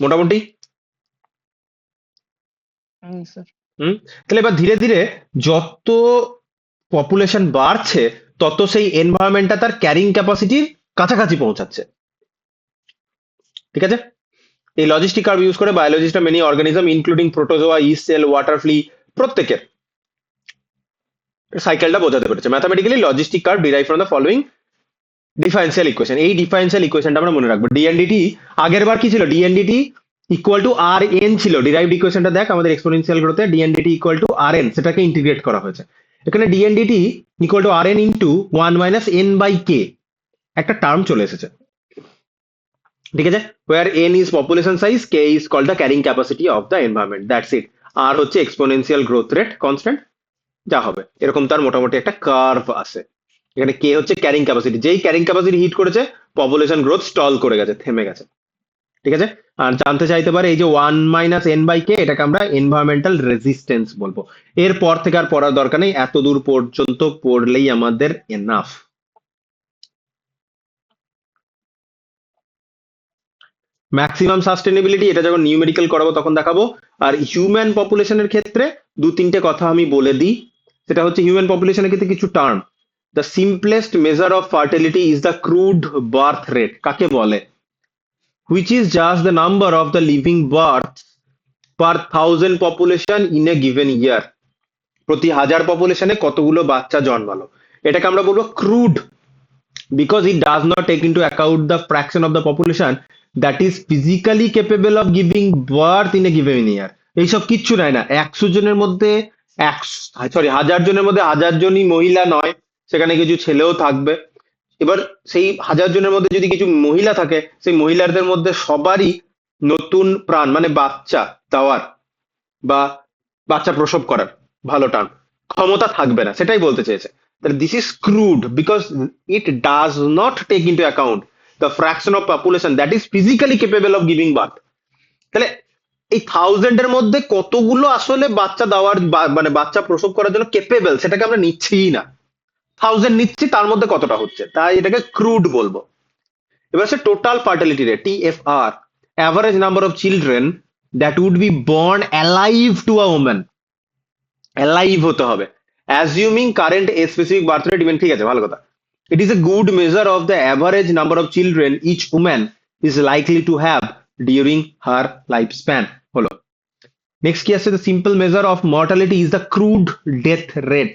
মোটামুটি? স্যার। হুম। তাহলে এবার ধীরে ধীরে যত পপুলেশন বাড়ছে তত সেই এনভায়রনমেন্টটা তার ক্যারিং ক্যাপাসিটির কাছাকাছি পৌঁছাচ্ছে। ঠিক আছে? এই লজিস্টিক কার্ভ ইউজ করে বায়োলজিস্টরা many organism including protozoa, yeast cell, water flea প্রত্যেকের সাইকেলটা বোঝাতে পেরেছে। Mathematically logistic curve derive from the following differential equation. এই ডিফারেন্সিয়াল ইকুয়েশনটা আমরা মনে রাখবো। ডিএনডিটি আগের বার কি ছিল? DNDT equal to R N ছিল। ডিরাইভড ইকুয়েশনটা দেখ আমাদের এক্সপোনেনশিয়াল গ্রোথে DNDT equal to R N, সেটাকে ইন্টিগ্রেট করা হয়েছে। এখানে DNDT equal to R N into 1 - n/k একটা টার্ম চলে এসেছে। ঠিক আছে? where n is population size, k is called the carrying capacity of the environment, that's it. আর হচ্ছে এক্সপোনেনশিয়াল গ্রোথ রেট কনস্ট্যান্ট, যা হবে এরকম তার মোটামুটি একটা কার্ভ আছে। এখানে কে হচ্ছে ক্যারিং ক্যাপাসিটি, যেই ক্যারিং ক্যাপাসিটি হিট করেছে পপুলেশন গ্রোথ স্টল করে গেছে, থেমে গেছে। ঠিক আছে? আর জানতে চাইতে পারে এই যে 1 - n/k, এটাকে আমরা এনভায়রনমেন্টাল রেজিস্ট্যান্স বলবো। এরপর থেকে আর পড়ার দরকার নেই, এত দূর পর্যন্ত পড়লেই আমাদের এনাফ। ম্যাক্সিমাম সাস্টেনেবিলিটি, এটা যখন নিউমেরিক্যাল করাবো তখন দেখাবো। আর হিউম্যান পপুলেশনের ক্ষেত্রে 2-3টে কথা আমি বলে দিই। সেটা হচ্ছে হিউম্যান পপুলেশনের ক্ষেত্রে কিছু term. The simplest measure of fertility is the crude birth rate. কাকে বলে? Which is just the number of the living birth per 1000 population in a given year. প্রতি 1000 পপুলেশনে কতগুলো বাচ্চা জন্মালো, এটাকে আমরা বলবো crude, because it does not take into account the fraction of the population that is physically capable of giving birth in a given year. এইসব কিচ্ছু নেয় না। 100 জনের মধ্যে 1000 জনের মধ্যে 1000 জনই মহিলা নয়, সেখানে কিছু ছেলেও থাকবে। এবার সেই 1000 জনের মধ্যে যদি কিছু মহিলা থাকে, সেই মহিলাদের মধ্যে সবারই নতুন প্রাণ মানে বাচ্চা দেওয়ার বা বাচ্চা প্রসব করার, ভালো টার্ম, ক্ষমতা থাকবে না, সেটাই বলতে চেয়েছে। তাহলে this is crude because it does not take into account the fraction of population that is physically capable of giving birth. তাহলে এই 1000 এর মধ্যে কতগুলো আসলে বাচ্চা দেওয়ার মানে বাচ্চা প্রসব করার জন্য কেপেবল, সেটাকে আমরা নিচ্ছিই না। 1000 নিচ্ছি, তার মধ্যে কতটা হচ্ছে, তাই এটাকে ক্রুড বলবো। এবার সে total fertility rate, TFR, average number of children that would be born alive to a woman. Alive হতে হবে, assuming current specific birth rate even. ঠিক আছে, ভালো কথা। It is a good measure of the average number of children each woman is likely to have during her life span. হলো। Next কি আসছে? The simple measure of mortality is the crude death rate,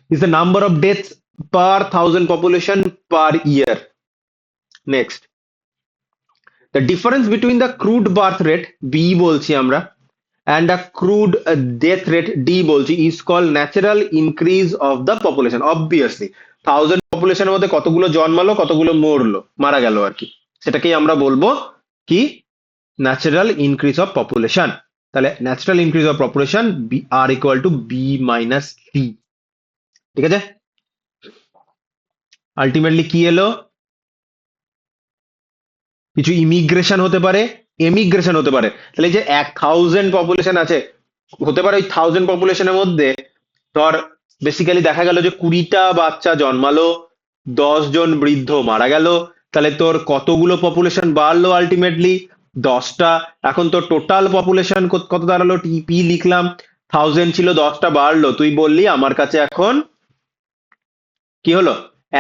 is the number of deaths per 1000 population per year. Next, the difference between the crude birth rate, B বলছি আমরা, and a crude death rate, D বলছি, is called natural increase of the population. Obviously 1000 পপুলেশনের মধ্যে কতগুলো জন্মালো, কতগুলো মরলো, মারা গেল আর কি, সেটাকেই আমরা বলবো কি ন্যাচারাল ইনক্রিজ অফ পপুলেশন। তাহলে ন্যাচারাল ইনক্রিজ অফ পপুলেশন আর ইকুয়াল টু B - C। ঠিক আছে? আলটিমেটলি কি এলো? কিছু ইমিগ্রেশন হতে পারে, এমিগ্রেশন হতে পারে। তাহলে এই যে 1000 পপুলেশন আছে, হতে পারে ওই 1000 পপুলেশনের মধ্যে ধর বেসিক্যালি দেখা গেল যে 20টা বাচ্চা জন্মালো, 10 জন বৃদ্ধ মারা গেল, তাহলে তোর কতগুলো পপুলেশন বাড়লো? আলটিমেটলি 10টা। এখন তোর টোটাল পপুলেশন কত দাঁড়ালো? টিপি লিখলাম, 1000 ছিল, 10টা বাড়লো, তুই বললি আমার কাছে এখন কি হলো?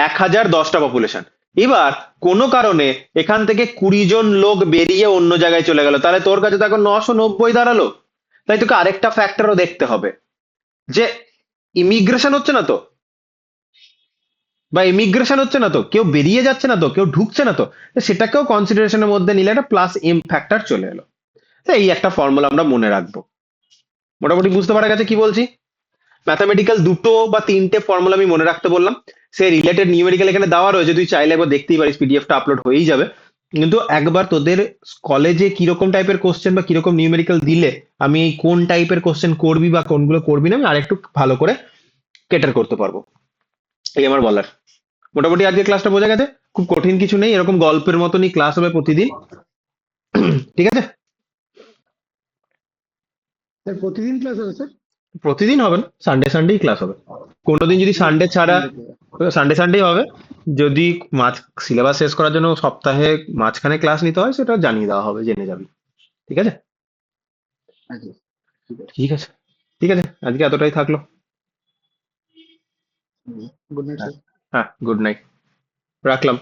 1010টা পপুলেশন। এবার কোনো কারণে এখান থেকে 20 জন লোক বেরিয়ে অন্য জায়গায় চলে গেল, তাহলে তোর কাছে তো এখন 990 দাঁড়ালো। তাই তোকে আরেকটা ফ্যাক্টরও দেখতে হবে, যে ইমিগ্রেশন হচ্ছে না তো, বা ইমিগ্রেশন হচ্ছে না তো, কেউ বেরিয়ে যাচ্ছে না তো, কেউ ঢুকছে না তো, সেটাকেও কনসিডারেশনের মধ্যে নিলে একটা প্লাস এম ফ্যাক্টর চলে এলো। তো এই একটা ফর্মুলা আমরা মনে রাখবো। মোটামুটি বুঝতে পারা গেছে কি বলছি? ম্যাথামেটিক্যাল 2টো বা 3টে ফর্মুলা আমি মনে রাখতে বললাম, সে রিলেটেড নিউমেরিক্যাল এখানে দেওয়া রয়েছে, তুই চাইলে একবার দেখতেই পারিস, পিডিএফটা আপলোড হয়েই যাবে। কিন্তু একবার তোদের কলেজে কিরকম টাইপের কোশ্চেন বা কিরকম নিউমেরিক্যাল দিলে আমি এই কোন টাইপের কোশ্চেন করবি বা কোনগুলো করবি না আমি আরেকটু ভালো করে কেটার করতে পারবো, এই আমার বলার। মোটামুটি আজকে ক্লাসটা বোঝা গেছে, খুব কঠিন কিছু নেই, এরকম গল্পের মতনই ক্লাস হবে প্রতিদিন, ঠিক আছে? স্যার প্রতিদিন ক্লাস হবে স্যার? প্রতিদিন হবে না, সানডে সানডেই ক্লাস হবে। কোনোদিন যদি সানডে ছাড়া, সানডে সানডেই হবে। যদি সিলেবাস শেষ করার জন্য সপ্তাহে মাঝখানে ক্লাস নিতে হয় সেটা জানিয়ে দেওয়া হবে, জেনে যাবি, ঠিক আছে? আচ্ছা, ঠিক আছে। ঠিক আছে, ঠিক আছে, আজকে এতটাই থাকলো। Good night sir. হ্যাঁ, গুড নাইট, রাখলাম।